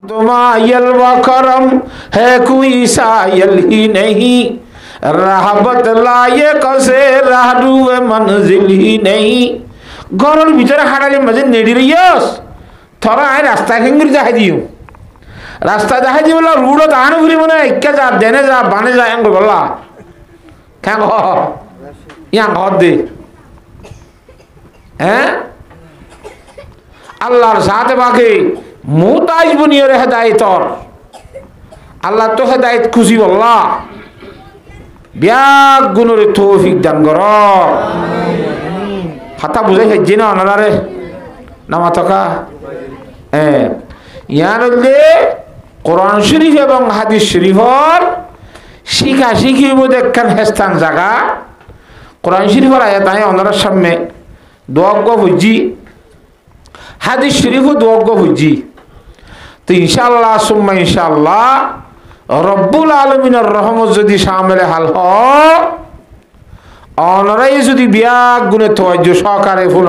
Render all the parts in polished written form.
मायल व करम है कोई सायल ही नहीं, राहबत लायक से राहरुए मंजिल ही नहीं। ঘরের ভিতরে হাঁটালে মাঝে নেড়ি রইয়াস থরা আয় রাস্তা কেঙ্গুর দেখাই দিও, রাস্তা দেখাই দিও বলা রুড়ো তাহানো ঘুরি মনে একা যা দেনে যা বানে যা এঙ্গ বললা কেন ইয়া ঘর দে হ্যাঁ আল্লাহর সাথে বাকি মুতাজ বুনিয়র হেদায়েতর আল্লাহ তো হেদায়েত খুশি বললা ব্যাগ গুণের তৌফিক দান কর। হাতা বুঝাই হেজি না অনারে নামা থকা ইয়ার কোরআন শরীফ এবং হাদিস শরীফর শিখা শিখির মধ্যে একখান হেস্তান জায়গা কোরআন শরীফর আয়াত আয় অনারার সামনে দোয়াজ্ঞ বুঝি হাদিস শরীফও দোয়াজ্ঞ বুঝি। তো ইনশাআল্লাহ সুম্মা ইনশাআল্লাহ রব্বুল আলমিনের রহমত যদি সামলে হাল অনরাই যদি বিয়াগ গুণে তোয়াজ্য সহকারে ফুন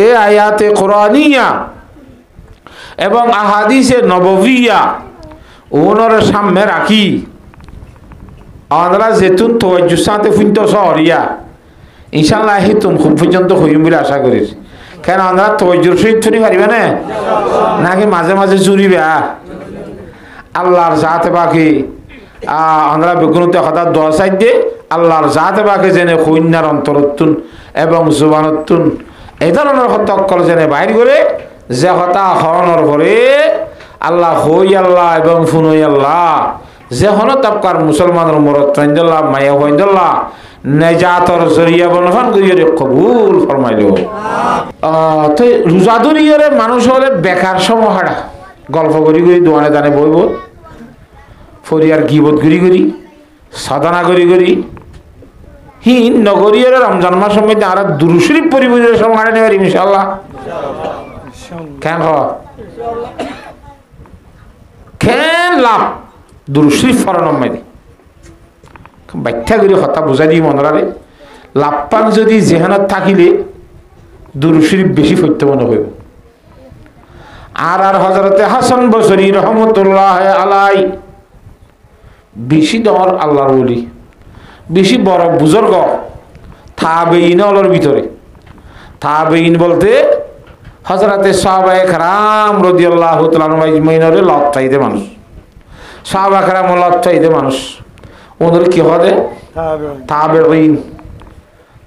এ আয়াতে কোরআনিয়া এবং আহাদিসে নববিয়া ওনার সামনে রাখি অনরা যেতুন তোয়াজ্য সাথে ফুনতে শহরিয়া ইনশাআল্লাহ হেতুন খুব পর্যন্ত হইম বলে আশা করিস। কেন আমরা তোয়াজ্যর সহিত শুনি পারিবে না নাকি মাঝে মাঝে চুরিবে আল্লাহর জাতে বাকি আমরা বেগুনতে হঠাৎ দোয়া চাই দে আল্লাহর জাতে বাকি জেনে কন্যার অন্তরতুন এবং জুবানতুন এই ধরনের হত্যকল জেনে বাইর করে যে হতা হরণর পরে আল্লাহ হই আল্লাহ এবং ফুনই আল্লাহ যে হন তাপকার মুসলমানের মরত ফাইন্দল্লাহ মায়া ফাইন্দল্লাহ নেজাতর জরিয়া বনফান করিয়ে কবুল ফরমাইল। তো রোজাদুরিয়রে মানুষ হলে বেকার সমহারা গল্প করি করি দোয়ানে দানে বইব ফরিয়ার গিবত করি করি সাধনা করি করি হিন নগরীয়রে রমজান মাস সময় আর দুরুশরীফ পরিবেশের সময় নেবার ইনশাআল্লাহ কেন কেন লাভ দুরুশরীফ ফরনম মাইদি ব্যাখ্যা করে কথা বুঝাই দিই মনরারে লাভপান যদি জেহানত থাকিলে দুরুশরীফ বেশি ফৈত্য মনে হইব। আর হযরতে হাসান বসরি রহমতুল্লাহ আলাই বেশি দর আল্লাহর ওলি বেশি বড় বুজুর্গ তাবেঈন হলোর ভিতরে তাবেঈন বলতে হযরতে সাহাবায়ে কেরাম রাদিয়াল্লাহু তাআলা আজমাইনরে লত্তাইতে মানুষ সাহাবা কেরাম লত্তাইতে মানুষ ওদের কি হবে তাবেঈন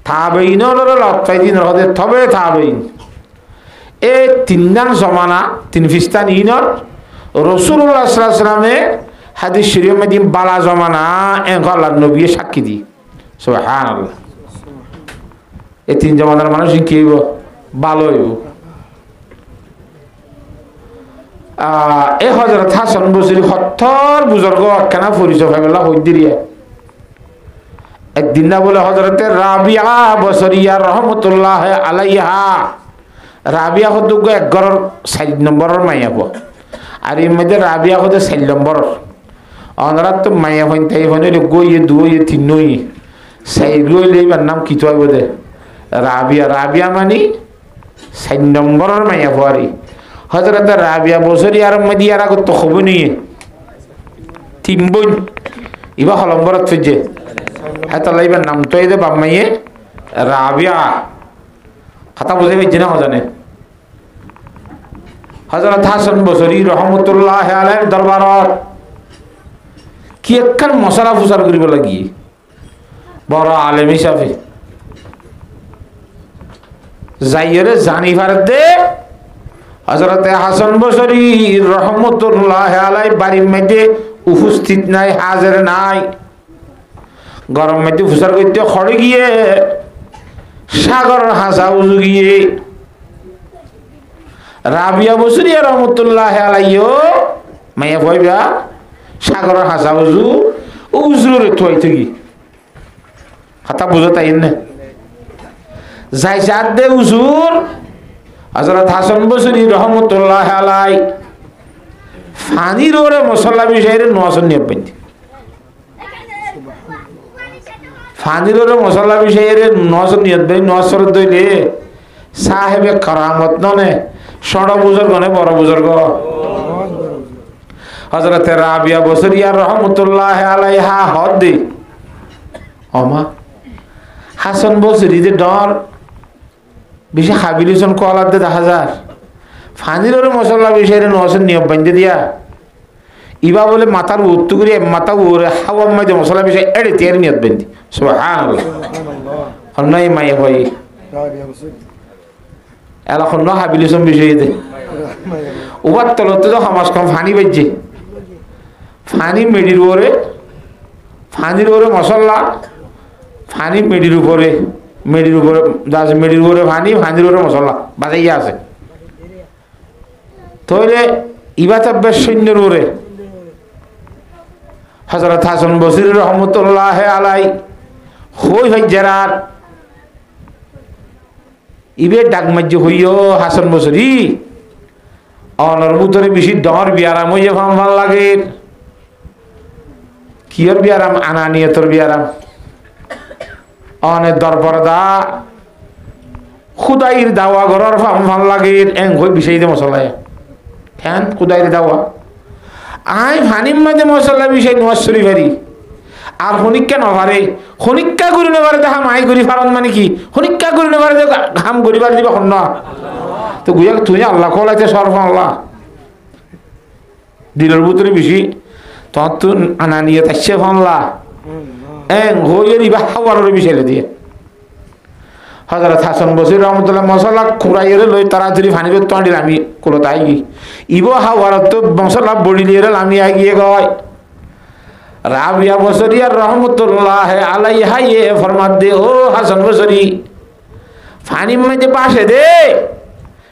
তাবেঈন হলোর লত্তাইতে হবে তবে তাবেঈন এই তিনদান জমানা তিন ফিস্তান ইনর রাসূলুল্লাহ সাল্লাল্লাহু আলাইহি ওয়াসাল্লামে হাদিস শরীফ মধ্যে বালা জমানা আল্লাহর নবী সাক্ষী দি সুবহানাল্লাহ। এই তিন জমানার মানুষ কি হইব ভালো হইব। এই হযরত হাসান বসরি হত্তর বুজুর্গ কেনা পরিচয় ফেলা হই দিরিয়া একদিন না বলে হযরতে রাবিয়া বসরিয়া রহমাতুল্লাহ আলাইহা রাবিয়া হদ এক ঘরের 4 নম্বরের মাইয়া পো আর এর মধ্যে রাবিয়া হদ 4 নম্বর অনরা তো মাইয়া হইন তাই হনে গইয়ে দুইয়ে তিনই সেই গইলে এর নাম কি তো বলে রাবিয়া রাবিয়া মানে 4 নম্বরের মাইয়া পরি হযরত রাবিয়া বসরি আর মদিয়ারা কত খবর নিয়ে তিন বোন ইবা হলম্বরত ফিজে হাতা লাইবার নাম তো এই দে বাম্মাইয়ে রাবিয়া কথা বুঝে পেয়েছি না হজানে হযরত হাসান বসরি রহমতুল্লাহ আলাইহির দরবারত কি একখান মশলা ফুসার করিব লাগি বড় আলেম হিসাবে যাইরে জানিবার দে হযরত হাসান বসরি রহমতুল্লাহ আলাইহি বাড়ির মধ্যে উপস্থিত নাই হাজির নাই গরম মধ্যে ফুসার করতে খড়ে গিয়ে সাগর হাসা উজু গিয়ে রাবিয়া বসরি রহমতুল্লাহ আলাইহিও মাইয়া ভইবা সাগর হাসা উজু উজুরে থইতে কি কথা বুঝতাই না যাই সাদ দে উজুর হযরত হাসান বসরি রহমতুল্লাহ আলাইহি ফানির ওরে মুসাল্লা বিষয়ে নওয়াজ নিয়ে পড়তে ফানির ওরে মুসাল্লা বিষয়ে নওয়াজ নিয়ে দেই নওয়াজ দইলে সাহেবে কারামত ননে ষড় বুজুর্গ নে বড় বুজুর্গ হযরত রাবিয়া বসরিয়া রহমাতুল্লাহ আলাইহা হদ্দি ওমা হাসান বসরি যে ডর বেশি হাবিলিসন কলাতে 10,000 ফানির মশলা বিষয়ে নসেন নিয়ম বান্ধে দিয়া ইবা বলে মাথার উত্তু করে মাথা উড়ে হাওয়া মাঝে মশলা বিষয় এড়ে তের নিয়ত বান্ধি সুবহানাল্লাহ হন্নাই মায়ে ভাই এলা হন্ন হাবিলিসন বিষয়ে দে উবার তলতে তো সমাজ কম ফানি বাজছে ফানি মেডির ওরে ফানির ওরে মশলা ফানি মেডির উপরে মেডির উপরে ফানি ফানির উপরে মশলা বাজাইয়া আছে তইলে ইবা তাব্বের সৈন্যের ওরে হযরত হাসান বসরি রহমাতুল্লাহ আলাই হই হজ্জারাত ইবে ডাকমাজ্য হইও হাসান বসরি অনর ভিতরে বেশি ডর বিয়ারাম হইয়া ভাল লাগে কিয়র বিয়ারাম আনানিয়তর বিয়ারাম অনে দরপরদা খুদাইর দাওয়া গরর ভাল লাগে এং হই বিষয় দে মশলায় কেন খুদাইর দাওয়া আই ফানির মধ্যে মশলা বিষয় নোয়াশরি ভারি আর হনিক্কা নভারে হনিক্কা করি নেবারে দেখা মাই করি ফারন মানে কি হনিক্কা করি নেবারে ঘাম করিবার দিবা হন না তো গুয়া তুই আল্লাহ কলাইতে সরফ আল্লাহ দিলের ভিতরে বেশি তখন তো আনানিয়ে তাইছে ফানলা এং হইয়ে দিবা হাওয়ার বিষয় দিয়ে হযরত হাসান বসরি রহমাতুল্লাহ মশলা খুঁড়াইয়ে লই তাড়াতাড়ি ফানিবে তন্ডিল আমি কোলতা আইগি ইবো হাওয়ার তো মশলা বড়িলিয়ে আমি আগিয়ে গয় রাবিয়া বসরিয়া রহমাতুল্লাহ আলাইহা ইয়ে ফরমাত দে ও হাসান বসরি ফানি মধ্যে পাশে দে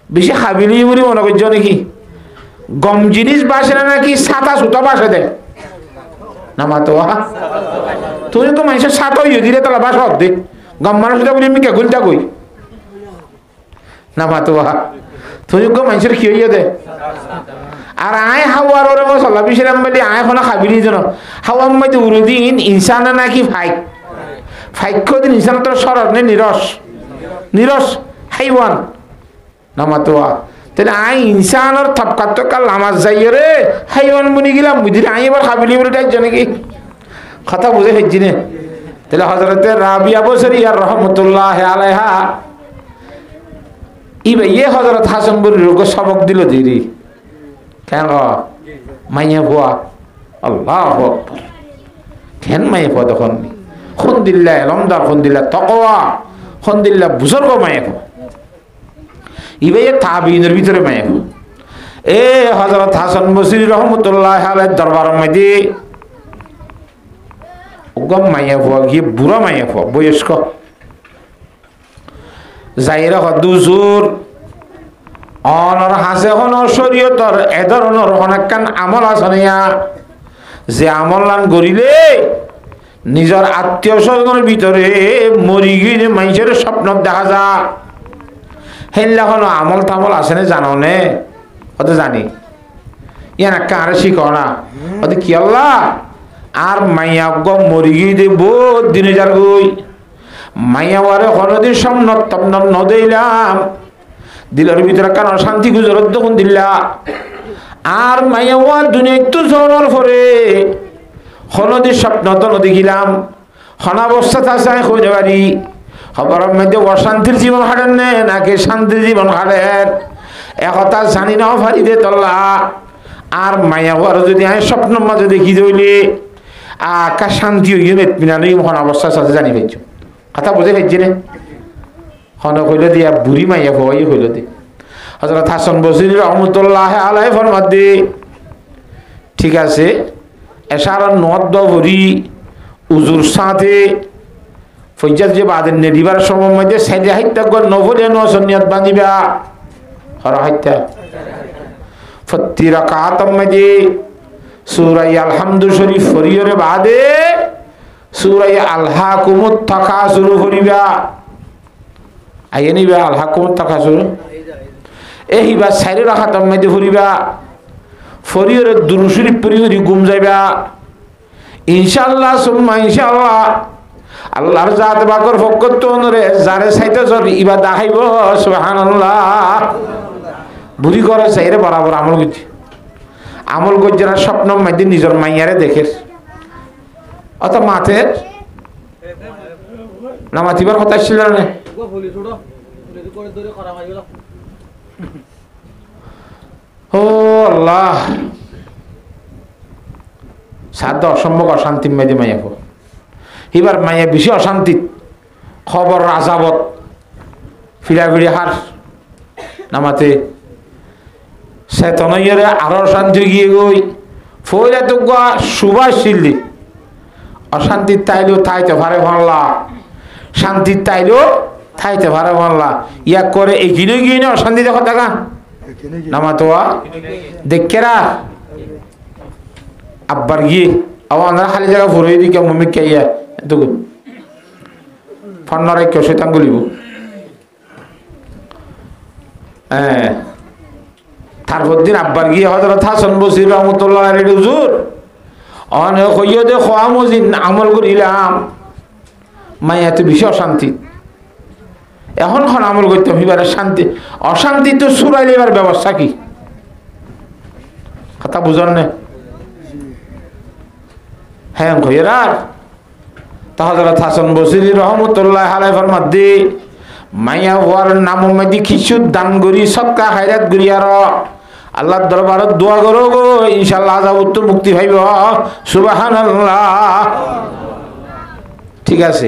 বেশি হাবিলি বুড়ি মনে করছো নাকি গম জিনিস বাসে না নাকি সাতা সুতা বাসে দে না মাতো তুই তো মানুষের সাত হইয়ে দিলে তালা বাস হক দে গম মানুষ বলি আমি কে গুলটা কই না মাতো তুই তো মানুষের কি হইয়ে দে আর আয় হাওয়ার ওরে মশলা বিশরাম বলি আয় ফোনা খাবিলি জন হাওয়ার মধ্যে উরুদিন ইনসানা নাকি ফাইক্য দিন ইনসান তোর সরব নে নিরস হাইওয়ান নামাতোয়া তাহলে আই ইনসানের থপকাত তো কাল নামাজ যাইয়ে রে হাইওয়ান বনি গেলাম বুঝলি আই এবার খাবিলি বলে ডাকছে নাকি কথা বুঝে ফেলছি নে তাহলে হযরতে রাবিয়া বসরি আর রহমাতুল্লাহ আলাইহা ইবে ইয়ে হযরত হাসান বসরির সবক দিল দিদি কেন মাইয়া ভুয়া আল্লাহু আকবার কেন মাইয়া ভুয়া তখন খুনদিল্লাহ লমদার খুনদিল্লাহ তাকওয়া খুনদিল্লাহ বুজুর্গ মাইয়া ভুয়া ইবে তাবিনের ভিতরে মাইয়া ভুয়া এ হযরত হাসান বসরি রহমাতুল্লাহ আলাইহির দরবার মধ্যে ওগম মাইয়া ভুয়া গিয়ে বুড়া মাইয়া ভুয়া বয়স্ক জাইরা হদুজুর অনর হাসে হনর শরীয়তর এ ধরনের অনেকখান আমল আছে না যে আমলান করিলে নিজের আত্মীয় স্বজনের ভিতরে মরি গিয়ে মানুষের স্বপ্ন দেখা যা হেনলা হলো আমল তামল আছে না জানো নে অত জানি ইয়ান একটা আরে শিখো না অত কি আল্লাহ আর মাইয়া গম মরি গিয়ে দে বহুত দিনে যার গই মাইয়া ওয়ারে কোনোদিন স্বপ্ন তপ্ন নদিলাম দিলের ভিতরে কারণ শান্তি গুজরত তখন দিল্লা আর মাইয়া ওয়া দুনিয়া একটু জোর পরে হনদি স্বপ্ন তো নদী গিলাম হনাবস্থা আছে খুঁজে বাড়ি খবর মধ্যে অশান্তির জীবন হারেন নে নাকি শান্তির জীবন হারেন একথা জানি নাও ফারি দে তল্লা আর মাইয়া ওয়ার যদি আমি স্বপ্ন মাঝে দেখি দইলে আকাশ শান্তি হইয়ে নেতমিনা নেই হনাবস্থা সাথে জানি পাইছো কথা বুঝে পাইছি রে হন হইল দিয়া বুড়ি মাইয়া ভয় হইল দে হযরত হাসান বসরি রহমাতুল্লাহ আলাইহি ফরমাত দে ঠিক আছে এশারা নদ ভরি উজুর সাথে ফজ্জাত যে বাদের নেদিবার সময় মধ্যে সাইডে হাইতা গল নভরে নসনিয়ত বাঁধিবা হর হাইতা ফত্তি রাকাত মধ্যে সূরা আলহামদু শরীফ ফরিয়রে বাদে সূরা আলহাকুমুত তাকাসুর ফরিবা আইনি বা আলহাকুমুত তাকাসুর এহিবা সাইরে রাখাত মধ্যে ফরিবা ফরিয়রে দুরূদ শরীফ পড়ি ঘুম যাইবা ইনশাআল্লাহ সুম্মা ইনশাআল্লাহ আল্লাহর জাত বাকর ফকত নরে জারে সাইতে জর ইবা দেখাইব সুবহানাল্লাহ বুড়ি করে চাইরে বরাবর আমল করছে না স্বপ্ন মাঝে নিজের মাইয়ারে দেখে অত মাথের না মাতিবার কথা ছিল না ও আল্লাহ সাধ্য অসম্ভব অশান্তি মেয়েদের মাইয়া এবার মাইয়া বেশি অশান্তি খবর রাজাবত ফিরাফিরি হার নামাতে সেতনইয়ারে আরো অশান্তি গিয়ে গই ফইরা তো সুবাস ছিলি অশান্তির তাইলেও থাইতে পারে ভাল্লা শান্তির তাইলেও থাইতে পারে ভাল্লা ইয়া করে এগিয়ে গিয়ে না অশান্তি দেখো দেখা নামাতোয়া দেখেরা আব্বার গিয়ে আমরা খালি জায়গা ভরে দিকে মম্মি কে ইয়া এতগুলো ফন্নরাই কেউ শৈতান গলিব তারপর দিন আব্বার গিয়ে হযরত হাসান বসরি রাহমাতুল্লাহ আলাইহি হুজুর অনেক হইয়া দে খোয়া মজিদ আমল করিলাম মায়াতে বেশি অশান্তি এখন আমল করতে হইবারে শান্তি অশান্তি তো সুরাইলে এবার ব্যবস্থা কি কথা বুঝার না হ্যাঁ হইরা তা হযরত হাসান বসরি রাহমাতুল্লাহ আলাইহি ফরমাতে মাইয়া হওয়ার নাম মধ্যে কিছু দান করি সৎকা খায়রাত করি আর আল্লাহর দরবারে দোয়া করো গো ইনশাআল্লাহ আযাব তো মুক্তি পাইব সুবহানাল্লাহ ঠিক আছে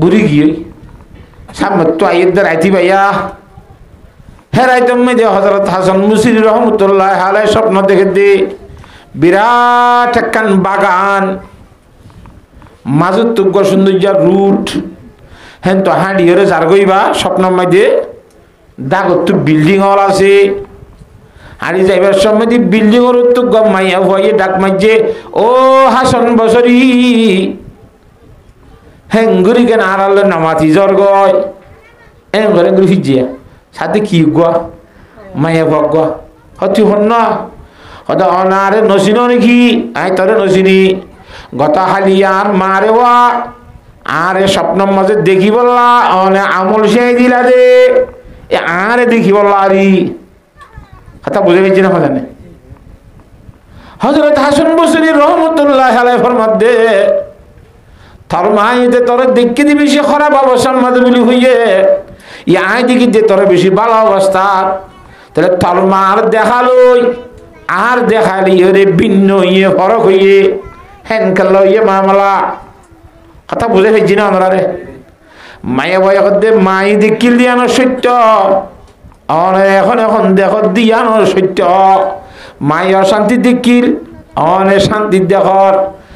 বুড়ি গিয়ে সামনে তো আইদের আইতি ভাইয়া হেরাইতম মধ্যে হযরত হাসান বসরি রাহমাতুল্লাহ আলাইহি স্বপ্ন দেখে দে বিরাট একখান বাগান মাজুত তুগ্য সৌন্দর্য রুট হ্যাঁ তো হাঁড়িয়ে যার গইবা স্বপ্নের মধ্যে দাগত বিল্ডিং হল আছে হাঁড়ি যাইবার সময় বিল্ডিং ওর তো মাইয়া ভয়ে ডাক মাইছে ও হাসান বসরি হ্যাঁ গুড়ি কেন আড়ালে নামাতি জ্বর গয় এম ঘরে গুড়ি ফিজিয়া সাথে কি গুয়া মাইয়া ভগ গুয়া হতি হন না হয়তো অনারে নসিন নাকি আই তরে নসিনি গতা হালিয়ার মারে ওয়া আরে স্বপ্নের মাঝে দেখি বললা অনে আমল সেই দিলা দে আরে দেখি বললা আরি কথা বুঝে গেছি না জানে হযরত হাসান বসরি রাহমাতুল্লাহ আলাইহি ফরমাতে তার মাইতে তোর দেখকে দি বেশি খারাপ অবস্থার মাঝে বলি হইয়ে ই আই দেখি যে তোর বেশি ভালো অবস্থা তাহলে তার মার দেখালই আর দেখালি রে ভিন্ন ইয়ে ফরক হইয়ে হ্যানকাল ইয়ে মামলা কথা বুঝে ফেলছি না আমরা রে মায়া বয়া করতে মাই দেখিল দিয়ানো সত্য এখন এখন দেখ দিয়ানো সত্য মাই অশান্তি দেখিল অনে শান্তি দেখর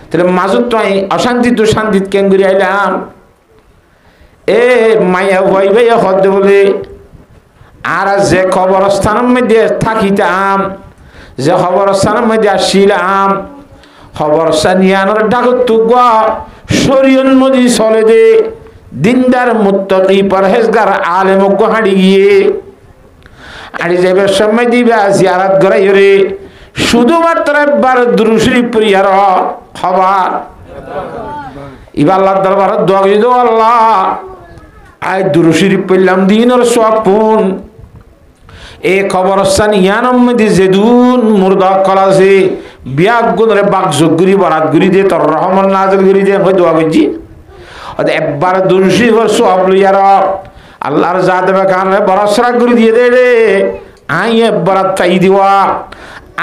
তাহলে মাজুত তো অশান্তি তো শান্তি কেন করে আইলাম এ মায়া ভাই ভাই হতে বলে আর যে খবরস্থানের মধ্যে থাকিতাম যে খবরস্থানের মধ্যে আসছিলাম খবরস্থান নিয়ানোর ডাকত তুগা শরীয়ত মজি চলে দে দিনদার মুত্তাকি পরহেজগার আলেম হাঁড়ি গিয়ে হাঁড়ি যাইবার সময় দিবা জিয়ারত করাই রে শুধুমাত্র একবার দুরূদ শরীফ পড়িয়ার খবর ইবা আল্লাহর দরবারে দোয়া করি দো আল্লাহ আই দুরূদ শরীফ পড়লাম দিনের সওয়াব পুন এ খবরস্থান ইয়ানম মধ্যে যেদুন মুর্দা কলাছে বিয়াক গুণরে বাক যোগগুরি বরাত গুরি দে তোর রহমান নাজিল গুরি দে হই দোয়া করছি অতে একবার দুরূদ শরীফের সওয়াব লইয়ার আল্লাহর জাত বেকানে বরসরা গুরি দিয়ে দে রে আই বরাত চাই দিওয়া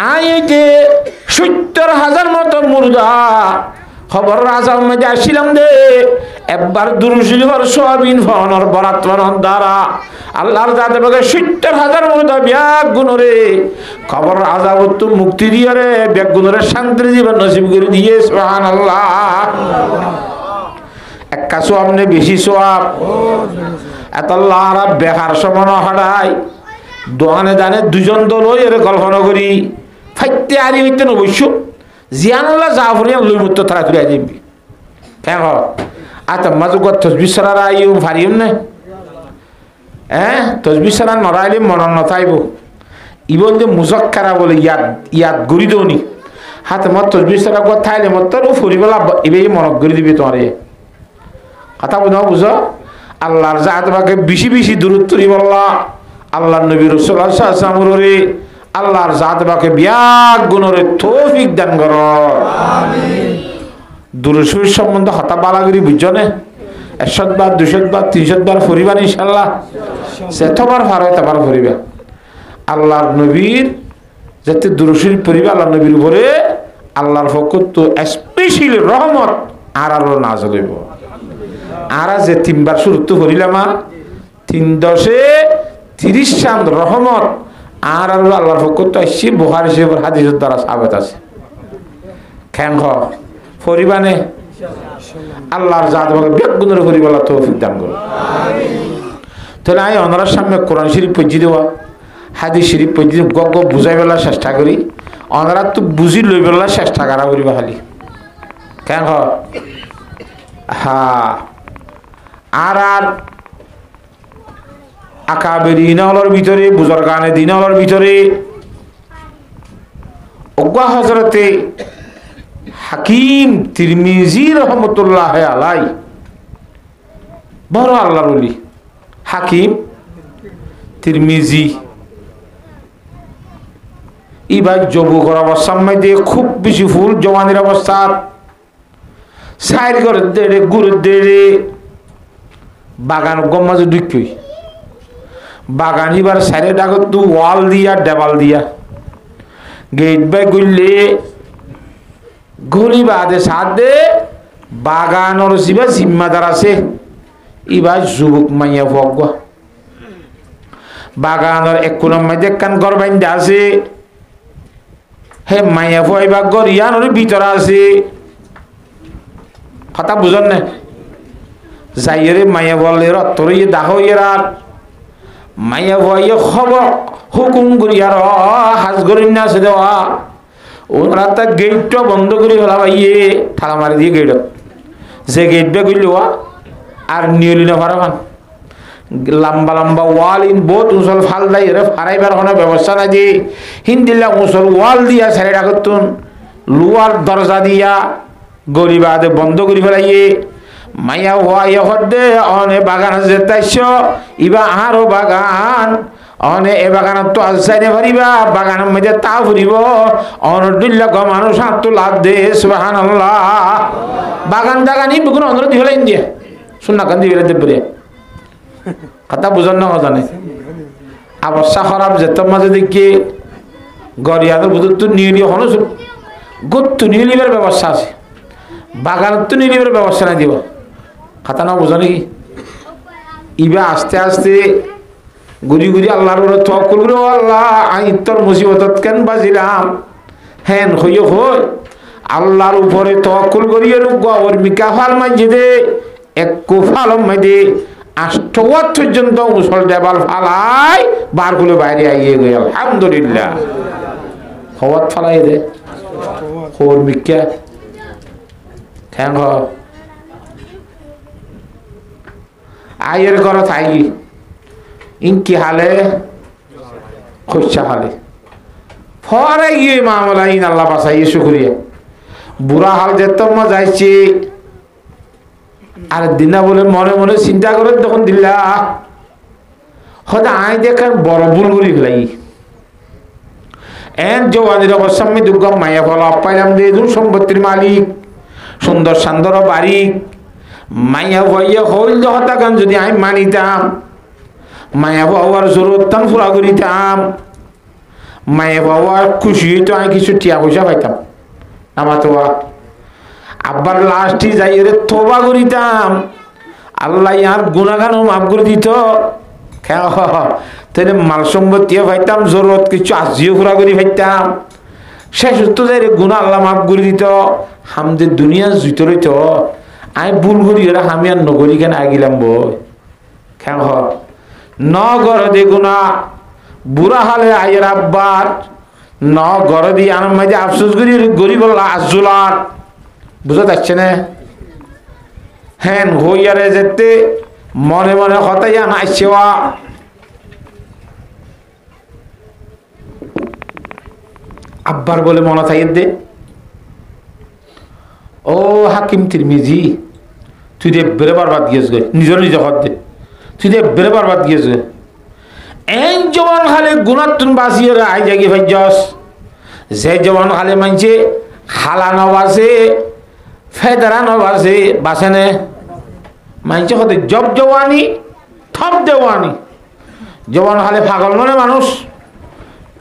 আই যে ৭০,০০০ মতো মুর্দা খবর রাজার মধ্যে আসছিলাম দে একবার দুরূদ শরীফের সওয়াবিন ফনর বরাত ফনর দ্বারা আল্লাহর জাতে বগে ৭০,০০০ মুর্দা বিয়াক গুণরে খবর আযাব তো মুক্তি দিয়ে রে বিয়াক গুণরে শান্তির জীবন নসিব করে দিয়ে সুবহানাল্লাহ এক কাছো আমনে বেশি সওয়াব এত আল্লাহরা বেকার সমান হাড়াই দোকানে দানে দুজন দল হই এর কল্পনা করি ফাইতে আরি হইতে অবশ্য জিয়ানুল্লাহ জাফরিয়ান লই মুত্ত তারা তুই দিবি কেন আচ্ছা মাজু গত তসবিহ সারা আইও ফারিম না হ্যাঁ তসবিহ সারা নরাইলে মনন নথাইব ইবন যে মুজাক্কারা বলে ইয়াদ গুরি দৌনি হাতে মত তসবিহ সারা গত থাইলে মত তোর ফুরিবলা ইবে মনক গুরি দিবি তোরে কথা বুঝো বুঝো আল্লাহর জাত বাকে বেশি বেশি দূরত্ব বললা আল্লাহ নবী রাসূলুল্লাহ সাল্লাল্লাহু আলাইহি ওয়াসাল্লাম আল্লাহর জাত বাকে বিয়াক গুণরে তৌফিক দান করো আমিন। দুরূদ শরীফ সম্বন্ধে হতা বালাগিরি বুঝছনে 100 বার 200 বার 300 বার পড়িবান ইনশাআল্লাহ সেতবার পারে তবার পড়িবা আল্লাহর নবীর যাতে দুরূদ শরীফ পড়িবা আল্লাহর নবীর উপরে আল্লাহর পক্ষ তো স্পেশাল রহমত আর নাযিল হইব আর যে তিনবার শুরুতে পড়িলাম 3-10-30 শান রহমত আর আল্লাহর পক্ষ তো আসছে বুখারী শরীফের হাদিসের দ্বারা সাবিত আছে কেন পরিবানে আল্লাহর জাত বাকে বেগুনের পরিবালা তৌফিক দান করুন আমিন। তাহলে আমি ওনার সামনে কোরআন শরীফ পড়ি দেওয়া হাদিস শরীফ পড়ি গগ বুঝাই বেলা চেষ্টা করি ওনারা তো বুঝি লই বেলা চেষ্টা করা করিবা খালি কেন হ্যাঁ আর আকাবের ইনালর ভিতরে বুজুর্গানে দিনালর ভিতরে ওগা হযরতে হাকিম তিরমিজি রহমতুল্লাহ আলাই বড় আল্লাহর ওলি হাকিম তিরমিজি ইবাই যুবকর অবস্থার মধ্যে খুব বেশি ফুল জওয়ানের অবস্থা সাইর করে দেড়ে গুড় দেড়ে বাগান গম্মাজ ঢুকবি বাগান এবার সাইডে ডাকত তু ওয়াল দিয়া দেওয়াল দিয়া গেট বাই গুললে গলি বাদে সাদে বাগানোর সিবা জিম্মাদার আছে ইবার যুবক মাইয়া ভগবা বাগানোর এক কোন মধ্যে কান ঘর বাইন্দা আছে হে মাইয়া ভইবা ঘর ইয়ানোর ভিতরে আছে কথা বুঝন না যাইরে মাইয়া বললে রত্তর ইয়ে দাহ ইয়েরার মাইয়া ভয়ে খবর হুকুম করি আর হাজ করিন না আছে দেওয়া ওরা তা গেটটা বন্ধ করে ফেলা ভাইয়ে ঠালা মারি দিয়ে গেট যে গেটটা করল আর নিয়লি না ফারাবান লম্বা লম্বা ওয়াল ইন বহুত উঁচল ফাল দেয় এরা ফারাইবার কোনো ব্যবস্থা নাই যে হিন্দিল্লা উঁচল ওয়াল দিয়া ছেড়ে রাখতুন লোয়ার দরজা দিয়া গরিবাদে বন্ধ করে ফেলাইয়ে মাইয়া হওয়া হদ্দে অনে বাগান যেতাইছ ইবা আরো বাগান অনে এ বাগান তো আসাইনে ভরিবা বাগানের মধ্যে তা ফুরিব অনদুল্য মানুষ হাত তো লাভ দে সুবহানাল্লাহ বাগান দাগানি বুকুন অনর দিহলে ইন্ডিয়া শুননা কান দিবে দেবরে কথা বুঝন না জানে অবস্থা খারাপ যেত মাঝে দেখি গরিয়াদের বুঝত তো নিয়ে হনো গত্তু নিয়ে নিবার ব্যবস্থা আছে বাগানত তো নিয়ে নিবার ব্যবস্থা না দিব কথা না বুঝো নাকি ইবা আস্তে আস্তে গুরি গুরি আল্লাহর উপরে তাওয়াক্কুল করে আল্লাহ আমি তোর মুসিবতত কেন বাজিলাম হেন হইও হই আল্লাহর উপরে তাওয়াক্কুল করি আর গওর মিকাফাল মাঝে এক কুফাল মাঝে আষ্টওয়াত পর্যন্ত মুসল দেবাল ফালাই বার করে বাইরে আইয়ে গই আলহামদুলিল্লাহ হওয়াত ফালাই দে কোর মিকা কেন আয়ের ঘর থাই ইনকি হালে খুশা হালে ফরে গিয়ে মামলা ইন আল্লাহ বাসাই শুকরিয়া বুড়া হাল যেত যাইছি আর দিনা বলে মনে মনে চিন্তা করে তখন দিলা হয়তো আই দেখার বড় ভুল করি ফেলাই এন জওয়ানির অবস্থায় আমি দুর্গম মায়া ফলা পাইলাম যে সম্পত্তির মালিক সুন্দর সান্দর বাড়ি মায়া ভয়ে হইল হতাকান যদি আমি মানিতাম মায়া বাবার জরুরতাম পুরা করিতাম মায়া বাবার খুশি হইতো আমি কিছু টিয়া পয়সা পাইতাম আমার তো আব্বার লাস্টে যাই রে তোবা করিতাম আল্লাহ ইয়ার গুণাগানও মাফ করে দিত তাহলে মাল সম্পত্তিও পাইতাম জরুরত কিছু আজিও পুরা করি পাইতাম শেষ তো যাই রে গুণা আল্লাহ মাফ করে দিত হামদের দুনিয়া জুইত রইত আমি ভুল করি ওরা আমি আর নগরী কেন আগিলাম বই খেম ন গর দে গুণা বুড়া হালে আয়ের আব্বার ন গর দিয়ে আনার মাঝে আফসোস করি গরিব আজুলার বুঝা যাচ্ছে না হ্যান হইয়ারে যেতে মনে মনে হতাই আনাইছেওয়া আব্বার বলে মনে থাই দে ও হাকিম তিরমিজি তুই দে বেড়ে বারবাদ গিয়েছ গে নিজের নিজে হত দে তুই দে বেড়ে বারবাদ গিয়েছ গে এন জবান খালে গুণাতুন বাঁচিয়ে আই জাগি ভাইজস যে জবান খালে মানছে খালা নবাসে ফেদারা নবাসে বাসেনে মানছে হতে জব জওয়ানি থপ দেওয়ানি জবান খালে পাগল মনে মানুষ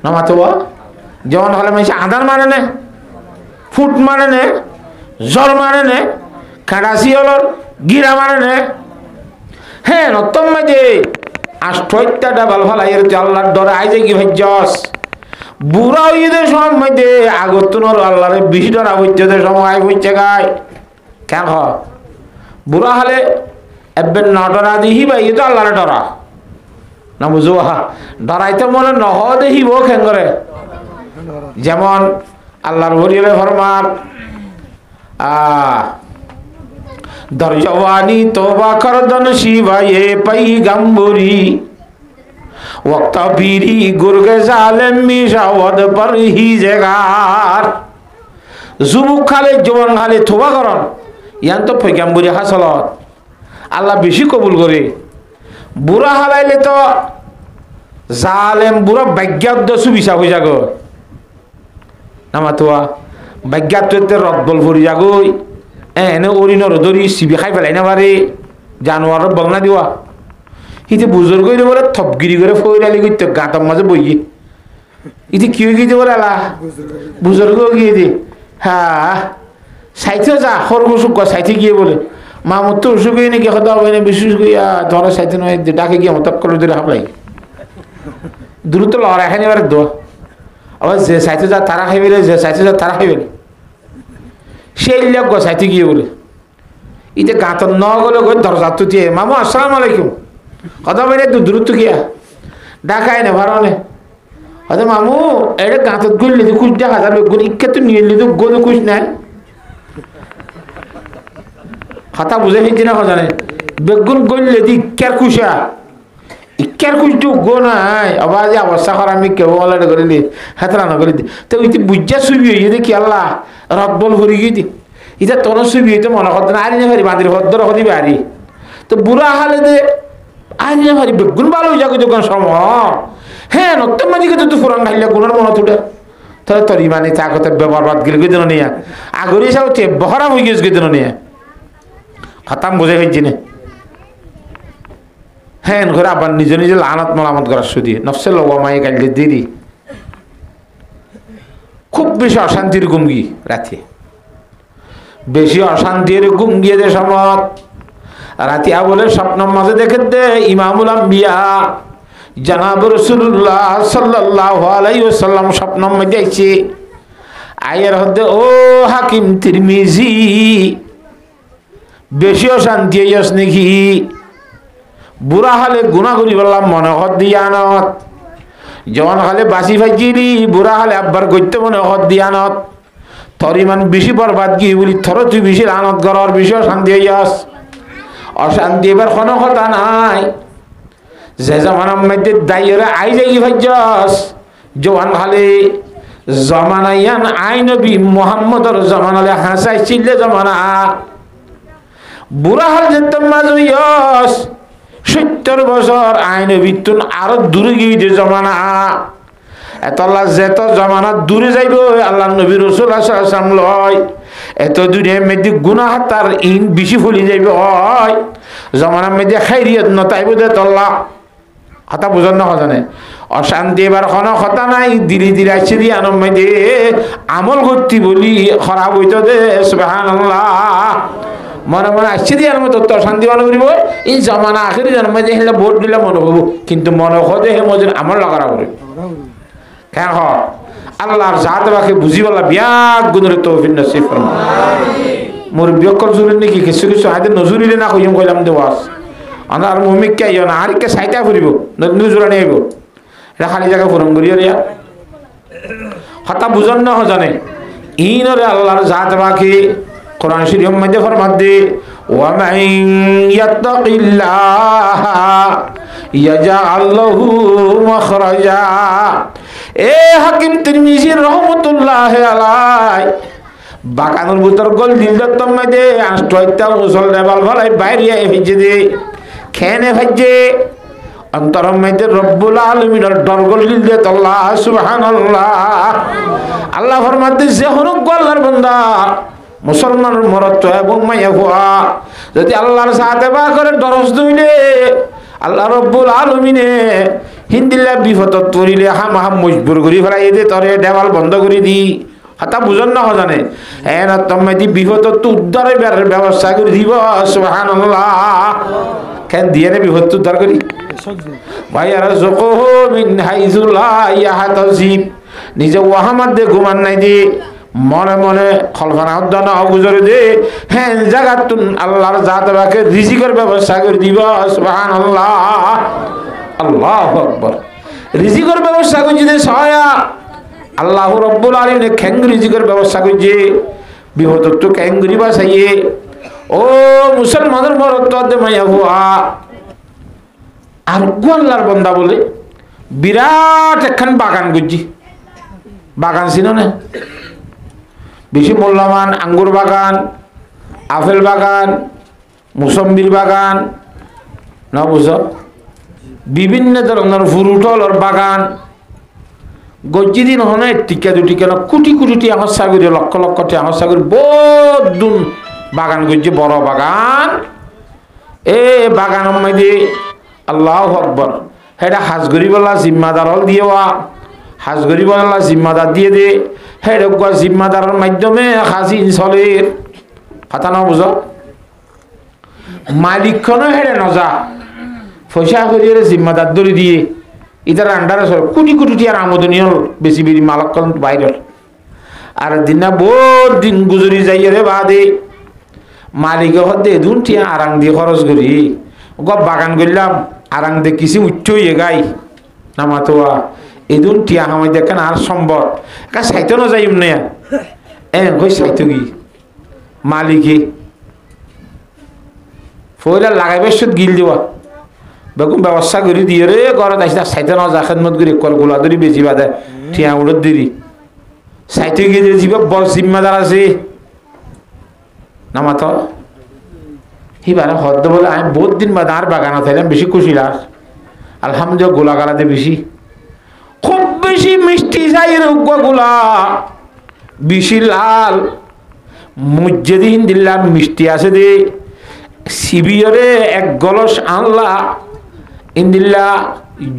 নমাতো জবান খালে মানছে আদান মানে নে ফুট মানে নে জ্বর মানে নে খাড়াসি হলর গিরা মানে নে হ্যাঁ নতম মাঝে আষ্টটা ডাবাল ফালাইয়ের আল্লাহর ডরে আই যে কি ভাইজস বুড়া হইতে সময় মধ্যে আগতুনর আল্লাহরে বেশি ডরা হইতে সময় আই হইছে গায় কেন বুড়া হলে এবার না ডরা দিহি ভাই তো আল্লাহরে ডরা না বুঝো ডরাইতে মনে নহ দেহিব কেন করে যেমন আল্লাহর হরিলে ফরমান দরজওয়ানি তোবা করদন শিবায়ে पैगंबरी वक्त पीरी गुरगे जालेम मिशावद पर ही जगार जुबुक खाले जवान खाले তোবা করন ইয়ান তো पैगंबरी হাসলত আল্লাহ বেশি কবুল করে বুড়া হালাইলে তো জালেম বুড়া ভাগ্যাদ্দ সুবিসা হই যাগো নামাতোয়া ভাগ্যাত্বতে রদবল ভরি যাগই এনে অরিনর ধরি সিবি খাই পেলাই না পারে জানোয়ার বল না দিওয়া ইতে বুজুর্গ বলে থপগিরি করে ফইরালি করতে গাঁতার মাঝে বইয়ে ইতে কি গিয়ে বলে আলা বুজুর্গ গিয়ে দি হ্যাঁ সাইতে যা খরগোশ সাইতে গিয়ে বলে মামুর তো অসুখ হয়ে নাকি হতে হবে না বিশেষ করিয়া ধরা সাইতে নয় ডাকে গিয়ে মতক করে ধরে হাবলাই দ্রুত লড়া এখানে এবার দোয়া আবার যে সাইতে যা তারা খাইবে যে সাইতে যা তারা খাইবে সেই লোক সাইতে গিয়ে বলে ইতে গাঁতর ন গেলে দরজা তো দিয়ে মামু আসসালাম আলাইকুম কথা বলে তুই দ্রুত গিয়া ডাকায় না ভালো নে হয়তো মামু এটা গাঁতত গড়লি তো খুশ দেখা যাবে গুণ ইকে তো নিয়ে তো গোলে খুশ নাই কথা বুঝে ফেলছি না কথা নেই বেগুন গড়লে দি ইকের খুশা ইকের খুশ তো গো নাই আবার যে অবস্থা কর আমি কেউ অলরেডি করে দি হাতরা না করে দি তো ইতি বুঝা ছবি হয়ে দেখি আল্লাহ রদবল ভরি গিয়ে দি ইটা তোর ছবি হইতে মনে করতে না আরি না ভারি বাঁধির ভদ্র হতে পারি তো বুড়া হালে দে আরি না ভারি বেগুন ভালো হয়ে যাবে দোকান সম হ্যাঁ নতুন মাঝে কিন্তু তুই ফুরান খাইলে গুণের মনে তুলে তাহলে তোর ইমানে তাকতে ব্যবহার বাদ গেলে গেদিন নিয়ে আগরে সব বহরা হয়ে গেছে গেদিন নিয়ে খতাম বুঝে ফেলছি না হ্যাঁ ঘরে আবার নিজে নিজে লানত মালামত করার সুদি নফসে লগা মায়ে গাইলে দেরি খুব বেশি অশান্তির গুমগি রাতে বেশি অশান্তির গুমগিয়ে দে সমত রাতে বলে স্বপ্নের মাঝে দেখে দে ইমামুল আম্বিয়া জনাব রাসূলুল্লাহ সাল্লাল্লাহু আলাইহি ওয়াসাল্লাম স্বপ্নের মধ্যে আইছে আয়ের হদে ও হাকিম তিরমিজি বেশি অশান্তি হইয়াস নাকি বুড়া হালে গুনাহ করি বললাম মনে হদ দিয়ানত জওয়ান হালে বাসি ফাইজিলি বুড়া হালে আব্বার করতে মনে হদ দিয়ানত তোর ইমান বেশি বরবাদ গিয়ে বলি থর তুই বেশি আনত করার বেশি অশান্তি হইয়াস অশান্তি এবার কোনো কথা নাই যে জামানার মধ্যে দাইরা আই যাই ভাইজাস জওয়ান হালে জমানাইয়ান আই নবী মুহাম্মদর জমানালে হাসাই ছিলে জমানা বুড়া হাল যেতাম মাঝ হইয়াস 70 বছর আই নবী তুন আরো দূরে গিয়ে জমানা এত আল্লাহ যেত জমানা দূরে যাইব আল্লাহ নবী রাসূলুল্লাহ সাল্লাল্লাহু আলাইহি ওয়াসাল্লাম লয় এত দুনিয়ার মধ্যে গুনাহ তার ইন বেশি ফুলি যাইব হয় জমানার মধ্যে খাইরিয়ত নতাইব দে আল্লাহ কথা বুঝন না জানে অশান্তি এবার কোনো কথা নাই ধীরে ধীরে আসছে দিয়ে আনন্দ মধ্যে আমল করতে বলি খারাপ হইতো দে সুবহানাল্লাহ মনে মনে আসছে দিয়ে আমি তো অশান্তি মনে করিব এই জমানা আখেরি জন্মে যে হেলে ভোট দিলে মনে করবো কিন্তু মনে হতে হে মজুর আমল লাগারা করি কেন হ আল্লাহর জাত বাকে বুঝি বলা বিয়াক গুণের তৌফিক নসিব ফরমা মোর বিয়কল জুরিন নাকি কিছু কিছু আইতে নজুরিলে না কইম কইলাম দেওয়াস আর মুমিক কে ইয়া না আর কে সাইতা ফুরিব নজুরা নেইব এটা খালি জায়গা ফুরম করিয়া রিয়া কথা বুঝন না জানে ইনরে আল্লাহর জাত বাকে কোরআন শরীফ মধ্যে ফরমান দে ওয়া মান ইয়াত্তাকিল্লাহ ইয়াজআল লাহু মাখরাজা এ হাকিম তিরমিজি রাহমাতুল্লাহ আলাইহি বাকানোর ভিতর গল দিল দত্তম মধ্যে আষ্টটা মুসল দেবাল ভালাই বাইরে ভিজে দে খেনে ভাজে অন্তরম মধ্যে রব্বুল আলামিনের ডরগল দিলে আল্লাহ সুবহানাল্লাহ। আল্লাহ ফরমাতে যে হনুক আল্লাহর বান্দা মুসলমানের মরত এবং মাইয়া ফুয়া যদি আল্লাহর সাথে বা করে দরজ দইলে আল্লাহ রব্বুল আলামিনে হিন্দিল্লা বিপদত পড়িলে হাম মজবুর করি ফেলাই দে তরে দেওয়াল বন্ধ করে দি হাতা বুঝন না জানে এনা তুমি দি বিপদত উদ্ধারের ব্যবস্থা করে দিব সুবহানাল্লাহ। কেন দিয়ে রে বিপদ উদ্ধার করি ভাইয়ারা যকহু মিন হাইযু লা ইয়াহতাসিব নিজে ওয়াহামাদ দে ঘুমান নাই দি মনে মনে কল্পনা উদ্যান গুজরে দে হ্যাঁ জাগাতুন আল্লাহর জাত বাকে রিজিকের ব্যবস্থা করে দিব সুবহানাল্লাহ। আল্লাহু আকবার। রিজিকের ব্যবস্থা করে দে সহায়া আল্লাহ রব্বুল আলামিন খেং রিজিকের ব্যবস্থা করছে বিপদ তো ক্যাঙ্গুরি বাসাইয়ে ও মুসলমানের মরত দে মাইয়া হুয়া আর আল্লাহর বান্দা বলে বিরাট একখান বাগান করছি বাগান ছিল না বেশি মূল্যবান আঙ্গুর বাগান আপেল বাগান মুসম্বির বাগান না বুঝ বিভিন্ন ধরনের ফ্রুটলের বাগান গজ্জি দিন হনে টিকা দুটি কেন কোটি কোটি টিয়া হস্যা করি লক্ষ লক্ষ টিয়া হস্যা করি বহু বাগান গজ্জি বড় বাগান এ বাগান মধ্যে আল্লাহু আকবার হেটা হাজ গরিবলা জিম্মাদার হল দিয়েওয়া হাজ গরিবলা জিম্মাদার দিয়ে দে হেডা জিম্মাদারের মাধ্যমে হাজি চলের কথা না বুঝ মালিকখনও হেডে নজা পয়সা করিয়ে জিম্মাদার ধরে দিয়ে ইতার আন্ডারে কোটি কোটি টিয়ার আমদানি হল বেশি বেশি মালক বাইরের আর দিন না বহুত দিন গুজরি যাইয়ে রে বাদে মালিক হতে দুন টিয়া আরাং দিয়ে খরচ করি গপ বাগান করলাম আরাং দিয়ে কিছু উচ্চ হয়ে গাই নামাতোয়া এদুন টিয়া হামাই দেখেন আর সম্ভব কা সাইতো না যাইম না কই সাইতো কি মালিকে ফয়লা লাগাইবে সুদ গিল দেওয়া বেগুন ব্যবস্থা করে দিয়ে রে ঘরে আসলে সাইতে না যা খেদমত করে কলগুলা ধরি বেশি বাদে টিয়া উড়ত দিদি সাইতে গিয়ে যাবে বড় জিম্মাদার আছে নামাত এবারে হদ্দ বলে আমি বহুত দিন বাদে আর বাগানে থাকলাম বেশি খুশি লাগ আলহামদুলিল্লাহ গোলা গালাতে বেশি খুব বেশি মিষ্টি যাই গোলা বেশি লাল মুজ্জেদি দিল্লাম মিষ্টি আছে দে শিবিরে এক গলস আনলা ইন্দিল্লা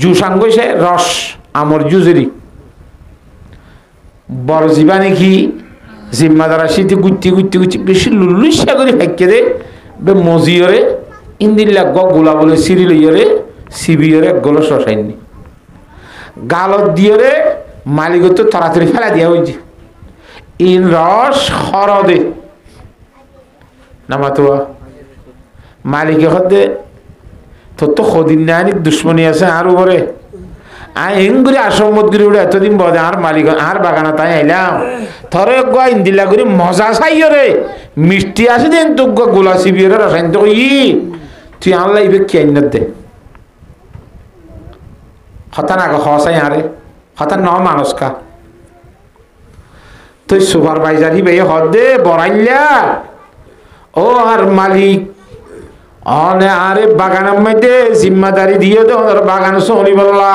জুসান গৈছে রস আমর জুজেরি বড় জীবানি কি জিম্মাদার আসিতে গুটি গুটি গুটি বেশি লুল্লুসা করে ফেঁকে দে বে মজিয়রে ইন্দিল্লা গুলা বলে সিঁড়ি লইয়রে শিবিরে এক গলস রসাইনি গালত দিয়ে মালিক তো তাড়াতাড়ি ফেলা দিয়া হয়েছে ইন রস হরদে নামাতোয়া মালিকে হতে তোর তো সদিন নানি দুশ্মনী আছে আর উপরে এগুলি আসমত করে উঠে এতদিন বদে আর মালিক আর বাগানে তাই আইলাম থরে গা ইন্দিলা করে মজা চাই রে মিষ্টি আছে দেন তো গোলা শিবিরে রসায়ন তো ই তুই আনলা ইবে কি আইন দে হতা না হসাই আরে হতা ন মানুষ কা তুই সুপারভাইজার হিবে হদে বড়াইলা ও আর মালিক অনে আরে বাগানের মধ্যে জিম্মাদারি দিয়ে দে ওদের বাগান সহনি বললা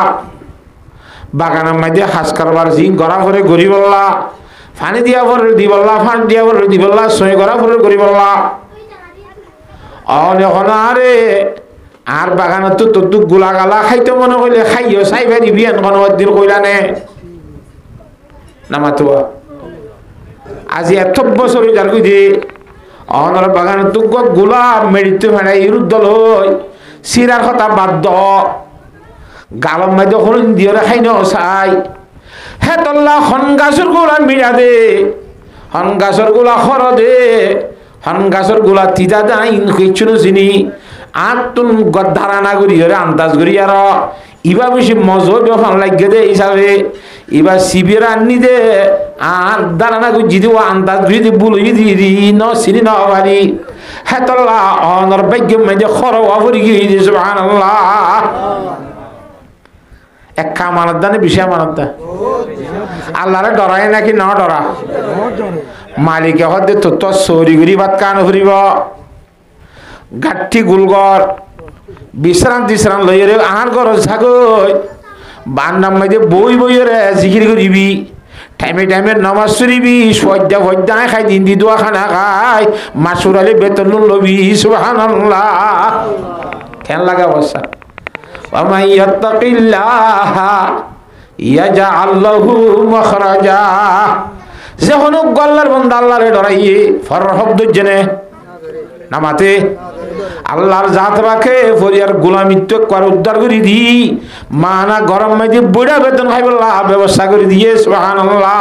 বাগানের মধ্যে হাস কারবার জিং গড়া ভরে গড়ি বললা ফানি দিয়া ভরে দি বললা ফান দিয়া ভরে দি বললা সই গড়া ভরে গড়ি বললা অনে হনা আরে আর বাগানত তো তোর গোলা গালা খাইতে মনে করলে খাইও চাই ভাই বিয়ান কোনো দিন কইলা নে নামাতোয়া আজি এত বছর যার কই দে অনর বাগানে তো গোলা মেডিতে ফেড়াই ইরুদ্দল হই সিরার কথা বাদ গালম মাইদ হরণ দিয়ে খাই ন চাই হে তল্লা হন গাছর গোলা মিড়া দে হন গাছর গোলা খর দে হন গাছর গোলা তিতা দাই কিছু চিনি আর তুন ধারণা করি আন্দাজ করি আর ইবা বেশি মজা বেফান লাগে দে হিসাবে এবার শিবির আনি দে আর ধারণা করি যদি ও আন্দাজ যদি বলি দি ন চিনি ন পারি হ্যাঁ তল্লা অনর ভাগ্য মাঝে খর হরি গিয়ে সুবহানাল্লাহ এক কামানত দানে বিষয় মানত দা আল্লাহরে ডরাই নাকি ন ডরা মালিকে হদে তো সরি গরি ভাত কান ফুরিব গাঠি গুলগর বিশ্রাম টিশ্রাম লইয়ে রে আহার খরচ থাকই বান্নার মাঝে বই বইরে জিকির করিবি টাইমে টাইমে নামাজ পড়িবি সজ্জা ফজ্জা খাই দিন দি দোয়া খানা খাই মাসুর আলী বেতন লবি সুবহানাল্লাহ কেন লাগা অবস্থা ওয়ামাই ইয়াত্তাকিল্লাহ ইয়াজআল লাহু মাখরাজা যখন গল্লার বান্দা আল্লাহরে ডরাইয়ে ফরহব জেনে নামাতে আল্লাহর জাত রাখে ফরিয়ার গোলামিত্ব কর উদ্ধার করে দি মানা গরম মাঝে বুড়া বেতন খাইবল্লাহ ব্যবস্থা করে দিয়ে সুবহানাল্লাহ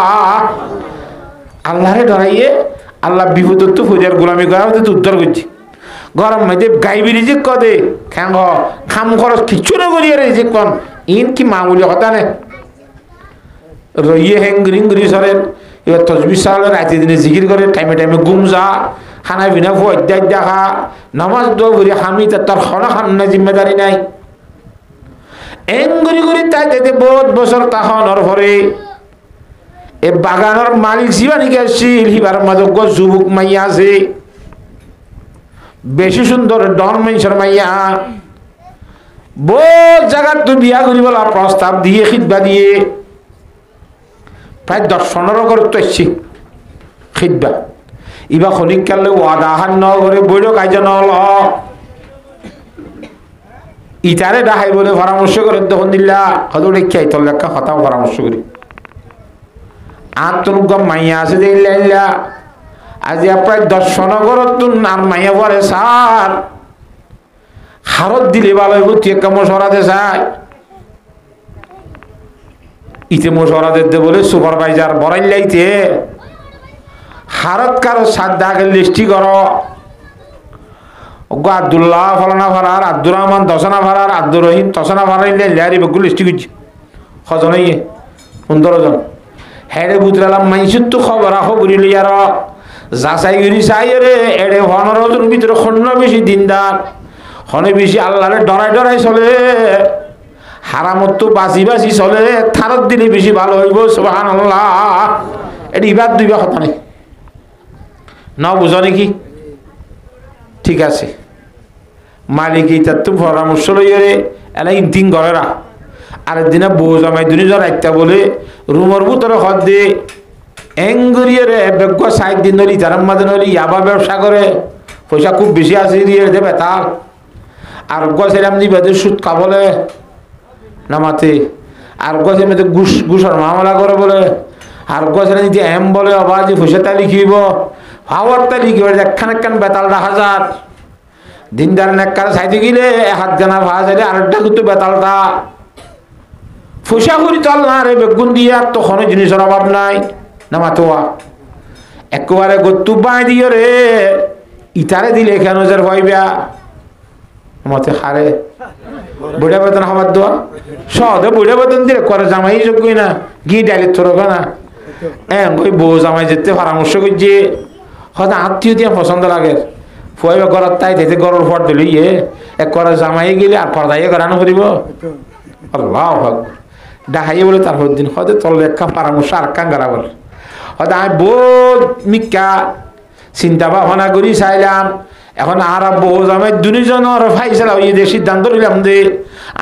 আল্লাহরে ডরাইয়ে আল্লাহ বিপদত্ব ফরিয়ার গোলামি করা উদ্ধার করছি গরম মাঝে গাইবি রিজিক কদে খ্যাঙ্গ খাম খরচ কিচ্ছু না করিয়ে রিজিক কন ইন কি মামুলি কথা নে রইয়ে হেঙ্গরিং গরি সরেন এবার তসবি সালে রাতে দিনে জিকির করে টাইমে টাইমে ঘুম যা খানা বিনা অধ্যায় দেখা নামাজ দোয়া করি আমি তার খনা খান্না জিম্মেদারি নাই এঙ্গরি করি তাই তাইতে বহুত বছর তাহনর পরে এ বাগানের মালিক জীবানিকে আসছিল হিবার মাদক যুবক মাইয়া আছে বেশি সুন্দর ডন মানুষের মাইয়া বহুত জায়গার তো বিয়া করি বলা প্রস্তাব দিয়ে খিদবা দিয়ে প্রায় 10-15 করে তো এসছি খিদবা ইবা খনিক কালে ওয়াদা হান ন করে বৈঠক আয়োজন হল ইটারে ডাহাই বলে পরামর্শ করে তখন দিল্লা হয়তো রেখে তোর লেখা কথা পরামর্শ করি আর তোর মাইয়া আছে দিল্লা আজি প্রায় 10 করে তুন আর মাইয়া পরে সার হারত দিলে ভালো হইব তুই একটা মশরাতে চাই ইতে মশরাতে দে বলে সুপারভাইজার বড়াই লাইতে হারত কারো সাদ্দা আগে লিস্টি কর আব্দুল্লাহ ফলানা ফারার আব্দুর রহমান দশনা ফারার আব্দুর রহিম তসনা ফারার লেয়ারি বেগুলো লিস্টি করছি কজন 15 জন হেডে বুতরালাম মাইসুর তো খবর আহ বুড়িলি আর যাচাই করি চাই রে এড়ে 15 জন ভিতরে খন্ন বেশি দিনদার হনে বেশি আল্লাহরে ডরাই ডরাই চলে হারামত তো বাঁচি বাঁচি চলে থারত দিলে বেশি ভালো হইব সুবহানাল্লাহ এটি ইবাদ দুইবা কথা নেই না বুঝো নাকি ঠিক আছে মালিক এইটার তো পরামর্শ লইরে এলা ইনতিং ঘরেরা আরেক দিনে বউ জামাই দুজন রাখতে বলে রুমের ভিতরে হদ দিয়ে এঙ্গুরিয়ে রে বেগ 60 দিন ধরে তার মাঝে নলি ইয়াবা ব্যবসা করে পয়সা খুব বেশি আছে দিয়ে দেবে তার আর গছের এমনি বেদের সুদ খাবলে নামাতে আর গছের মধ্যে ঘুষের মামলা করে বলে আর গছের যদি এম বলে আবার যে পয়সা তালি লিখিব হাওয়ার তালি লিখিব একখান বেতাল 1000 দিনদার নেককার সাইতে গেলে হাত জানা ভাড়া চাইলে আরেকটা কিন্তু বেতালটা পয়সা করি চল না রে বেগুন দিয়া তখন জিনিসের অভাব নাই নামাতোয়া একেবারে গত্তু বাই দিও রে ইটারে দিলে কেন যার ভাইবা মতে হারে বুড়া বেতন হবার দোয়া সদে বুড়া বেতন দিলে করে জামাই যোগ্যই না গিয়ে ডাইলে তোরবে না ওই বউ জামাই যেতে পরামর্শ করছে হয়তো আত্মীয় দিয়ে পছন্দ লাগে ফুয়াইবা ঘর তাই দিতে গরুর ফট দিল ইয়ে এক করে জামাই গেলে আর পর্দাইয়ে করানো করিব আল্লাহ ডাহাইয়ে বলে তার দিন হয়তো তোর একটা পরামর্শ আর কান করা বলে হয়তো আমি বহুত মিক্কা চিন্তা ভাবনা করি চাইলাম এখন আর বউ জামাই দুজনের ফাইসলা ওই যে সিদ্ধান্ত নিলাম যে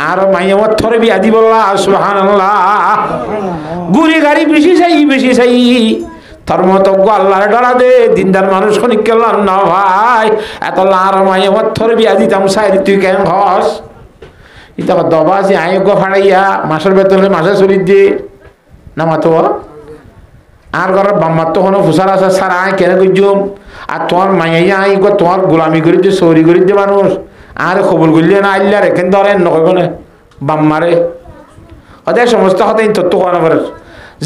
আর মাইয়া আমার থরে বিয়া দি বললা সুবহানাল্লাহ গুড়ি গাড়ি বেশি চাই তোর মতো আল্লাহর ডরা দে দিনদার মানুষ খনিক কেলাম না ভাই এত আর মাইয়া আমার থরে বিয়া দিতাম চাই তুই কেন হস এটা দবা যে আয় গো ফাড়াইয়া মাসের বেতন মাসে চলি দিয়ে নামাতো আর ঘরের বাম্মার তো কোনো ফুসার আছে সারা আয় কেন করছুম আর তোমার মাইয়া আই গো তোমার গোলামি করে দিয়ে চৌরি করে দিয়ে মানুষ আর খবর করলে না আইলে আর এখান ধরেন নকব না বাম্মারে ওদের সমস্ত হতে তোর তো করা পারে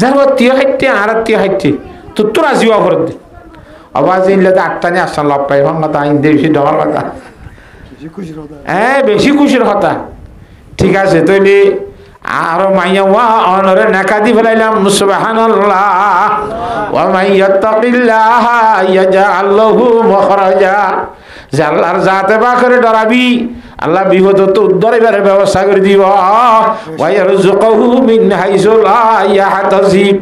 যার তীয় খাইতে আর তীয় খাইতে তোর তো রাজিও করে দে আবার ইনলে তো 8টা নিয়ে আসতাম লাভ পাই ভাঙা তা আইন দিয়ে বেশি ডলার কথা হ্যাঁ বেশি খুশির কথা ঠিক আছে তৈরি আর মাইয়া ওয়া অনরে নাকা দি ফেলাইলাম সুবহানাল্লাহ ওয়া মাইয়াত্তাকিল্লাহ ইয়াজআল লাহু মাখরাজা আল্লাহর জাতে বাকরে ডরাবি আল্লাহ বিপদ তো উদ্ধারের ব্যবস্থা করে দিব ওয়া ইয়ারযুকুহু মিন হাইসু লা ইয়াহতাসিব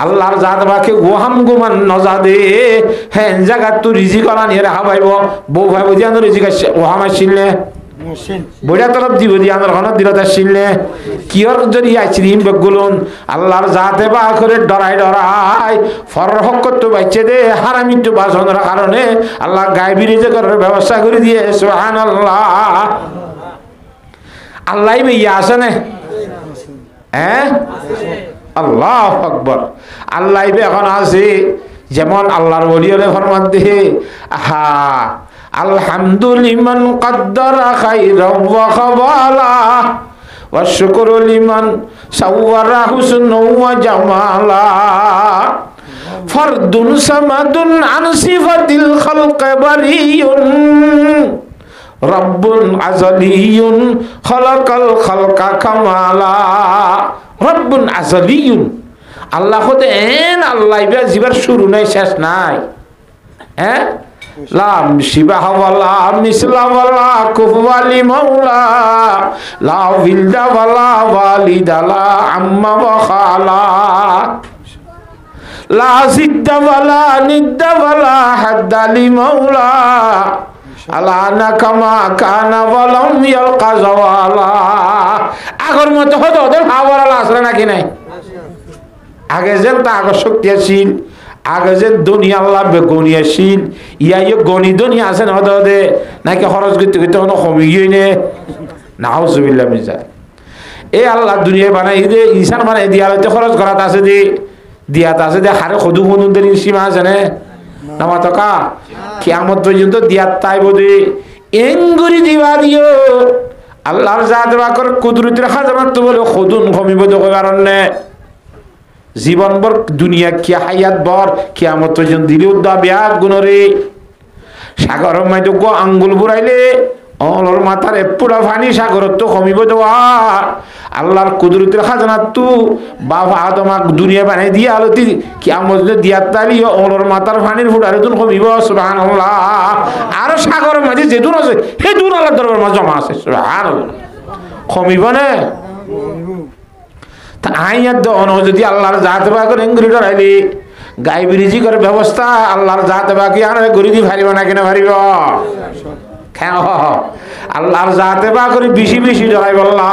আল্লাহর জাত বাকে ওহাম গুমান নজাদে হেন জায়গা তো রিজিক আনা নিয়ে হাবাইব বউ ভাইব জানো রিজিক ওহাম আসিলে বইটা তরফ দিব দি আমার ঘন দিলতা শিলনে কিয়র যদি আইছিরিম বেগুলুন আল্লাহর জাতে বা করে ডরাই ডরাই ফরহক করতে বাইছে দে হারামি তো বাসনের কারণে আল্লাহ গায়বী যে করার ব্যবস্থা করে দিয়ে সুবহানাল্লাহ আল্লাহ ইয়া আছে না হ্যাঁ আল্লাহু আকবার আল্লাহ এখন আছে যেমন আল্লাহর ওলি হলে ফরমান দে আহা আলহামদুলিমান কদ্দারা খাইরাও ওয়া খাবালা ওয়া শুকরু লিমান সাওয়ারা হুসনাও ওয়া জামালা ফারদুন সামাদুন আন সিফাতিল খালক বারিয়ুন রব্বুন আযালিয়ুন খালাকাল খালকা কামালা রব্বুন আযালিয়ুন আল্লাহ হতে এন আল্লাহ ইবা জিবার শুরু নাই শেষ নাই হ্যাঁ লা শিবাহ ওয়ালা মিসলা ওয়ালা কুফওয়ালি মাওলা লা বিলদা ওয়ালা ওয়ালিদা লা আম্মা ওয়া খালা লা জিদ্দা ওয়ালা নিদ্দা ওয়ালা হাদ্দালি মাওলা আলানা কামা কানা ওয়ালাম ইয়ালকা জাওয়ালা আগর মত হতো ওদের হাওয়ালা আসরে নাকি নাই আগে যেন তা আগর শক্তি আছিল আগে যে দুনিয়া আল্লাহ বেগুনি আছিল ইয়াই গনি দুনিয়া আছে না দে নাকি খরচ করতে করতে কোনো কমে গিয়ে নে নাউজুবিল্লাহ মিন যালিক এই আল্লাহ দুনিয়া বানাই দে ইনসান বানাই দিয়া হইতে খরচ করাত আছে দে দিয়াত আছে দে হারে খদু খনুদের সীমা আছে না নামা তকা কিয়ামত পর্যন্ত দিয়াত তাইব দে এঙ্গুরি দিবা দিও আল্লাহর জাত বাকর কুদরতের খাজানাত তো বলে খদুন কমিব তো কারণে জীবন ভর দুনিয়া কি হায়াত ভর কিয়ামত পর্যন্ত দিলেও দা ব্যাগ গুণরে সাগর মাইতো গো আঙ্গুল বুড়াইলে অলর মাথার পুরা পানি সাগরত তো কমিব দেওয়া আল্লাহর কুদরতের খাজানাত তো বাবা আদমাক দুনিয়া বানাই দিয়া আলতি কিয়ামত দিয়া তালি অলর মাথার পানির ফুটারে তুন কমিব সুবহানাল্লাহ আর সাগর মাঝে যে দূর আছে সেই দূর আল্লাহর দরবার মাঝে জমা আছে সুবহানাল্লাহ কমিব না তা আইয়াত দন যদি আল্লাহর জাত বা করে এঙ্গুরি ডরাইলি গায়বী রিজিকের ব্যবস্থা আল্লাহর জাত বা কি আনে গরি দি ভারিব না কিনা ভারিব কেন আল্লাহর জাতে বা করে বেশি বেশি ডরাই বললা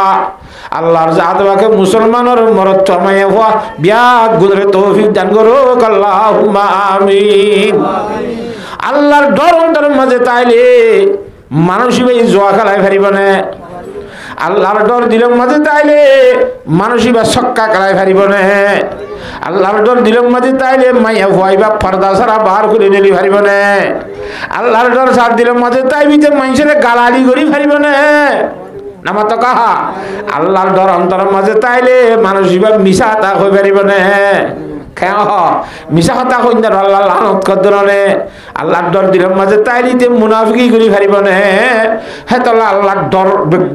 আল্লাহর জাত বাকে মুসলমানের মরদ চমায়ে হওয়া বিয়া গুদরে তৌফিক দান করো আল্লাহুম্মা আমিন আল্লাহর ডর অন্তরের মাঝে তাইলে মানুষ ভাই জোয়া খেলায় ভারিব না আল্লাহর ডর দিলের মাঝে তাইলে মানুষই বা ছক্কা খেলায় ভারিব না আল্লাহর ডর দিলের মাঝে তাইলে মাইয়া ভয় বা পর্দা ছাড়া বাহার করে নিলি ভারিব না আল্লাহর ডর সার দিলের মাঝে তাইবিতে মানুষের গালালি করি ভারিব না নামা তো কাহা আল্লাহর ডর অন্তরের মাঝে তাইলে মানুষই বা মিশা তা হয়ে পারিব না মিশা কথা কইন আল্লাহ লানত কদরনে আল্লাহর ডর দিলের মাঝে তাইলিতে মুনাফিকি করি পারিব না হ্যাঁ তাহলে আল্লাহর ডর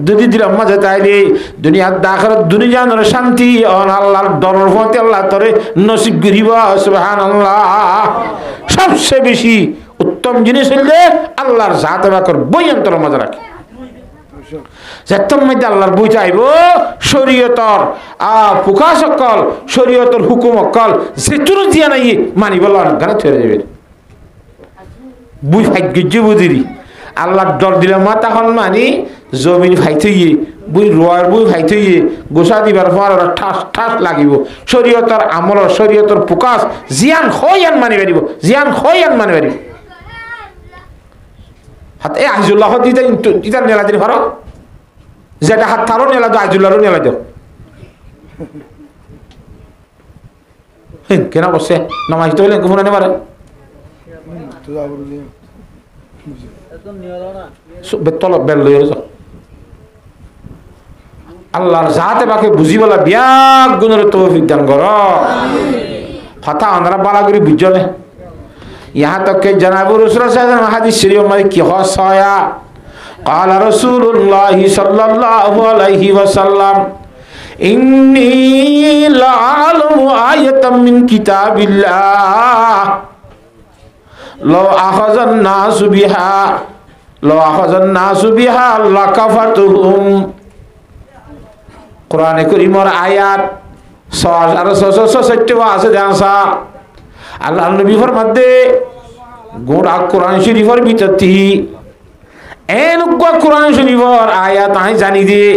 যদি দিলের মাঝে তাইলি দুনিয়ার আখিরাত দুনিয়ার শান্তি অন আল্লাহর ডরের প্রতি আল্লাহ তোরে নসিব করিব সুবহানাল্লাহ সবচেয়ে বেশি উত্তম জিনিস হইলে আল্লাহর জাতে বাকর বই অন্তরের মাঝে রাখি যেতম মধ্যে আল্লাহর বই চাইব শরীয়তর প্রকাশ অকল শরীয়তর হুকুম অকল যেটুরু দিয়া নাই মানিব গানে থরে যাবে বুই ভাগ্য বুঝিরি আল্লাহর ডর দিলে মা তখন মানি জমিন ভাই থইয়ে বুই রোয়ার বুই ভাই থইয়ে গোসা দিবার পর ওরা ঠাস ঠাস লাগিব শরীয়তর আমল শরীয়তর প্রকাশ জিয়ান হইয়ান মানি পারিব জিয়ান হইয়ান মানি পারিব হাত এ আজিজুল্লাহ দিতে ইতার নেলা দিন ভারো যেটা হাত তারও নেলা দাও আজিজুল্লাহরও নেলা দাও কেনা বসে নামাজ তো হলে ঘুমনে নেবার তলব বেল লই যাও আল্লাহর জাতে বাকে বুঝি বলা বিয়াক গুণের তৌফিক দান কর কথা আমরা বালা করে বুঝলে यहाँ तक के जनाब रसूल सल्लल्लाहु हदीस शरीफ में की हसाया قال رسول الله صلى الله عليه وسلم إني لأعلم آية من كتاب الله لو أخذ الناس بها لكفتهم قرآن الكريم آيات 667 আছে জানসা আল্লাহ নবী ফরমাতে গোটা কোরআন শরীফের ভিতরতি এনেকুৱা কোরআন শরীফর আয়াত আই জানি দিয়ে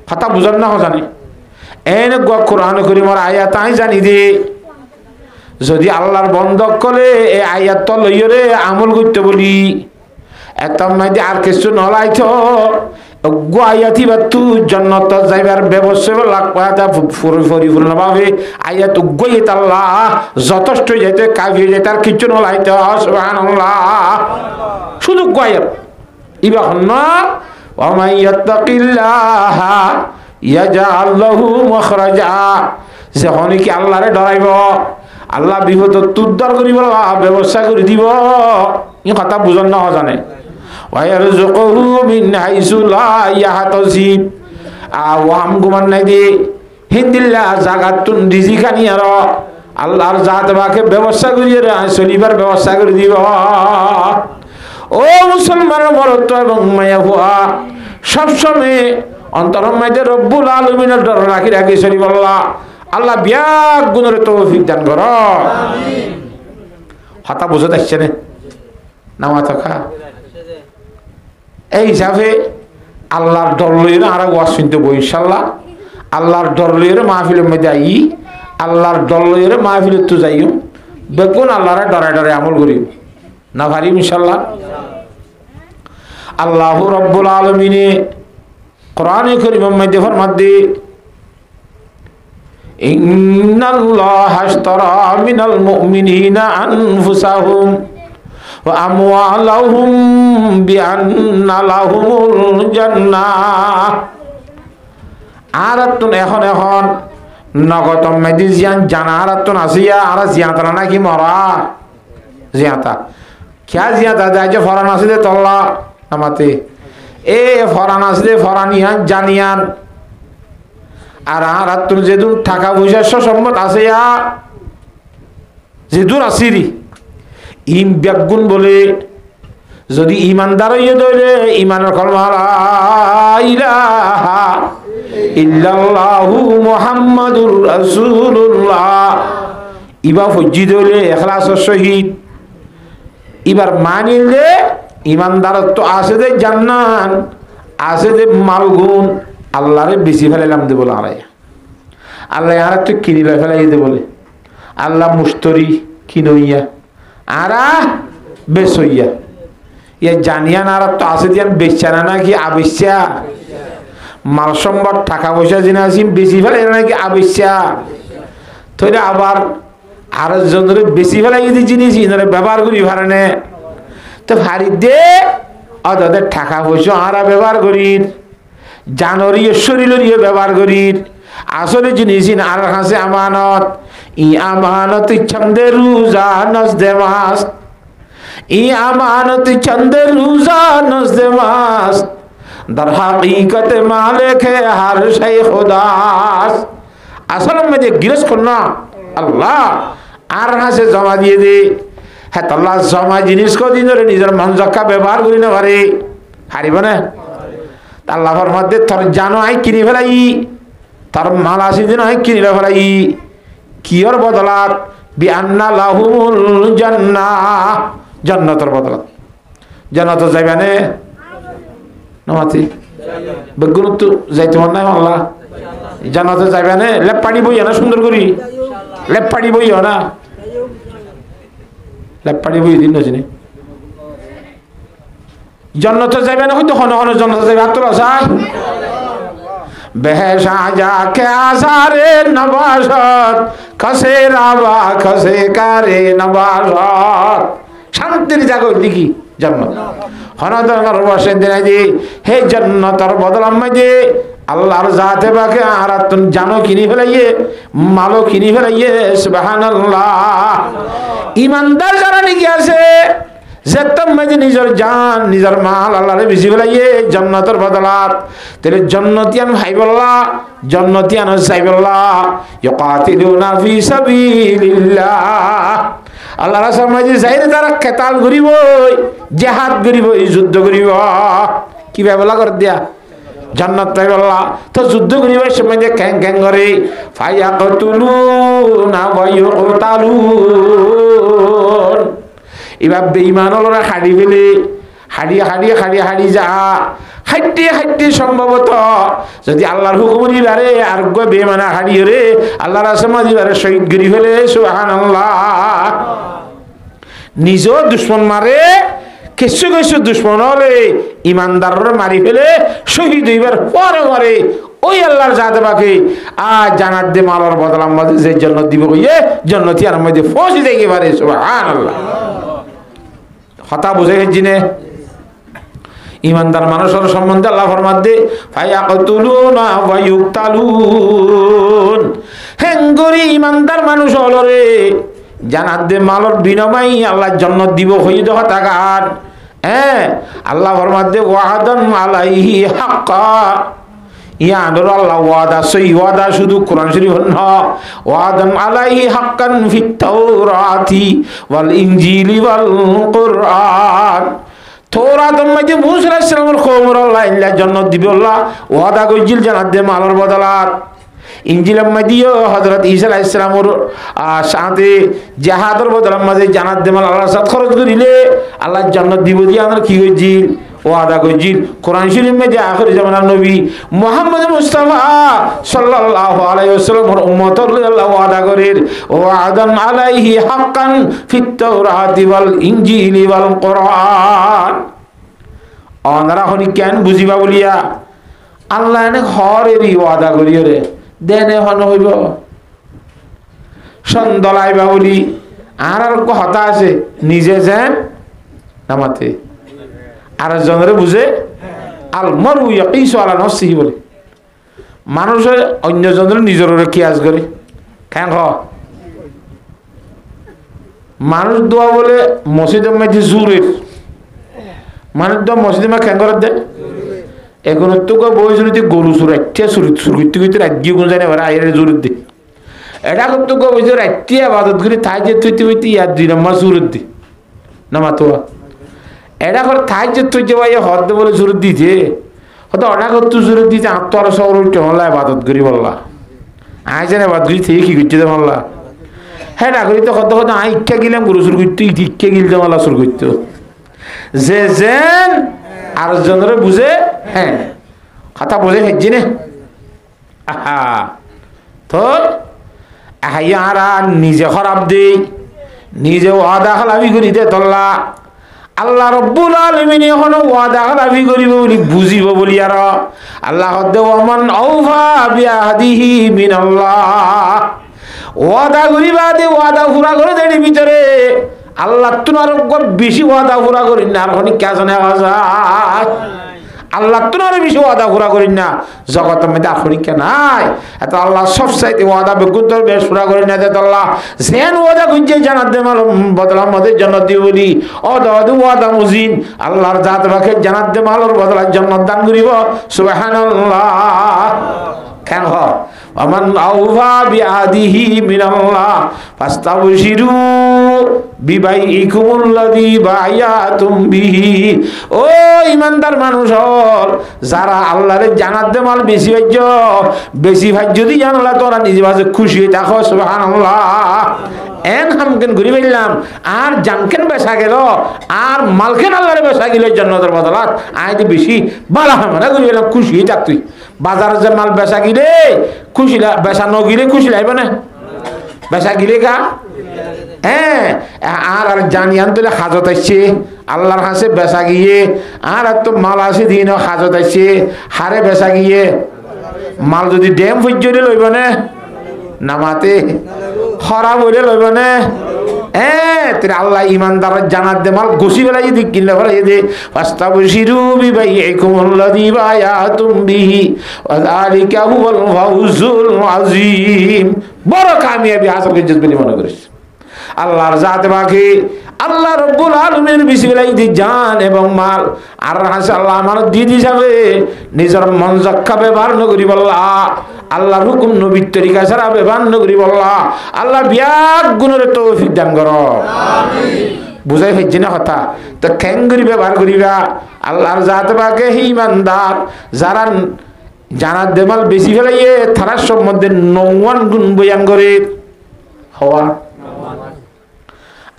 কথা বুঝার না জানি এনেকুৱা কোরআন করিমর আয়াত আই জানি দিয়ে যদি আল্লাহর বন্ধক করে এই আয়াত তো লইরে আমল করতে বলি একদম মাইদি আর কিছু নলাইতো আয়াতি বা তু জন্নত যাইবার ব্যবস্থা লাগবা পরিপূর্ণ ভাবে আয়াত গইত আল্লাহ যথেষ্ট যাইতে কাফি যাইতে আর কিছু নলাইতো সুবহানাল্লাহ শুধু গয়াত ইবা হন্না ওয়া মান ইয়াত্তাকিল্লাহা ইয়াজআল লাহু মাখরাজা যখন কি আল্লাহরে ডরাইব আল্লাহ বিপদ উদ্ধার করিব ব্যবস্থা করে দিব এই কথা বুঝন না জানে ওয়ায়ারযুকুহু মিন হাইসু লা ইয়াহতাসিব আওয়াম গুমান নাই দি হিন্দিল্লাহ জাগাতুন রিজিকানি আর আল্লাহর জাত বাকে ব্যবস্থা করিয়ে চলিবার ব্যবস্থা করে দিব ও মুসলমান মরত এবং মায়া হুয়া সবসময় অন্তরের মধ্যে রব্বুল আলামিনের ডর রাখি রাখি চলিব আল্লাহ বিয়াক গুণের তৌফিক দান কর আমিন কথা বুঝে যাচ্ছে না নামা থাকা এই হিসাবে আল্লাহর ডর লইরে আর ওয়াজ শুনতে বই ইনশাআল্লাহ আল্লাহর ডর লইরে মাহফিলের মধ্যে আই আল্লাহর ডর লইরে মাহফিলে তো যাইও বেগুন আল্লাহর ডরে ডরে আমল করি না ভারি ইনশাআল্লাহ আল্লাহ রাব্বুল আলামিন কোরআনে কারীমের মধ্যে ফরমাতে ইন্নাল্লাহা আশতারা মিনাল মুমিনিনা আনফুসাহুম ওয়া আমওয়ালাহুম বিআন্না লাহুমুল জান্নাহ আরাতুন এখন নগত মেদিজিয়ান জানারাতুন আসিয়া আর জিয়াতা নাকি মরা জিয়াতা কিয়া জিয়াতা দাইজে ফরান আসিলে তল্লা আমাতে এ ফরান আসলে ফরানিয়ান জানিয়ান আর আরাতুন যেদুন টাকা পয়সা সম্পদ আছে যেদুর আসিরি ইম ব্যাগুন বলে যদি ইমানদার হইয়ে ধরে ইমানের কলমা লা ইলাহা ইল্লাল্লাহু মুহাম্মাদুর রাসূলুল্লাহ ইবা ফজি ধরে ইখলাসের সহিত ইবার মানিলে ইমানদার তো আছে যে জান্নাত আছে যে মালগুন আল্লাহরে বেশি ফেলাইলাম দে বলে আড়াই আল্লাহ আর একটু কিনিলে ফেলাই দে বলে আল্লাহ মুস্তরি কিনইয়া আরা বেশ হইয়া ইয়া জানিয়ান আর তো আছে দিয়ান বেচানা নাকি আবিষ্যা মাল সম্বর টাকা পয়সা জিনা আসিম বেশি ফেলাই নাকি আবিষ্যা তৈরি আবার আর জনের বেশি ফেলাই যদি জিনিস ইনারে ব্যবহার করি ভাড়ানে তো ভারি দে অদের টাকা পয়সা আরা ব্যবহার করি জানরিয়ে শরীরের ব্যবহার করি আসলে জিনিস আর কাছে আমানত ই আমানত চন্দে রোজা নজদে মাস ই আমানত চন্দে রোজা নজদে মাস در حقیقت مالک ہے ہر شے خداس اصل میں যে গিরস করনা আল্লাহ আর হাসে জমা দিয়ে দে হ্যাঁ আল্লাহ জমা জিনিস কো দিন ধরে নিজের মন জক্কা ব্যবহার করি না পারে হারিব না আল্লাহর মধ্যে তোর জানো আই কিনি ফেলাই তার মাল আসি দিন আই কিনি ফেলাই কিয়র বদলাত বি আন্না লাহুমুল জান্নাহ জান্নাতের বদলাত জান্নাত যাইবানে নামাতি বেগুন তো যাইতে মন নাই আল্লাহ জান্নাতে যাইবানে লেপ পানি বইয়া না সুন্দর করি লেপ পানি বইয়া না লেপ পানি বই দিন না জান্নাতে যাইবানে হয়তো হন হন জান্নাতে যাইবা তো যায় বেহেশা যাকে আসারে নবাসত খসে রাবা খসে কারে নবাসত শান্তির জায়গা লিখি জান্নাত হনদর বসে দিনাজি হে জান্নাতের বদলাম মাঝে আল্লাহর জাতে বাকে আরাতুন জানো কিনি ফেলাইয়ে মালো কিনি ফেলাইয়ে সুবহানাল্লাহ ইমানদার যারা নাকি আছে যেতম মাঝে নিজের জান নিজের মাল আল্লাহরে বেশি ফেলাইয়ে জান্নাতের বদলাত তাহলে জান্নাতিয়ান ভাইবল্লাহ জান্নাতিয়ান সাইবল্লাহ ইয়াকাতিলুনা ফি সাবিলিল্লাহ আল্লাহর সমাজে যাইরে তারা কেতাল করিব জিহাদ করিব যুদ্ধ করিব কি ব্যবলা করে দিয়া জান্নাত পাইবল্লাহ তো যুদ্ধ করিব সমাজে ক্যাং ক্যাং করে ফায়াকতুলুনা ওয়া ইউকতালুন এবার বেঈমান ওরা হাড়ি যা হাইটে সম্ভবত যদি আল্লাহর হুকুম দিবারে আর বেমানা হাড়িয়ে রে আল্লাহর আসমা দিবারে শহীদ গরি ফেলে সুবহানাল্লাহ। নিজেও দুশ্মন মারে, কিছু দুশ্মন হলে ইমানদাররা মারি ফেলে শহীদ হইবার পরে ওই আল্লাহর জাতে বাকি আজ জানাত দে মালার বদলাম মধ্যে যে জান্নাত দিব কইয়ে জান্নাতি আর মধ্যে পৌঁছে যাইতে পারে সুবহানাল্লাহ। কথা বুঝে গেছি না? ইমানদার মানুষের সম্বন্ধে আল্লাহ ফরমাতে ফায়াকতুলুনা ওয়া ইউকতালুন, হেঙ্গরি ইমানদার মানুষ হলো রে জানাত দে মালর বিনিময়ে আল্লাহ জান্নাত দিব হই দেহ টাকার। হ্যাঁ, আল্লাহ ফরমাতে ওয়াদান আলাইহি হাক্কা, ইয়ানোর আল্লাহ ওয়াদা সই ওয়াদা শুধু কোরআন শরীফ না, ওয়াদান আলাইহি হাক্কান ফিত তাওরাতি ওয়াল ইনজিলি ওয়াল কুরআন। তৌরাতের মধ্যে মুসা আলাইহিস সালামের কওমের আল্লাহ ইল্লা জান্নাত দিবে আল্লাহ ওয়াদা কইছিল জান্নাত দে মালর বদলাত। ইনজিলের মধ্যেও হযরত ঈসা আলাইহিস সালামের সাথে জিহাদের বদলার মধ্যে জান্নাত দে মাল আল্লাহর সাথে খরচ করিলে আল্লাহ জান্নাত দিব দিয়া আমরা কি কইছিল ওয়াদা কইছিল। কোরআন শরীফের মধ্যে আখির জামানার নবী মুহাম্মদ মুস্তাফা সাল্লাল্লাহু আলাইহি ওয়াসাল্লামের উম্মতের আল্লাহ ওয়াদা করেন ওয়াদান আলাইহি হাক্কান ফিত তাওরাতি ওয়াল ইনজিলি ওয়াল কুরআন। ওনারা হনি কেন বুঝিবা বলিয়া আল্লাহ এনে হরেরই ওয়াদা করিও রে দেনে হন হইব সন্দলাইবা বলি আর কথা আছে নিজে যেন নামাতে আর জনরে বুঝে আল মরু ইয়াকিসু আলা নফসিহি বলে মানুষের অন্য জনের নিজের কিয়াস করে কেন মানুষ দোয়া বলে মসজিদের মধ্যে জোরের মানুষ দোয়া মসজিদে মা কেন করে দেয় এখন তো বই জুড়িতে গরু চুর একটা চুরিতে করতে রাজ্যে কোনো জানে এবার আয়ের জোরের দি এটা করতে বই যে রাত্রি আবাদত করি তাই যে তুইতে বইতে ইয়ার 2 নম্বর জোরের দি না মাতোয়া এটা করে তাই যে তুই যে ভাই হদ বলে জোরের দিতে হয়তো অনেক করতে জোরের দিতে আত্মার শহর টহলা আবাদত করি বললা আয় জানে আবাদ করি থেকে কি করতে বললা হ্যাঁ না করি তো কত কত আই ইচ্ছা গেলাম গরু চুর করতে ইচ্ছা গিলতে বললা চুর করতে যে যেন আর জনরে বুঝে হ্যাঁ কথা বুঝে হেজি না আহা তো আর নিজে খারাপ দেই নিজে ওয়াদা খালাবি করি দে তল্লা আল্লাহ রব্বুল আলামিন এখন ওয়াদা খালাবি করিব বলি বুঝিব বলি আর আল্লাহ দে ওমান আউফা বিআহদিহি মিনাল্লাহ ওয়াদা করিবা দে ওয়াদা পুরা করে দেড়ি ভিতরে আল্লাহ তোমার বেশি ওয়াদা পুরা করি না আর হনি কে জানে আল্লাহ তোমার বেশি ওয়াদা পুরা করি না জগতের মধ্যে আখরি কে নাই এত আল্লাহ সব চাইতে ওয়াদা বেগুন্তর বেশ পুরা করি না দেত আল্লাহ যেন ওয়াদা গুঞ্জে জানাত দে মাল বদলা আমাদের জান্নাত দিব বলি অদাদু ওয়াদা মুজিন আল্লাহর জাত রাখে জানাত দে মালর বদলা জান্নাত দান করিব সুবহানাল্লাহ কেন ওমান আউফা বিআহদিহি মিনাল্লাহ ফাস্তাবশিরু বিবাইকুমুল্লাযী বায়াতুম বিহি। ও ইমানদার মানুষ যারা আল্লাহরে জানাত দে মাল বেশি ভাই যদি জানলা তোরা নিজে বাজে খুশি হয়ে থাকো সুবহানাল্লাহ। এন হামকেন ঘুরি ফেললাম আর জানকেন বেসা গেল আর মালকেন আল্লাহরে বেসা গেল জান্নাতের বদলাত আইতে বেশি বালা মানে ঘুরি ফেললাম খুশি হয়ে থাক তুই বাজারে যে মাল বেসা গিলে খুশি বেসা ন গিলে খুশি লাগবে না বেসা গিলে গা হ্যাঁ আর জানিয়ান তুলে হাজত আসছে আল্লাহর হাসে বেসা গিয়ে আর তো মাল আসে দিন হাজত আসছে হারে বেসা গিয়ে মাল যদি ড্যাম ফজরে লইব না নামাতে খরা বলে লইব না তেরে আল্লাহ ইমানদার জানাত দে মাল ঘুষি বেলা যদি কিনলে বলে দে ফাস্তাবশিরু বিবাইকুমুল্লাযী বায়াতুম বিহি ওয়া যালিকা হুয়াল ফাউজুল আযীম। বড় কামিয়াবি হাসিল করেছিস বলে মনে করিস আল্লাহর জাত বাকি আল্লাহ রব্বুল আলামিনের বিসমিল্লাহ দি জান এবং মাল আর হাসে আল্লাহ আমার দিদি যাবে নিজের মন জক্কা ব্যবহার নগরি বললা আল্লাহর হুকুম নবীর তরিকা ছাড়া ব্যবহার নগরি বললা আল্লাহ বিয়াক গুণের তৌফিক দান করো আমিন। বুঝাই হচ্ছে না কথা তো খেঙ্গুরি ব্যবহার করিবা আল্লাহর জাত বাকি ইমানদার যারা জানাত দেমাল বেশি ফেলাইয়ে তারার সম্বন্ধে ৯ গুণ বয়ান করে হওয়া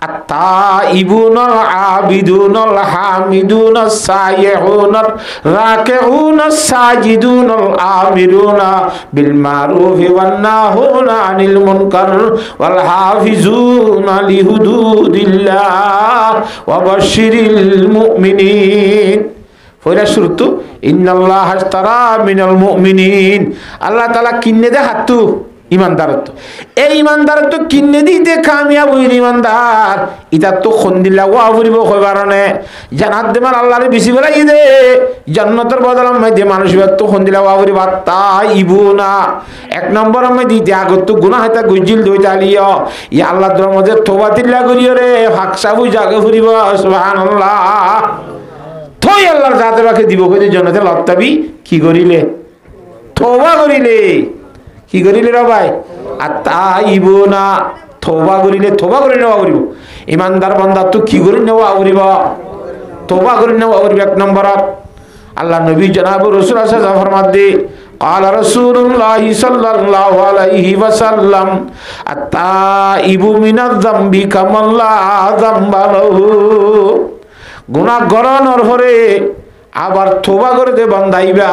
আত-তাইবুনাল আবিদুনাল হামিদুনাস সাইয়্যিহুনার রাকিউনাস সাজিদুনাল আমিরুনা বিল মারুফি ওয়ান নাহুনা আনিল মুনকার ওয়াল হাফিজুনা লিহুদুদিল্লাহ ওয়া বাশশিরিল মুমিনিন। ফয়রা শুরুতু ইন্নাল্লাহ আশতারা মিনাল মুমিনিন, আল্লাহ তাআলা কিনে দে হাতু ইমানদারত্ব। এই ইমানদারত্ব কিনে দিতে কামিয়াব হইল ইমানদার। ইটা তো খন্দিল্লা ওয়া ফুরিব কই কারণে জানাত দেমার আল্লাহরে বেশি বেলাই দে জান্নাতের বদলাম মাইদে মানুষ তো খন্দিল্লা ওয়া ফুরিব তাইবুনা। এক নম্বর আমি দিতে আগত গুনাহ হতা গুজিল দই চালিও ইয়া আল্লাহর দরমজে তওবা তিল্লা করিও রে ফাকসাবু জাগে ফুরিব সুবহানাল্লাহ। থই আল্লাহর জাতে বাকে দিব কই জান্নাতে লত্তাবি কি করিলে তওবা করিলে কি করিলে রে ভাই আত-তাইবুনা তওবা করিলে তওবা করে নেওয়া করিব। ইমানদার বান্দা তো কি করে নেওয়া করিব তওবা করে নেওয়া করিব। এক নম্বর আল্লাহ নবী জনাব রাসূল সাল্লাল্লাহু আলাইহি ওয়াসাল্লাম ফরমাতে قال رسول الله صلى الله عليه وسلم التائب من الذنب كمن لا ذنب له। গুনাহ গরনের পরে আবার তওবা করে দে বান্দাইবা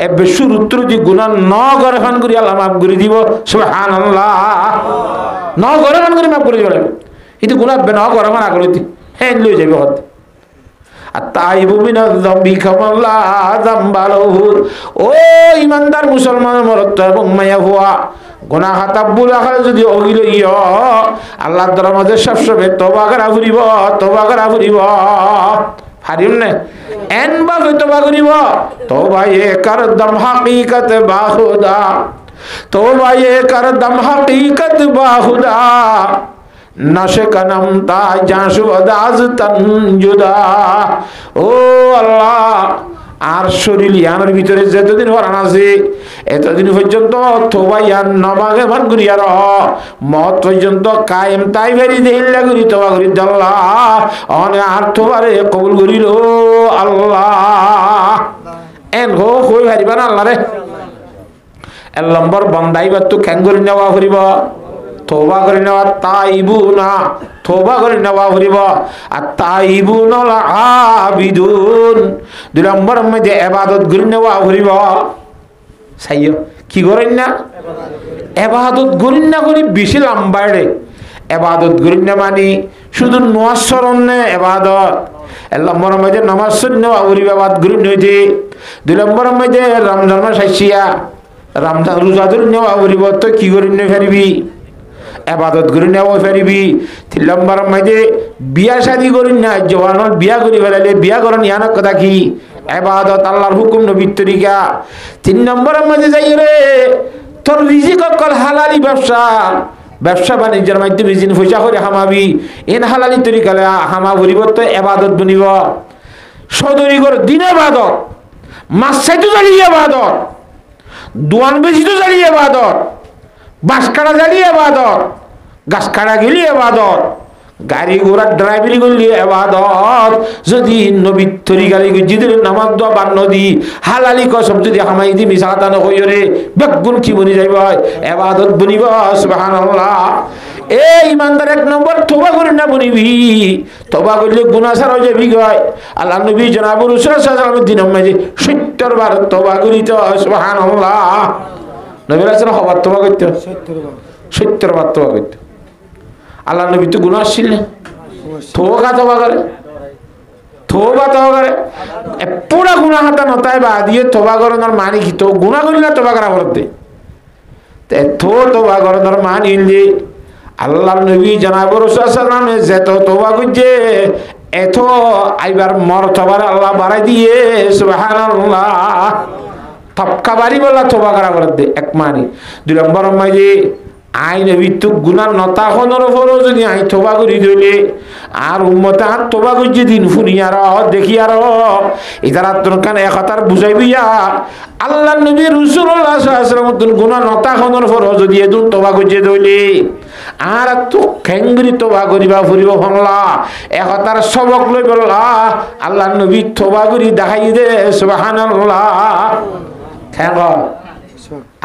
এবে শুরুত্র যে গুনাহ ন করে ফান করি আল্লাহ মাফ করে দিব সুবহানাল্লাহ। ন করে ফান করে মাফ করে দিব কিন্তু গুনাহ বে ন করে ফান আগলতি হ্যাঁ লই যাবে হত। আত-তাইবু মিনাজ যামবি কামান লা যামবা লাহু। ও ইমানদার মুসলমান মরত এবং মায়া হুয়া গুনাহ হাতাবুল আখার যদি অগিল ইয় আল্লাহর দরবারে সবসময় তওবা করা ফুরিব তওবা করা ফুরিব হারিম না এন ভাবে তওবা করিব। তওবা এ করদম হাকিকত বাহুদা, তওবা এ করদম হাকিকত বাহুদা নশে কনম তা জাসু আদাজ তনজুদা। ও আল্লাহ আর শরীর ইয়ানের ভিতরে যতদিন হরান আছে এতদিন পর্যন্ত তওবা ইয়ান নমাগে ভান করি আর মত পর্যন্ত কায়েম তাই বেরি দেইলা করি তওবা করি আল্লাহ অনে আর তওবারে কবুল করিল আল্লাহ। এন হো কই হারিবা না আল্লাহ রে। এক নম্বর বান্দাইবা তো কেন করি নেওয়া করিব তওবা করে নেওয়া তাইবুনা তওবা করে নেওয়া করিব। আর তাইবুনাল আবিদুন দুই নম্বর মধ্যে ইবাদত করে নেওয়া করিব। সাইয়ো কি করেন না ইবাদত করেন না করি বেশি লম্বাড়ে ইবাদত করেন না মানে শুধু নামাজ স্মরণে ইবাদত। এক নম্বর মধ্যে নামাজ নেওয়া করিব ইবাদত করে নইতে। দুই নম্বর মধ্যে রমজান মাস আইছিয়া রমজান রোজা ধরে নেওয়া করিব তো কি করেন না ফেরবি ইবাদত করে নেওয়া ফেরবি। তিন নম্বর মধ্যে বিয়া শাদী করেন না জওয়ানর বিয়া করে ফেলালে বিয়া করেন ইয়ানক কথা কি ইবাদত আল্লাহর হুকুম নবীর তরিকা। তিন নম্বরের মধ্যে যাই রে তোর রিজিক কল হালালি ব্যবসা ব্যবসা বাণিজ্যের মাধ্যমে রিজিক পয়সা করে হামাবি এন হালালি তরিকা হামা ভরিব তো ইবাদত বনিব। সদরি কর দিন ইবাদত মাছ চাইতো জ্বালিয়ে ইবাদত দোয়ান বেশি তো জ্বালিয়ে ইবাদত বাস কাটা জ্বালিয়ে ইবাদত গাছ কাটা গেলি ইবাদত গাড়ি ঘোড়া ড্রাইভারি করলি ইবাদত। যদি নবীর তরিকা যদি নামাজ দোয়া বান নদী হালালি কসম যদি হামাই দি মিশাতা ন কইরে বেগুন কি বনি যাইব ইবাদত বনিব সুবহানাল্লাহ। এই ইমানদার এক নম্বর তওবা করে না বনিবি তওবা করলে গুনাহ ছাড়া হয়ে যাবি গয়। আল্লাহ নবী জনাব রাসূল সাল্লাল্লাহু আলাইহি ওয়াসাল্লাম দিন মাঝে 70 বার তওবা করিত সুবহানাল্লাহ। নবী রাসূল হবার তওবা করতে 70 বার তওবা করতে। আল্লাহ নবী তো গুনাহ ছিল তওবা করে পুরা গুনাহ হাতা নতাই বা দিয়ে তওবা করার মানে কি তো গুনাহ করিলা তওবা করা বলতে তে তওবা করার মানে ইলে আল্লাহর নবী জনাব রাসূল সাল্লাল্লাহু আলাইহি ওয়াসাল্লাম যত তওবা করছে এত আইবার মর্তবার আল্লাহ বাড়াই দিয়ে সুবহানাল্লাহ। তপকা বাড়ি বলা তওবা করা বলতে এক মানে। দুই নম্বর মানে আইন বিত্তু গুনার নতা হনর ফলো যদি আই তওবা করি দিলে আর উম্মত আর তওবা করছে দিন ফুনি আর দেখি আর ইদারা তোর কানে একতার বুঝাইবিয়া আল্লাহ নবী রাসূলুল্লাহ সাল্লাল্লাহু আলাইহি ওয়াসাল্লাম গুনাহ নতা হনর ফলো যদি এদুন তওবা করছে দিলে আর তো খেঙ্গরি তওবা করিবা ফুরিব হনলা একতার সবক লই বললা আল্লাহ নবী তওবা করি দেখাই দে সুবহানাল্লাহ। খেঙ্গ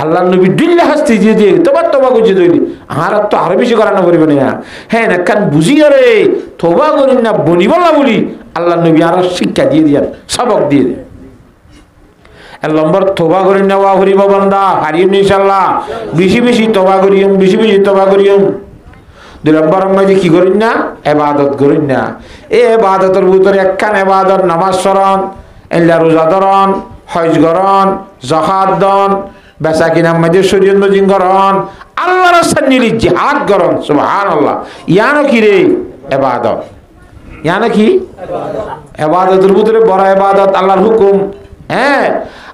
আল্লাহ নবী দিল্লা হাসতে দিয়ে দিয়ে তোবা করছে তৈরি আর তো আরো বেশি করানো করিবে না হ্যাঁ না কান বুঝি রে তোবা করি না বনি বলা বলি আল্লাহ নবী আরো শিক্ষা দিয়ে দিয়ান সবক দিয়ে দেন এক নম্বর তোবা করি না ওয়া করিব বান্দা হারিম ইনশাআল্লাহ বেশি বেশি তোবা করিম বেশি বেশি তোবা করিম দুই নম্বর মধ্যে কি করিন না ইবাদত করিন না এই ইবাদতের ভিতরে একখান ইবাদত নামাজ পড়ন এল্লা রোজা ধরন হজ করন যাকাত দান বেচা কিনার মধ্যে শরীয়ত মজিন করন আল্লাহর রাস্তায় জিহাদ করন সুবহানাল্লাহ ইয়ানো কি রে ইবাদত ইয়ানো কি ইবাদতের ভিতরে বড় ইবাদত আল্লাহর হুকুম হ্যাঁ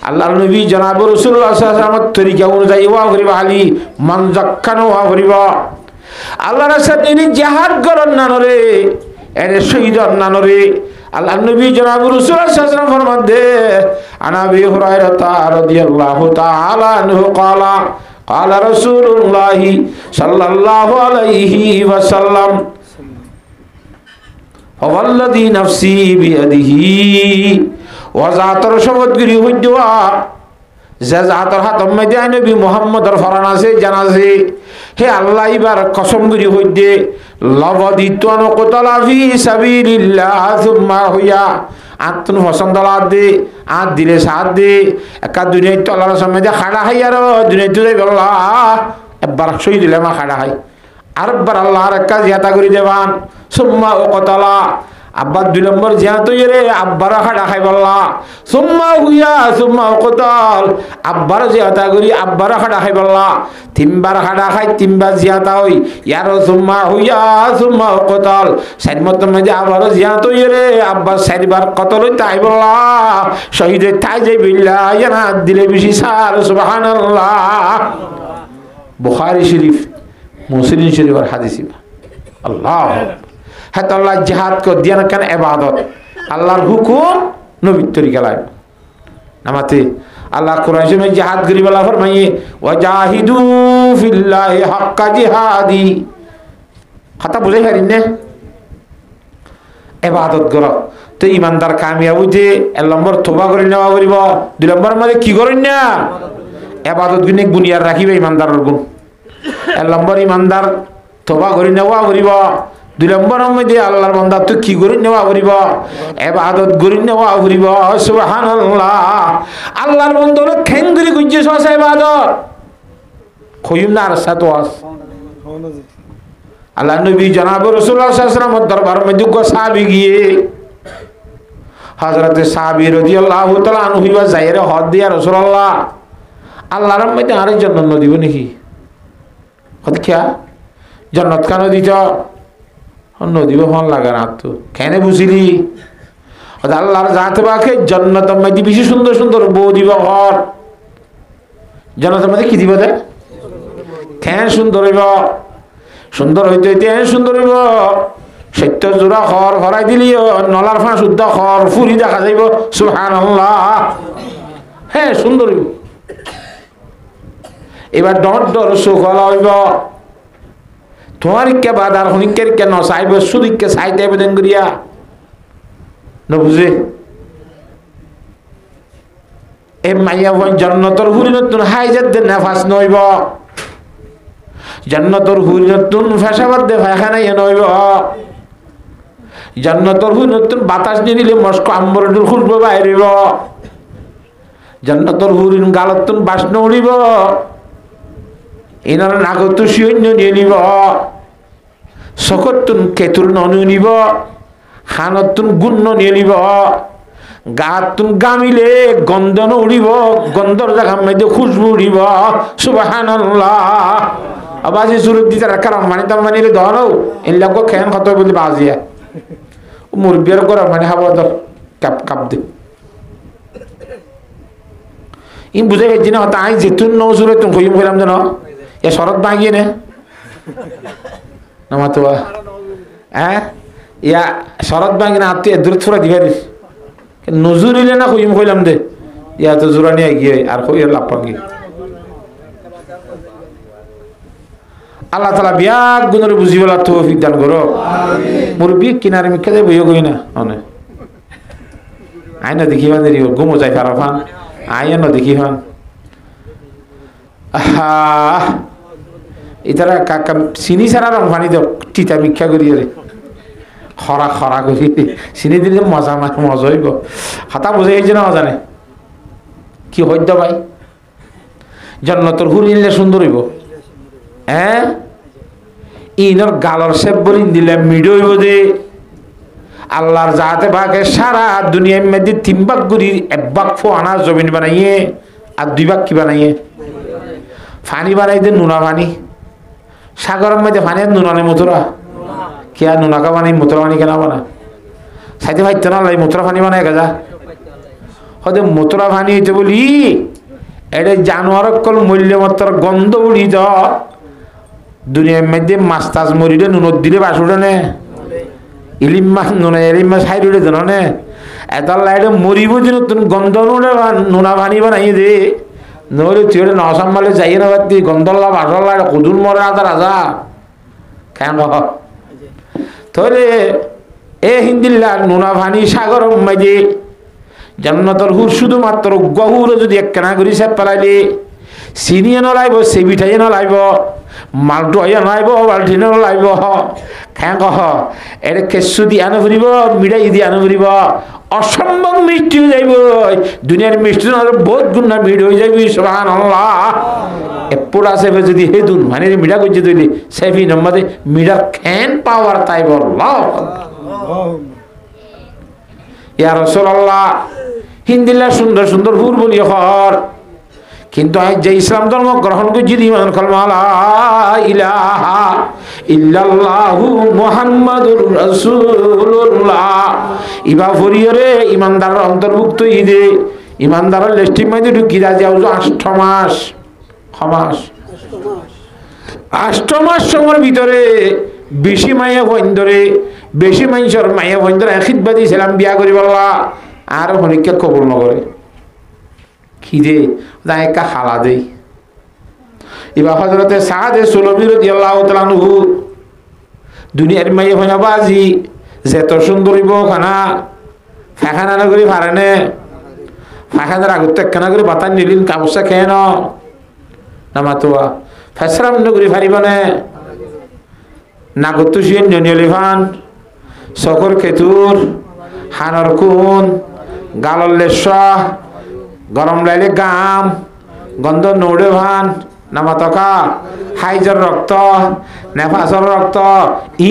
আল্লাহর নবী জনাব রাসূলুল্লাহ সাল্লাল্লাহু আলাইহি ওয়াসাল্লামের তরিকা অনুযায়ী ওয়া করিবা আলী মান যাক্কানো ওয়া করিবা আল্লাহর রাস্তায় জিহাদ করন না রে এর শহীদ না রে আল্লাহ নবী জনাব রাসূলুল্লাহ সাল্লাল্লাহু আলাইহি ওয়াসাল্লাম ফরমাতে আন আবি হুরায়রা রাদিয়াল্লাহু তাআলা আনহু ক্বালা ক্বালা রাসূলুল্লাহ সাল্লাল্লাহু আলাইহি ওয়াসাল্লাম ওয়াল্লাযী নাফসি বিয়াদিহি ওয়া যাতর শপথগিরি হইদোয়া যে যাতর হাত মধ্যে নবী মুহাম্মদের ফরমান আছে জানাছে হে আল্লাহ এবার কসমগিরি হইদে লবদিতন কতলা ফি সাবিলিল্লাহ সুম্মা হুয়া আত্ন ফসন্দলা দে আত দিলে সাথ দে একা দুনিয়া তো আল্লাহর সামনে খাড়া হাই আর দুনিয়া তো আল্লাহ একবার সই দিলে মা খাড়া হাই আরেকবার আল্লাহর একা জিয়াতা করে দেবান সুম্মা ও কতলা আব্বার 2 নম্বর জিয়াত রে আব্বার খাড়া খাই বললা সুম্মা হুয়া সুম্মা ও কতল আব্বার জিয়াতা করি আব্বার খাড়া খাই বললা 3 বার খাড়া খাই 3 বার জিয়াতা হই ইয়ার সুম্মা হুয়া সুম্মা ও কতল সাইমত মধ্যে আবার জিয়াত রে আব্বার 4 বার কতল তাই বললা শহীদ তাই যাই বিল্লাহ ইয়ানা দিলে বেশি সার সুবহানাল্লাহ বুখারী শরীফ মুসলিম শরীফের হাদিস আল্লাহ হ্যাঁ তো আল্লাহ জিহাদ কর দিয়া না কেন ইবাদত আল্লাহর হুকুম নবীর তরিকা লাগে নামাতে আল্লাহ কোরআন শরীফে জিহাদ করি বলা ফরমাইয়ে ওয়াজাহিদু ফিল্লাহি হাক্কা জিহাদি কথা বুঝাই পারিন না ইবাদত কর তো ইমানদার কামিয়াব হইতে 1 নম্বর তওবা করে নেওয়া করিব 2 নম্বর মানে কি করেন না ইবাদত গুনে বুনিয়াদ রাখিবে ইমানদারের গুণ 1 নম্বর ইমানদার তওবা করে নেওয়া করিব 2 নম্বর মধ্যে আল্লাহর বান্দা তো কি করে নেওয়া করিব ইবাদত করে নেওয়া করিব সুবহানাল্লাহ আল্লাহর বান্দা খেন করে গুজে সস ইবাদত কইম না আর সাতওয়াস আল্লাহ নবী জনাব রাসূলুল্লাহ সাল্লাল্লাহু আলাইহি ওয়াসাল্লাম দরবার মধ্যে গো সাহাবী গিয়ে হযরত সাহাবী রাদিয়াল্লাহু তাআলা আনহু ওয়া যায়রে হদ দিয়া রাসূলুল্লাহ আল্লাহর মধ্যে আরেক জান্নাত দিব নাকি কত কিয়া জান্নাত কেন দিত নদীব ফোন লাগা না তো কেন বুঝিলি আল্লাহর জাতে বাকে জান্নাতের মধ্যে বেশি সুন্দর সুন্দর বউ দিব ঘর জান্নাতের মধ্যে কি দিব দে কেন সুন্দর হইব সুন্দর হইতে হইতে সুন্দর হইব 70 জোড়া ঘর ভরাই দিলিও নলার ফাঁ শুদ্ধ ঘর ফুরি দেখা যাইব সুবহানাল্লাহ হ্যাঁ সুন্দর হইব এবার ডর ডর সুখ হইব তোমার কে বাদার হনিকের কেন চাইব সুদিককে চাইতে আবেদন করিয়া নবুঝে এ মাইয়া ভন জান্নাতের হুরি নতুন হাইজাত দে নাফাস নইব জান্নাতের হুরি নতুন ফেসাবাদ দে ফায়খানা ইয়ে নইব জান্নাতের হুরি নতুন বাতাস নিলে মস্ক আম্বরডুর খুশবু বাইরিব জান্নাতের হুরি গালতুন বাসন উড়িব এনার নাগত সৈন্য নিয়ে নিব সকতুন কেতুর ননু নিব হানতুন গুণ্য নিয়ে নিব গাতুন গামিলে গন্ধন উড়িব গন্ধর জায়গা মধ্যে খুশবু উড়িব সুবহানাল্লাহ আবাজি সুরত দিতে রাখার মানে তার মানে ধরো এলাক খেন কত বলি বাজিয়া মুরবিয়ার করা মানে হাওয়া ধর কাপ কাপ দে ইন বুঝে গেছি না তাই যেতুন নৌ সুরত তুমি কইম কইলাম জানো এ শরৎ ভাঙিয়ে নে নামাতোয়া হ্যাঁ ইয়া শরৎ ভাঙি না তুই দূর থোড়া দিবা দিস নজুরিলে না কইম কইলাম দে ইয়া তো জোরা নিয়ে গিয়ে আর কই লাভ পাঙ্গি আল্লাহ তাআলা বিয়াক গুণরে বুঝিবলা তৌফিক দান করো মুরবি কিনারে মিকে দে বইও কই না অনে আইনা দেখিবান দেরি গুমো যাই ফারাফান আইনা দেখিবান ইতারা কাকা চিনি ছাড়া রং পানি দিও টিটা মিক্ষা করি রে খরা খরা করি চিনি দিলে মজা মজা হইব হাতা বুঝে এই যে না জানে কি হইত ভাই জন্নতর হুর নিলে সুন্দর হইব হ্যাঁ ইনর গালর সেব বলি দিলে মিড হইব যে আল্লাহর যাতে ভাগে সারা দুনিয়ার মধ্যে 3 ভাগ করি 1 ভাগ ফোয়ানা জমিন বানাইয়ে আর 2 ভাগ কি বানাইয়ে পানি বানাইতে নুনা পানি সাগরের মধ্যে পানি নুনানে মথুরা কে আর নুনাকা বানাই মথুরা পানি কেনা বানা সাইতে ভাইতে না লাই মথুরা পানি বানায় গাজা হয়তো মথুরা পানি হইতে বলি এটা জানোয়ার কল মূল্যমাত্র গন্ধ উড়ি দ দুনিয়ার মধ্যে মাছ টাছ মরিলে নুনত দিলে বাস উঠে নে ইলিম মাছ নুনা ইলিম মাছ হাইড উঠে দেন নে এটার লাইটে মরিব যে নতুন গন্ধ নুনা পানি বানাই দে নহলে তুই ন সাম্ভালে যাই না বাতি গন্ধল্লা বাসল্লা কুদুর মরে আদা রাজা কেন তোরে এ হিন্দিল্লা নুনা পানি সাগর মাঝে জান্নাতর হুর শুধুমাত্র গহুর যদি একখানা করি সে পেলাইলে চিনিয়ে নলাইব সেবিঠাইয়ে নলাইব মালটো হইয়া নলাইব বাল্টি নলাইব খেঁ কহ এটা কেঁচু দি আনো ফুরিব মিঠাই দি আনো ফুরিব অসম্ভব মিষ্টি হয়ে যাইব দুনিয়ার মিষ্টি বহুত গুণা মিঠ হয়ে যাবি সুবহানাল্লাহ এরপর আছে যদি হেদুন মানে মিঠা করছে তৈরি সেফি নম্বরে মিঠার খেন পাওয়ার তাই বল্লাহ ইয়া রাসূলুল্লাহ হিন্দিল্লা সুন্দর সুন্দর হুর বলি হর কিন্তু আজ যে ইসলাম ধর্ম গ্রহণ করছি ইমান কালমা লা ইলাহা ইল্লাল্লাহু মুহাম্মাদুর রাসূলুল্লাহ ইবা ফরিয়রে ইমানদার অন্তর্ভুক্ত ইদে ইমানদারের লিস্টের মধ্যে ঢুকি যাও 8 মাস খমাস 8 মাস সময়ের ভিতরে বেশি মায়া বন্ধরে বেশি মানুষের মায়া বন্ধরে আখিদবাদী ছিলাম বিয়া করি বললা আর হনিকা কবুল নগরে খিদে একা হালা দেই এবার হযরতে সাদ সুলমি রাদিয়াল্লাহু তাআলা আনহু দুনিয়ার মায়া হইনা বাজি যেত সুন্দরী বউ খানা ফাখানা না করি পারেনে ফাখানার আগত একখানা করে বাতান নিলিন কাবসা খেয়ে ন নামাতোয়া ফেসরাম নগরী ফারিবানে নাগত শুয়ে নিয়লিভান সকর খেতুর হানর কুন গালর লেসা গরম লাইলে গাম গন্ধ নৌড়ে ভান নামাতকা হাইজর রক্ত নেফাসর রক্ত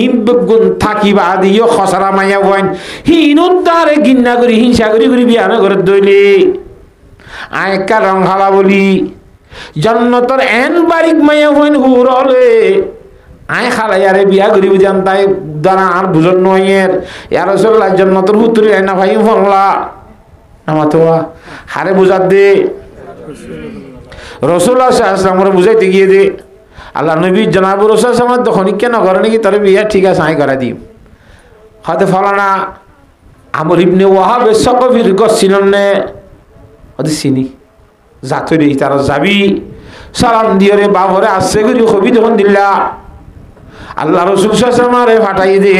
ইম গুণ থাকিবা দিও খসরা মাইয়া বইন হিনুর দ্বারে গিন্না করি হিংসা করি করি বিয়ানো করে দইলি আয়কা রং হালা বলি জন্নতর এন বারিক মাইয়া বইন হুর হলে আয় খালাই আরে বিয়া করিব জান তাই দানা আর বুঝন নয়ের ইয়া রাসূলুল্লাহ জন্নতর হুতুরি আইনা ভাই ফললা নামাতোয়া হারে বুঝাত দে রাসূলুল্লাহ সাল্লাল্লাহু আলাইহি ওয়াসাল্লাম বুঝাইতে গিয়ে দে আল্লাহ নবী জনাব রাসূল সাল্লাল্লাহু আলাইহি ওয়াসাল্লাম কেন করে নাকি তোর বিয়া ঠিক আছে আই করা দিই হতে ফলানা আমর ইবনে ওয়াহাব সাকফির গছিলেন নে হতে চিনি জাতরি তার যাবি সালাম দিয়ে রে বাবরে আসছে করি কবি তখন দিলা আল্লাহ রাসূল সাল্লাল্লাহু আলাইহি ওয়াসাল্লাম ফাটাই দে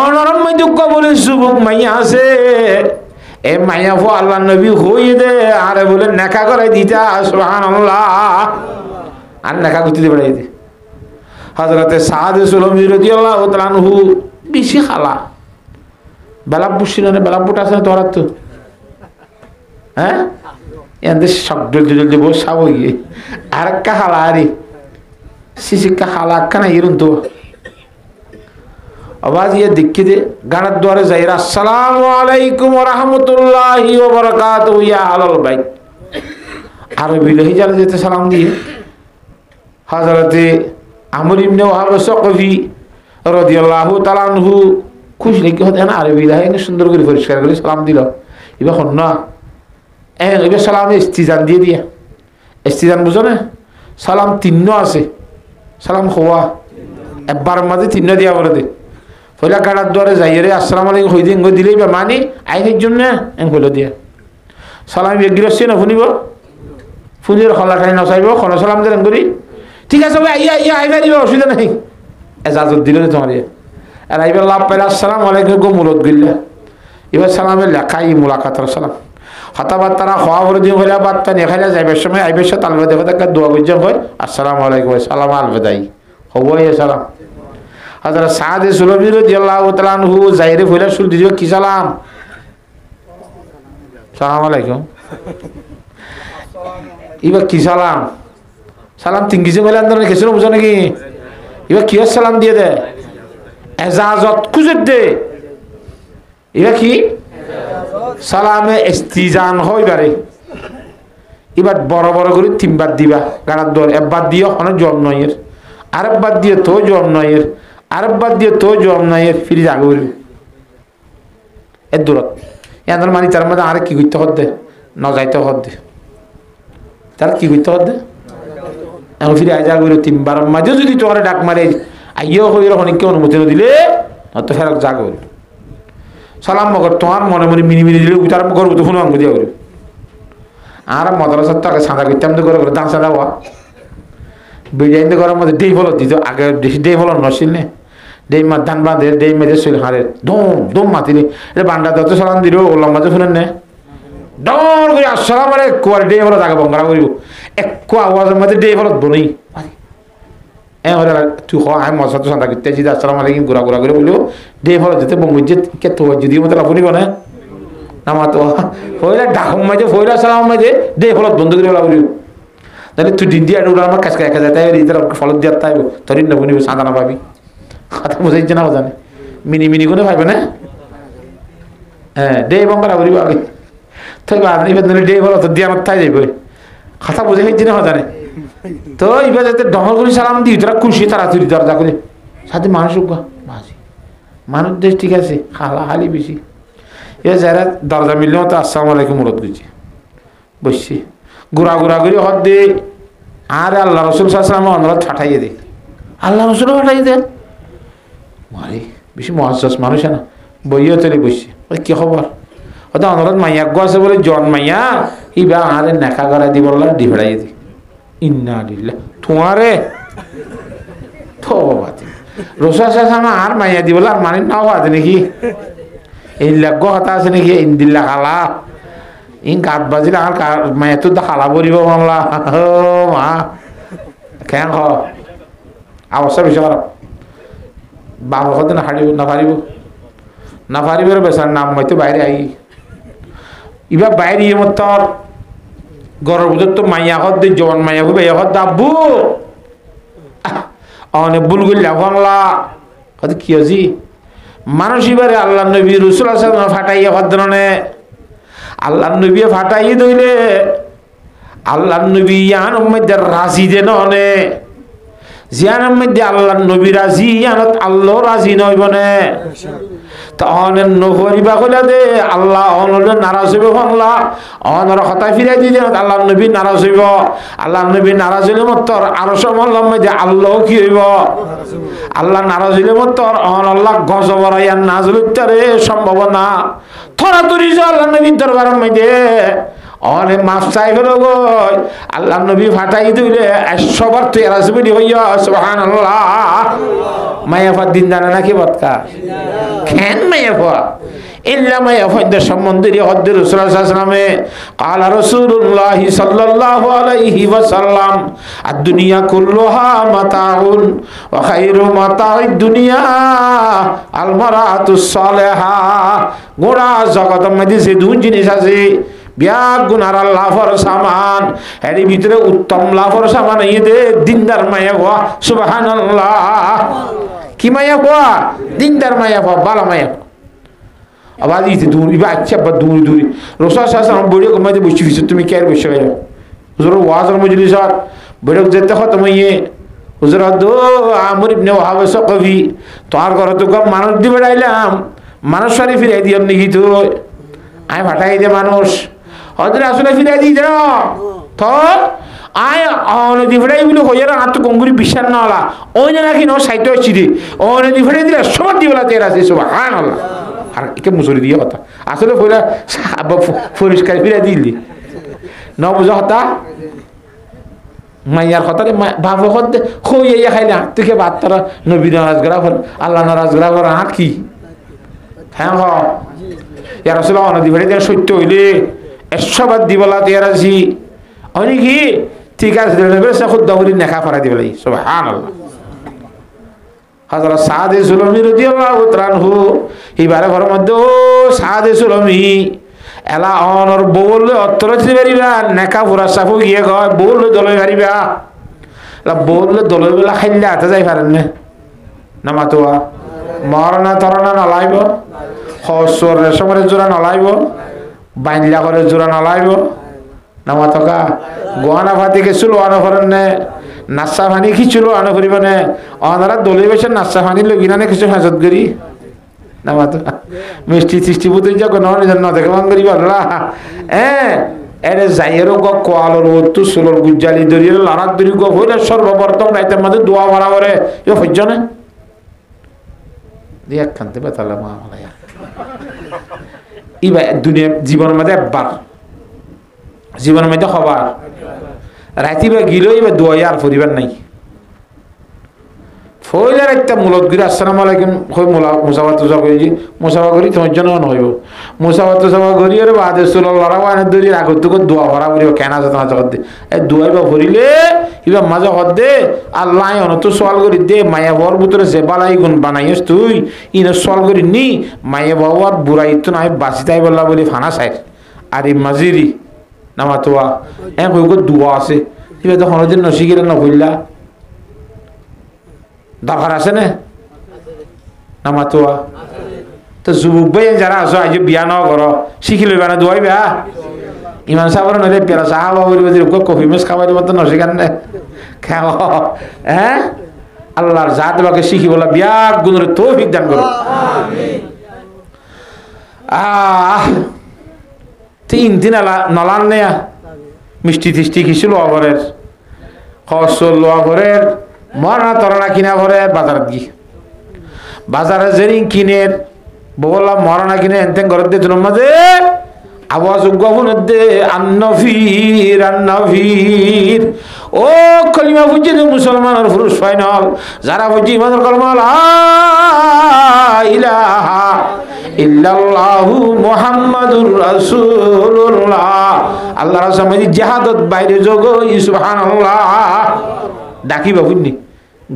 অনরম দুঃখ বলে যুবক মাইয়া আছে এ মাইয়া ফো আল্লাহ নবী হই দে আরে বলে নেকা করে দিতা সুবহানাল্লাহ আর নেকা করতে দে বড়াই দে হযরতে সাদ সুলমি রাদিয়াল্লাহু তাআলা আনহু বেশি খালা বেলা বুঝছিল না বেলা বুট আছে তোরা তো হ্যাঁ এন্ড শব্দ জলদি বসাব গিয়ে আর কা খালা আরে সিসি কা খালা কানা ইরুন তো आवाज ये दिक्कत दे गानत द्वारे जाहिर अस्सलामु अलैकुम व रहमतुल्लाहि व बरकातहू या अहलल बैत अरबी लही जाने देते सलाम दिए हजरत अमर इब्ने वहाब सकफी রাদিয়াল্লাহু তাআলা আনহু খুশ লেগে হতে না আরবি লহে সুন্দর করে পরিষ্কার করে সালাম দিল এবার হন না এবার সালামে ইস্তিজান দিয়ে দিয়া ইস্তিজান বুঝো না সালাম তিন্ন আছে সালাম খোয়া একবার মাঝে তিন্ন দিয়া বলে দে ফলে গাড়ার দ্বারে যাই রে আসসালামু আলাইকুম হই দিন দিলেই বা মানি আইনের জন্য এন হলো দিয়া সালাম এগ্রেসি না শুনিব ফুলের খলা খাই নচাইব খলা সালাম দেন করি ঠিক আছে ভাই আইয়া আইয়া আইবা দিবা অসুবিধা নাই এজাজত দিল তোমার আর আইবার লাভ পাইলে আসসালামু আলাইকুম গো মুরত গিল্লা এবার সালামের লেখাই মুলাকাতের সালাম কথাবার্তা খাওয়া করে দিয়ে হইলে বার্তা নিয়ে খাইলে যাইবার সময় আইবের সাথে আলবে দেখো তাকে দোয়া করছেন হয় আসসালামু আলাইকুম সালাম আলবেদাই হবই সালাম হযরত সাদ সুলভী রাদিয়াল্লাহু তাআলা আনহু যাইরে ফইলা শুল দিও কি সালাম সালাম আলাইকুম ইবা কি সালাম সালাম তিন কিছু বলে আন্দোলন কিছু বুঝো নাকি ইবা কি সালাম দিয়ে দে এজাজত খুঁজে দে ইবা কি সালামে ইস্তিজান হইবারে এবার বড় বড় করে তিনবার দিবা গাড়ার দর একবার দিয়ে ওখানে জম নয়ের আরেকবার দিয়ে তো জম নয়ের আরেকবার দিয়ে তো জম নয়ের ফিরে আগে বলবি এর দূরত এদের মানে তার মধ্যে আরে কি করতে হতে ন যাইতে হতে তারা কি করতে হতে এখন ফিরে আয় যা বললো তিনবার মাঝে যদি তোমার ডাক মারে আইও হইল অনেককে অনুমতি দিলে তো ফেরক যা বলল সালাম মগর তোমার মনে মনে মিনি মিনি দিলে তার ঘর তো ফোন আঙ্গু দিয়ে বলবি আর মাদ্রাসার তো আগে সাঁদা করতাম তো করে দান সাদা হওয়া বিরিয়ানি করার মধ্যে ডেই ফলত দিত আগে ডেই ফলত নছিল নে ডেই মা ধান বাঁধে ডেই মেঝে শৈল হারে দম দম মাতিলে এটা বান্ডা দত্ত সালাম দিল ও লম্বাতে শুনেন নে ডর করে আসসালাম আরে কুয়ার ডেই ফলত আগে বঙ্গারা করিব এক আওয়াজের মধ্যে ডেই ফলত বনেই তুই আমি মশা তো সাঁদা করতে যদি আসসালাম আলাইকুম ঘোরা ঘোরা করে বললো ডেই ফলত দিতে বঙ্গুজে কে তো যদি মতো আপনি বনে নামাতো ফইলা ডাকম মাঝে ফইলা সালাম মাঝে ডেই ফলত বন্ধ করে বলিব তাহলে তুই দিন দিয়ে উড়া আমার কাছে দেখা যায় তাই ইতার ফলত দিয়ে তাইব তোর নবনি সাদা না পাবি কথা বুঝাইছে না জানে মিনি মিনি করে পাইবে না হ্যাঁ ডে বঙ্গরা বলিব আগে তাই আপনি ডে ফলত দিয়ে আমার তাই যাইব কথা বুঝে হয়েছে না জানে তো এবার যাতে ডহল করে সালাম দিই তোরা খুশি তাড়াতাড়ি দরজা করে সাথে মানুষ বাজি মানুষ দেশ ঠিক আছে হালা হালি বেশি এ যারা দরজা মিললেও তো আসসালামু আলাইকুম মুরত করছি বসছি ঘোরা ঘোরা করে হদ দে আর আল্লাহ রসুল সাল্লাম অনুরোধ ঠাঠাইয়ে দে আল্লাহ রসুলও ঠাঠাই দেন মারি বেশি মহাজ মানুষ না বইও তৈরি বসছে কি খবর ওটা অনুরোধ মাইয়া গো আছে বলে জন মাইয়া ইবা আরে নেখা করা দি বললা ডি ফেড়াইয়ে দি ইন্না দিল্লা তোমারে থো বাতি রসুল সাল্লাম আর মাইয়া দি বলে আর মানে নাও আছে নাকি এই লাগ হতা আছে নাকি ইন্দিল্লা খালা ইন গাত বাজিলে আর মায়ে তো খালা পরিব মামলা ও মা কেন হ অবস্থা বেশি খারাপ বাবা হতে না হারিব না পারিব বেসার নাম হয়তো বাইরে আই ইবা বাইরে ইয়ে মত গরর বুঝত তো মাইয়া হত দি জন মাইয়া হইবে হত দাব্বু অনেক ভুল করলে মামলা হয়তো কি হয়েছি মানুষ এবারে আল্লাহ নবী রসুল আসলাম ফাটাইয়া ভদ্রনে আল্লাহ নবী ফাটাই দইলে আল্লাহ নবী ইয়ান মধ্যে রাজি দে ননে জিয়ান মধ্যে আল্লাহ নবী রাজি ইয়ানত আল্লাহ রাজি নইবনে তখন নকরিবা কইলা দে আল্লাহ অনলে নারাজ হইব আল্লাহ অনর কথা ফিরাই দি আল্লাহ নবী নারাজ হইব আল্লাহ নবী নারাজ হইলে মতর আরো সমল্লাহ মধ্যে আল্লাহ কি হইব আল্লাহ নারাজ হইলে মতর অন আল্লাহ গজব রাইয়া নাজল উত্তরে সম্ভাবনা থরাতুরি আল্লাহ নবীর দরবারের মধ্যে অনেক মাফ চাই ফেলো গো আল্লাহ নবী ফাটাই দিলে 100 বার তুই রাজবিনি হইয়া সুবহানাল্লাহ মায়াফা দিন জানা নাকি বদকা কেন মায়াফা ইল্লা মায়াফা সম্বন্ধে হদ্দ রাসূল সাল্লাল্লাহু আলাইহি ওয়াসাল্লামে ক্বালা রাসূলুল্লাহ সাল্লাল্লাহু আলাইহি ওয়াসাল্লাম আদ-দুনিয়া কুল্লুহা মাতাউন ওয়া খায়রু মাতাউদ দুনিয়া আল মারাতুস সালিহা গোড়া জগতের মধ্যে যে দুই জিনিস আছে বিয়াগ গুনার লাভর সামান এর ভিতরে উত্তম লাভর সামান এই দে দিনদার মায়া হওয়া সুবহানাল্লাহ কি মায়া হওয়া দিনদার মায়া হওয়া বালা মায়া আবার দিতে দূর ইবা আচ্ছা বা দূর দূর রাসূল সাল্লাল্লাহু বড় কমাতে বসে ফিস তুমি কেয়ার বসে গেল হুজুর ওয়াজের মজলিসত বড় যেতে হতো মাইয়ে হুজুর দো আমর ইবনে ওয়াহাব সাকফি তোর ঘরে তো কম মানুষ দি বেড়াইলাম মানুষ সারি ফিরাই দিয়াম নাকি তো আই ফাটাই দে মানুষ হযরত আসলে ফিরাই দি দাও তো আয় অনদি ফিরাই বলে হইরা হাত গঙ্গুরি বিশ্বাস না হলা ওই না নাকি নো সাইতে হচ্ছি দি অনদি ফিরাই দিলে সব দিবলা তেরা আছে সুবহানাল্লাহ আর একে মুসুরি দিয়ে কথা আসলে ফইরা পরিষ্কার ফিরাই দিলি ন বুঝা হতা মাইয়ার কথা ভাবো হতে হইয়া খাইলা তুই কে বাত তারা নবী নারাজ করা আল্লাহ নারাজ করা আর কি হ্যাঁ ইয়া রাসূলুল্লাহ নদী ভরে সত্য হইলে 100 বার দিবলা তৈয়ার আছি অনেক কি ঠিক আছে সে খুদ দৌড়ি নেখা ফরা দিবলাই সুবহানাল্লাহ হযরত সাদ সুলমি রাদিয়াল্লাহু তাআলা আনহু এবারে ঘরের মধ্যে ও সাদ সুলমি এলা অনর বল অত্র দিবেরিবা নেকা পুরা সাফু গিয়ে গয় বল দলে পারিবা লা বল দলে বেলা খাইলা তা যাই পারেন না নামাতোয়া মরনা তরনা নলাইব খসর রেশমের জোড়া নলাইব বাইনলা করে জোড়া নলাইব নামাতকা গোয়ানা ফাতি গেছিল আনো করেন নে নাসা ফানি খিছিল আনো করিব নে অনারা দলে বেশে নাসা ফানি লগিনা নে কিছু হাজত করি নামাতো মিষ্টি তিষ্টি বুঝে যাক ন দেখে মান করি বললা এরে যাইয়েরও গ কোয়ালর ওতু সুলর গুজ্জালি দরিয়ে লারাত দরি গ হইলে সর্বপ্রথম রাইতের মধ্যে দোয়া ভরা করে এ হইজ না দিয়ে খানতে বেতালা মা মালায়া ইবা দুনিয়া জীবনের মধ্যে একবার জীবনের মধ্যে খবর রাইতিবা গিলো এবার দোয়া আর পরিবার নাই ফইলার একটা মূলত গিরি আসসালামু আলাইকুম কই মুসাফা তুসা কইজি মুসাফা করি তোমার জন্য হইব মুসাফা তুসা করি আর বাদে সুল্লাল্লাহু আলাইহি দরি আগত কো দোয়া ভরা করিও কেন আছে তোমার জগত এই দোয়া বা ভরিলে ইবা মাজা হদ দে আল্লাহ অনত সওয়াল করি দে মায়া বর ভিতরে যে বালাই গুণ বানাইস তুই ইন সওয়াল করি নি মায়া বাবার বুড়াই তো নাই বাসিতাই বললা বলি ফানা সাইড আর এই মাজিরি নামাতোয়া এ কই কো দোয়া আছে ইবা তো হনদিন নসিগিরা না হইলা দরকার আছে না নামাতোয়া তো যুবক ভাই যারা আছো আজ বিয়া ন করো শিখি লইবা না দোয়াই বা ইমান সাবর নলে পেরা সাহাবা বলিব যে কফি মেস খাওয়াই দিব তো নসিগান না খাও হ্যাঁ আল্লাহর জাত বাকে শিখি বলা বিয়া গুণের তৌফিক দান করো আমিন তিন দিন নলান নেয়া মিষ্টি তিষ্টি কিছু লোয়া ঘরের খসল লোয়া ঘরের মরনা তরনা কিনা ঘরে বাজার গি বাজারে জেরি কিনের বললাম মরনা কিনে এনতেন ঘরের দিয়ে তোর মাঝে আওয়াজ গফন দে আন্নফির আন্নফির ও কলিমা বুঝি যে মুসলমানের পুরুষ ফাইনাল যারা বুঝি ইমানের কলমা লা ইলাহা ইল্লাল্লাহু মুহাম্মাদুর রাসূলুল্লাহ আল্লাহর সামনে জিহাদত বাইরে যোগ সুবহানাল্লাহ ডাকি বাবুনি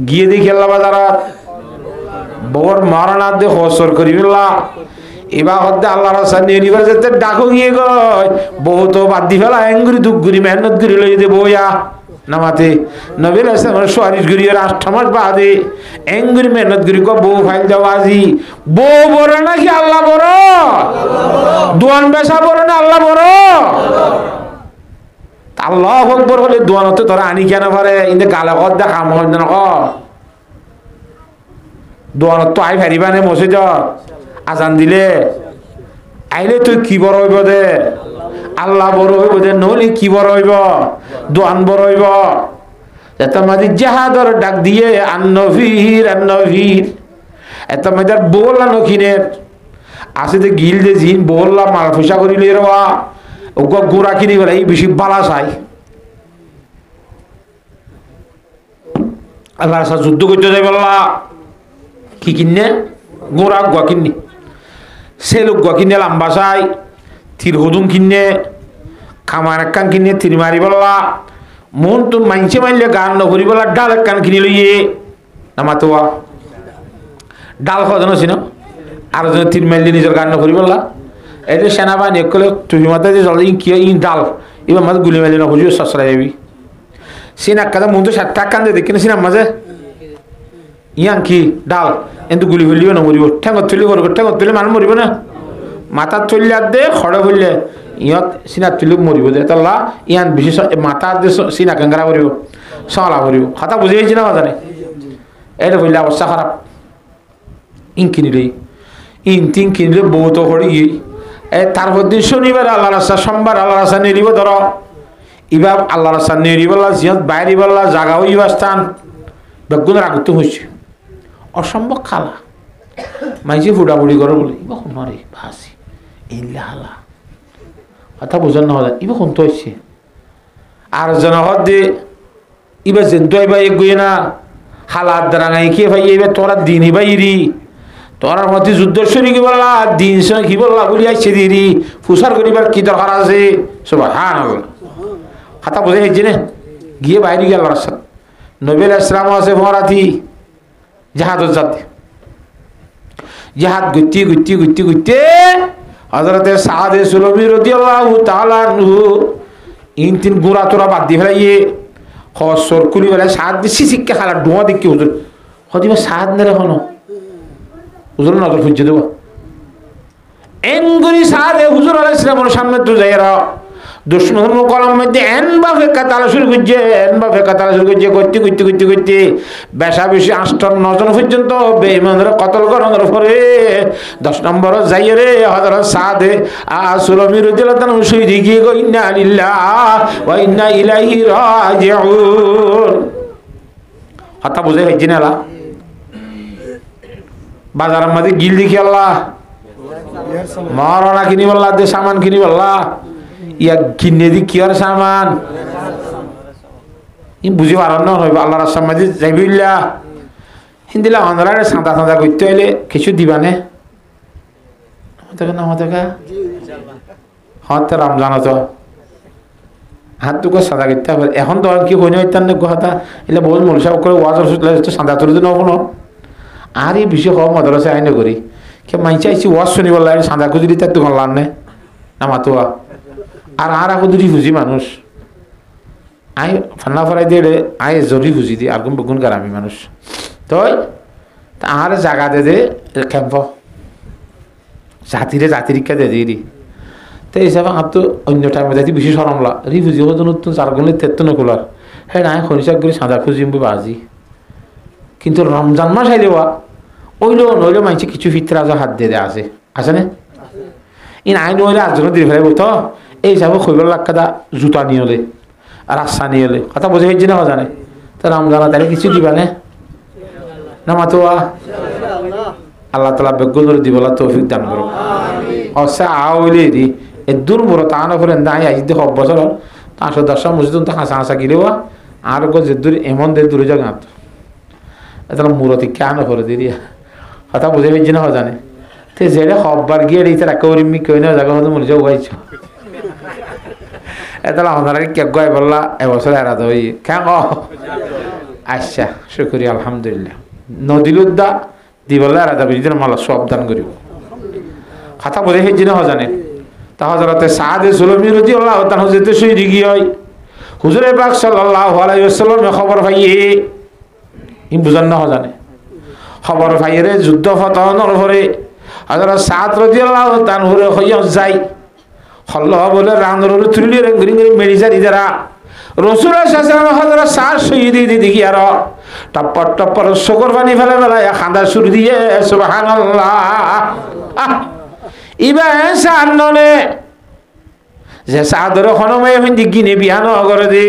গিয়ে দেখি আল্লাহ বাজারা বড় মারানা দে হসর করিবিল্লা এবার হদ্দে আল্লাহ রাসা নিবার যেতে ডাকো গিয়ে গয় বহুত বাদ দি ফেলা এঙ্গুরি দুগুরি মেহনত করি লই দে বইয়া নামাতে নবীর আসলাম সোয়ারিশ গরিয়ে 8 মাস বাদে এঙ্গুরি মেহনত করি গো বউ ফাইল দেওয়াজি বউ বড় নাকি আল্লাহ বড় দোয়ান বেশা বড় না আল্লাহ বড় আল্লাহু আকবার বলে দোয়ানতে তোরা আনি কেন পারে ইন্দে গালা কর দে কাম হল না কর দোয়ানত তো আই ফারিবা নে মসজিদ আজান দিলে আইলে তুই কি বড় হইব দে আল্লাহ বড় হইব দে নলি কি বড় হইব দোয়ান বড় হইব এটা মাদি জাহাদর ডাক দিয়ে আন্নভীর এটা মাদার বললা নখিনের আসে দে গিল দে জিন বললা মাল ফুসা করিলে রওয়া ওগো গোরা কিনি বলে এই বেশি বালা চাই আল্লাহর সাথে যুদ্ধ করতে যাই বললা কি কিনে গোরা গোয়া কিনি সে লোক গোয়া কিনে লম্বা চাই তীর হদুম কিনে খামার এক কান কিনে তীর মারি বললা মন তো মাইনছে মাইলে গান নকরি বলা ডাল এক কান কিনি লইয়ে নামাতোয়া ডাল খাওয়া জানো ছিল আর তীর মাইলে নিজের গান নকরি বললা এটা সেনাবাহিনী একলে তুমি মাথা যে জল কি ইন ডাল এবার মাঝে গুলি মারলি না হুজুর সসরা যাবি সিনা কাদা মন তো 60 টাকা কান্দে দেখি না সিনা মাঝে ইয়ান কি ডাল কিন্তু গুলি হইলিও না মরিব ঠ্যাঙ্গত তুলি করব ঠ্যাঙ্গত তুলে মানুষ মরিব না মাথা তুললে আর দে খড়ে হইলে ইয়ত সিনা তুলি মরিব দে তাল্লা ইয়ান বেশি মাথা দে সিনা কাঙ্গারা করিব সলা করিব কথা বুঝে গেছি না কথা নেই এটা হইলে অবস্থা খারাপ ইন কিনিলে ইন তিন কিনলে বহুত হড়ি গিয়ে তারপর দিন শনিবার আল্লাহ রাস্তা সোমবার আল্লাহ রাস্তা নেরিব ধর ইবার আল্লাহ রাস্তা নেরিবল্লা জিয়ত বাইরে বললা জাগা হইবা স্থান বেগুন রাখতে হয়েছে অসম্ভব খালা মাইজি ফুটাফুটি করে বলে ইবা শুনরে ভাসি ইল্লা হালা কথা বুঝার না হয় ইবা শুনতে হয়েছে আর জন দে ইবা জেন্তু আইবা এক গই না হালাত দাঁড়াঙাই কে ভাই এবার তোরা দিনই বাইরি তোমার মধ্যে যুদ্ধ শুরু কি বললা দিন সময় কি বললা বলি আইছে দিদি ফুসার করিবার কি দরকার আছে সুবহানাল্লাহ কথা বুঝে হয়েছে না গিয়ে বাইরে গেল রাস্তা নবী আলাইহিস সালাম আছে মরাতি জাহাজত যাতে জাহাজ গুত্তি গুত্তি গুত্তি গুত্তি হযরতে সাদ সুলমি রাদিয়াল্লাহু তাআলা আনহু ইন তিন গুরা তোরা বাদ দিয়ে ফেলাইয়ে খসর কুলি বেলা সাদ দিছি শিক্ষা খালা ডোয়া দেখি হুজুর হদিবা সাদ নেরে হনো হুজুর নজর ফুজে দেব এনগুরি সাদে হুজুর আলাইহিস সালামের সামনে তো যাইরা দুশ্মন কলম মধ্যে এনবা ফেকা তালা শুরু করছে এনবা ফেকা তালা শুরু করছে করতে করতে করতে করতে বেশা বেশি 8-9 পর্যন্ত বেঈমানরা কতল করানোর পরে 10 নম্বর যাইয়ে রে হযরত সাদে সুলমি রাদিয়াল্লাহু তাআলা শহীদ গিয়ে গো ইন্না লিল্লাহি ওয়া ইন্না ইলাইহি রাজিউন কথা বুঝে হইছে না বাজারের মধ্যে গিল দেখি আল্লাহ মারনা কিনি বললা দে সামান কিনি বললা ইয়া কিনে দি কি আর সামান ই বুঝি পারন না হইব আল্লাহর সামনে যাইবিল্লা হিন্দিলা আন্দারে সাদা সাদা কইতে হইলে কিছু দিবানে আমাদেরকে হাতে রমজান তো হাত তো সাদা করতে হবে এখন তো কি কইনে হইতান না কথা এলে বহুত মলসা করে ওয়াজর সুতলে তো সাদা তুলে দিন কোনো আর এই বিষয় কম মাদ্রাসা আইনে করি কে মাইচা আইছি ওয়াজ শুনি বললা সাদা খুঁজি দিতে তো গলান না মাতোয়া আর আগুদি খুঁজি মানুষ আই ফান্না ফরাই দিয়ে আই জরি খুঁজি দি আর গুণ আমি মানুষ তই আর জায়গা দে দে ক্যাম্প জাতিরিকা দে দি তো হিসাবে আর তো অন্য টাইমে যাই বেশি সরমলা রিফুজি হতো নতুন চার গুণে তেত্ত নকুলার হ্যাঁ নাই খনিশাক করে সাদা খুঁজিম বাজি কিন্তু রমজান মাস আইলে ওইলো নইলে মাইছে কিছু ফিতরা হাত দিয়ে দেওয়া আছে না ইন আইন হইলে আটজনে দিয়ে ফেলে তো এই হিসাবে খৈবর লাক্কাদা জুতা নিয়ে হলে আর আশা নিয়ে হলে কথা বুঝে হয়েছে না জানে তো রমজানা তাহলে কিছু দিবা না মাতোয়া আল্লাহ তালা বেগ্য ধরে দিবলা তৌফিক দান করো অসা আওলে দি এ দূর বড় তানো করে নাই আজ দেখো বছর 510 মসজিদ তো হাসা হাসা গিলেবা আর গো যে দূর এমন দে দূরে জায়গা তো এটা মূরতি কেন করে দিয়ে কথা বুঝে হয়েছে না জানে তো যেটা হববার গিয়ে এই তারা করিমি কই না জায়গা মতো মনে যাও গাইছো এটা আমাদের কে গায় বললা এবছর এরা তো ওই কেন আচ্ছা শুকরিয়া আলহামদুলিল্লাহ নদিলুদ্দা দি বললা এরা দাবি দিন মালা সব দান করিব কথা বলে হয়েছে না জানে তা হযরতে সাদ সুলমি রাদিয়াল্লাহু তাআলা যেতে শহীদ গিয়ে হয় হুজুরে পাক সাল্লাল্লাহু আলাইহি ওয়াসাল্লাম খবর পাইয়ে ই বুঝান না জানে খবর পাইয়ে যুদ্ধ ফতনের পরে হযরত সাদ রাদিয়াল্লাহু তাআলা হইয়া যায় হল্লা বলে রান্দর তুলি রিং মেডিসারি যারা রাসূলুল্লাহ সাল্লাল্লাহু আলাইহি ওয়াসাল্লাম হযরত সাদ শহীদ দিদি আর টপ্পর টপ্পর শুকর পানি ফেলে ফেলে খান্দা শুরু দিয়ে সুবহানাল্লাহ ইবা সান্ননে যে সাদর খনমে হিন্দি গিনে বিয়ানো করে দি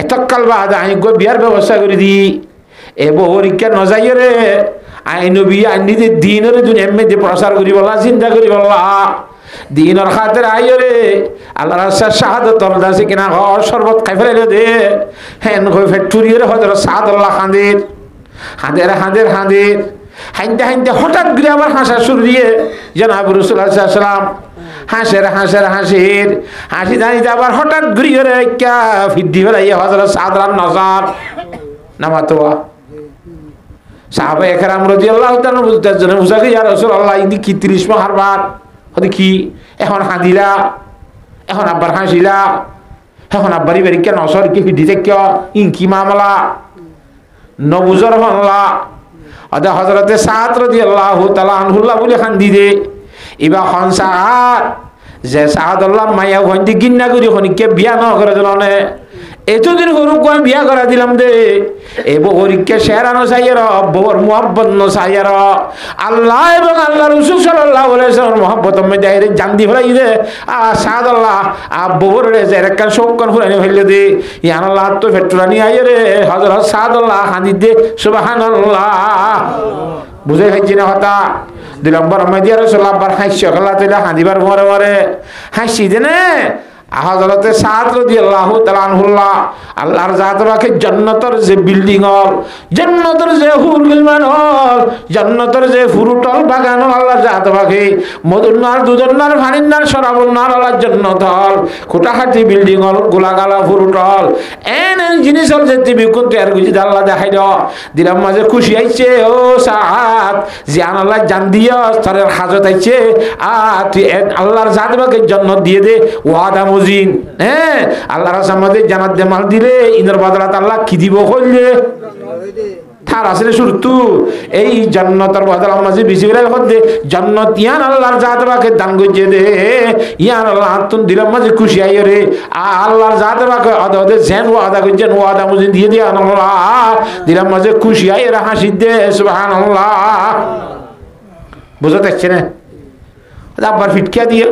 এতকাল বাদ আই গো বিয়ার ব্যবস্থা করে দি এ বহরিকা নজাই রে আই নবী আনি যে দিনের দুনিয়া মধ্যে প্রচার করি বলা চিন্তা করি বলা দিনের খাতের আইরে আল্লাহ রাস্তা শাহাদত দাসে কিনা ঘর শরবত খাই ফেলে দে হেন কই ফ্যাক্টরির হযরত সাদুল্লাহ খানের হাঁদের হাঁইতে হঠাৎ করে আবার হাসা শুরু দিয়ে জনাব রাসূলুল্লাহ সাল্লাল্লাহু আলাইহি ওয়াসাল্লাম হাসি দাঁড়িয়ে আবার হঠাৎ ঘুরিয়ে রে কা ফিদ্দি ফেলাই হযরত সাদরান নজর নামাতোয়া সাহাবা একরাম রাদিয়াল্লাহু তাআলা বুঝতেছেন মুসাকে ইয়া রাসূলুল্লাহ ইনি কি 30 মাহ হারবার হদি কি এখন হাদিলা এখন আবার হাসিলা এখন আবারই বাড়ি কেন অসর কি ফিদ্দিতে কে ইন কি মামলা নবুজর হল্লা আদা হযরতে সাদ রাদিয়াল্লাহু তাআলা আনহুল্লাহ বলে খান্দি দে ইবা খান সাদ যে সাদুল্লাহ মায়া হন্দি গিন্না করি হনিকে বিয়া ন করে দিলনে এতদিন হরু কই বিয়া করা দিলাম দে এ বহরিকে শেরানো সাইয়ার বহর মুহাব্বত ন সাইয়ার আল্লাহ এবং আল্লাহ রাসূল সাল্লাল্লাহু আলাইহি ওয়াসাল্লাম মুহাব্বত মে দাইরে জানদি ফলাই দে সাদুল্লাহ বহর রে জেরকান শোকন ফুরানি ফেলে দে ইয়া আল্লাহ তো ফেটরানি আইরে হযরত সাদুল্লাহ হানি দে সুবহানাল্লাহ বুঝে হইছে না কথা দুই নম্বর মধ্যে রাসূলুল্লাহ বার হাসি গলা তুইলা হাদিবার পরে হাসি দে না হযরতে সাদ রাদিয়াল্লাহু তাআলা আনহুল্লাহ আল্লাহর জাত পাকে জান্নাতের যে বিল্ডিং হল, জান্নাতের যে হুর গিলমান হল, জান্নাতের যে ফুরুটল বাগান হল, আল্লাহর জাত পাকে মদুন্নার দুদন্নার ফানিন্নার শরাবন্নার আল্লাহর জান্নাত হল, কোটাহাটি বিল্ডিং হল, গোলাগালা ফুরুটল এন জিনিস হল যে তুমি কোন তৈরি করছি আল্লাহ দেখাই দিলাম মাঝে খুশি আইছে ও সাদ জিয়ান আল্লাহ জান দিয়া তারের হাজত আইছে তুই আল্লাহর জাত পাকে জান্নাত দিয়ে দে ওয়াদা মুজিন। হ্যাঁ আল্লাহর সামনে জান্নাত দে মাল দিলে ইন্দর বাদরাত আল্লাহ কি দিব কইলে থার আসলে শুরতু এই জান্নাতের বদলা মাঝে বেশি বেলা হতে জান্নাত ইয়ান আল্লাহর জাত পাকে দান গজে দে ইয়ান আল্লাহ আতুন দিলাম মাঝে খুশি আইও রে আল্লাহর জাত পাকে আদা জেন ওয়াদা গজেন ওয়াদা মুজিন দিয়ে দে আল্লাহ দিলাম মাঝে খুশি আইও রে হাসি দে সুবহানাল্লাহ। বুঝতে পারছেন না আবার ফিটকিয়া দিয়ে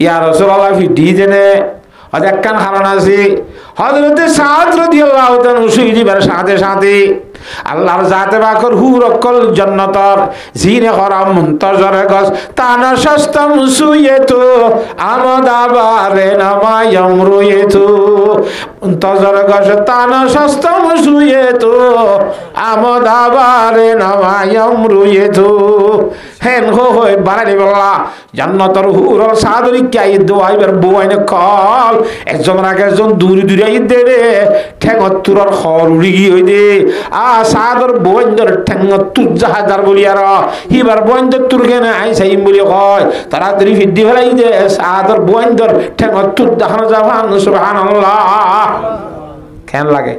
ইয়া রাসূলুল্লাহ ফিটি দেনে আজ একখান কারণ আছে হযরতে সাদ রাদিয়াল্লাহু তাআলা শহীদের সাথে সাথে আল্লাহর জাতে পাকের হুরকল জান্নাতর জিনে হারাম মুনতাজরে গস তানা সস্তম সুয়েতু আমাদাবারে নামায়াম রুয়েতু মুনতাজরে গস তানা সস্তম সুয়েতু আমাদাবারে নামায়াম রুয়েতু হেন হয় বাড়ালি বলা জান্নাতর হুরল সাদরি কাই দোয়াইবার বউইনে কল একজন আগে একজন দূরে দূরে আই দে রে ঠেঙ্গতুরর খর উড়ি গই হই দে সাদর বইন্দর ঠেঙ্গতুর জাহাজার বলি আর হিবার বইন্দর তুরগেনে আই সাইম বলি কয় তাড়াতাড়ি ফিডি ফেলাই দে সাদর বইন্দর ঠেঙ্গতুর দেখানো যাবান সুবহানাল্লাহ। কেন লাগে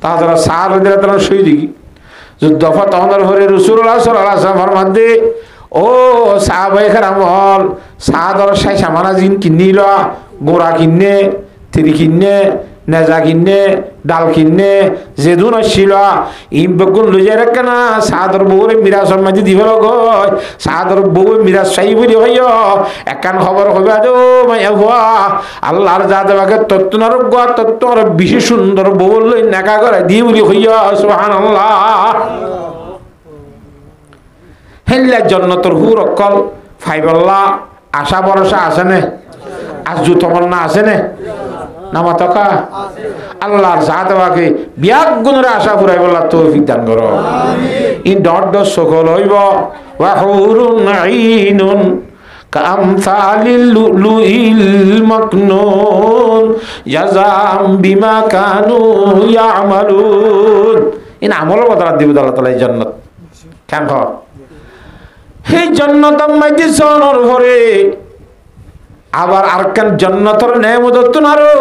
তাছাড়া সাদ রাদিয়াল্লাহু তাআলা শহীদ যুদ্ধ ফতহর হরে রাসূলুল্লাহ সাল্লাল্লাহু আলাইহি ওয়াসাল্লাম ফরমাতে ও সাহাবায়ে কেরাম হল সাদর শাই সামানা জিন কিনিল গোড়া কিনে তিরি কিনে নেজা কিনে ডাল কিনে যেদুন আসছিল ইমবগুন লইয়া রাখে না সাদর বউরে মিরাজর মাঝে দিবে গয় সাদর বউ মিরাজ চাই বলি হইয় একান খবর হইবা দো মাইয়া ভুয়া আল্লাহর জাত পাকে তত্ত্বনার গোয়া তত্ত্বর বেশি সুন্দর বউ লই নাকা করে দিয়ে বলি হইয় সুবহানাল্লাহ। হেল্লা জান্নাতুর হুর অকল ফাইবাল্লাহ আশা ভরসা আছে না আজু তোমার না আছে না নামাতকা আল্লাহর জাত পাকে বিয়াক গুণের আশা পুরাই বলা তৌফিক দান করো আমিন। ইন ডট ডট সকল হইব ওয়া হুরুন আইনুন কামসালিল লুলুইল মাকনুন জাযাম বিমা কানু ইয়ামালুন। ইন আমল বদলা দিব আল্লাহ তাআলা জান্নাত কেন এই জান্নাত মাইতে সোনর ভরে আবার আরকান জান্নাতের নেয়ামত আরো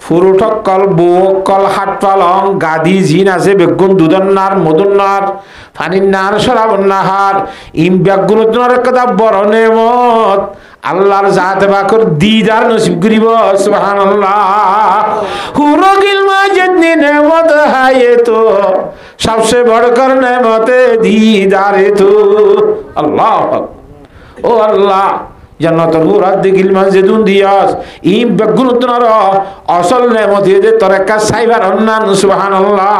ফুরুটকল বউকল হাট পালং গাদি জিন আছে বেগুন দুদন্নার মদুন্নার ফানিন্নার শরাবন্নাহার ইম বেগুনতনার কথা বড় নেয়ামত আল্লাহর জাতে পাকের দিদার নসিব করিব সুবহানাল্লাহ। হুরগিল মাজিদনি নেয়ামত হায়ে তো সবচেয়ে বড় কর নেয়ামতে দিদারে তো আল্লাহ ও আল্লাহ জান্নাতুল হুরাত দিগিল মাজিদুন দিয়াস ইম বেগুনতনার আসল নেয়ামত দে তোর একটা সাইবার অন্নান সুবহানাল্লাহ।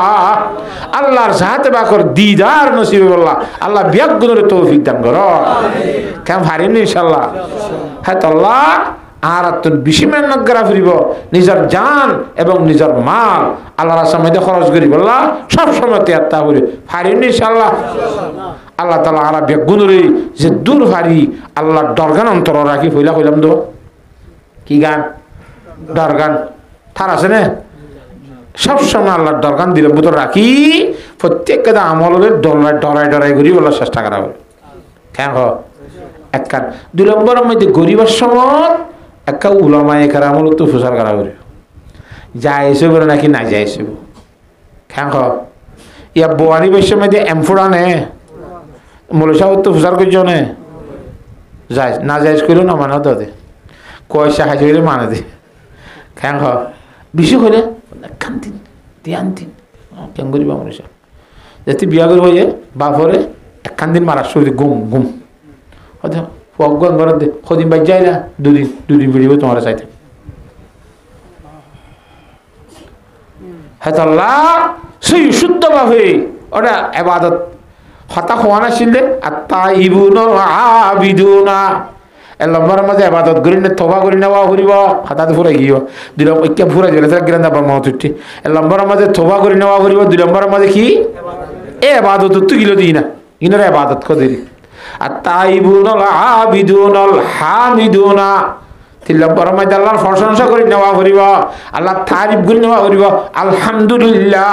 আল্লাহর জাতে পাকের দিদার নসিব আল্লাহ আল্লাহ বেগুনের তৌফিক দান করো আমিন। কেন পারিনি ইনশাআল্লাহ হ্যাঁ আল্লাহ আর তুই বেশি মেহনত করা ফিরিব নিজের জান এবং নিজের মাল আল্লাহর রাস্তায় খরচ করি বললা সব সময় ত্যাগ করি পারিনি ইনশাআল্লাহ। আল্লাহ তাআলা আর বেগুনরে যে দূর হারি আল্লাহ দরগান অন্তর রাখি ফইলা কইলাম তো কি গান দরগান থার আছে না সব সময় আল্লাহর দরগান দিলে বুতর রাখি প্রত্যেকটা আমলের ডরাই ডরাই করি বলা চেষ্টা করা হবে কেন একখান দুই নম্বরের মধ্যে গরিবের সময় একটা উলামায়ে কেরামল তো প্রচার করা করি যায় এসে বলে নাকি না যায় এসে কেন ইয়া বোয়ারি বৈশ্যের মধ্যে এমফোড়া নে মৌলসা তো প্রচার করছ নে যায় না যাইজ করলো না মানে তো কয়সা খাইছে করে মানে দে কেন বেশি করে খান দিন ধ্যান দিন কেন করিবা মৌলসা যাতে বিয়া করবো যে বাপরে একখান দিন মারা শুরু গুম গুম হয়তো ফগান ঘর দে কদিন বাই যায় না দুদিন বেরিয়ে তোমার চাইতে হয়তো আল্লাহ সেই শুদ্ধভাবে ওটা এবাদত হতা হওয়া না ছিল আত্মা ইবুন আবিদুনা এ লম্বার মাঝে ইবাদত করি না তওবা করি না ওয়া করিব হাতাতে ফুরাই গিয়ে দুই নম্বর কি ফুরাই গেলে তার গিরান্দা বারমা তুটি এ লম্বার মাঝে তওবা করি না ওয়া করিব দুই নম্বর মাঝে কি এ ইবাদত তো গিলো দি না ইনরা ইবাদত করি আত-তাইবুনাল আবিদুনাল হামিদুনা তিন নম্বর মাঝে আল্লাহর প্রশংসা করি নেওয়া করিব আল্লাহ তারিফ করি নেওয়া করিব আলহামদুলিল্লাহ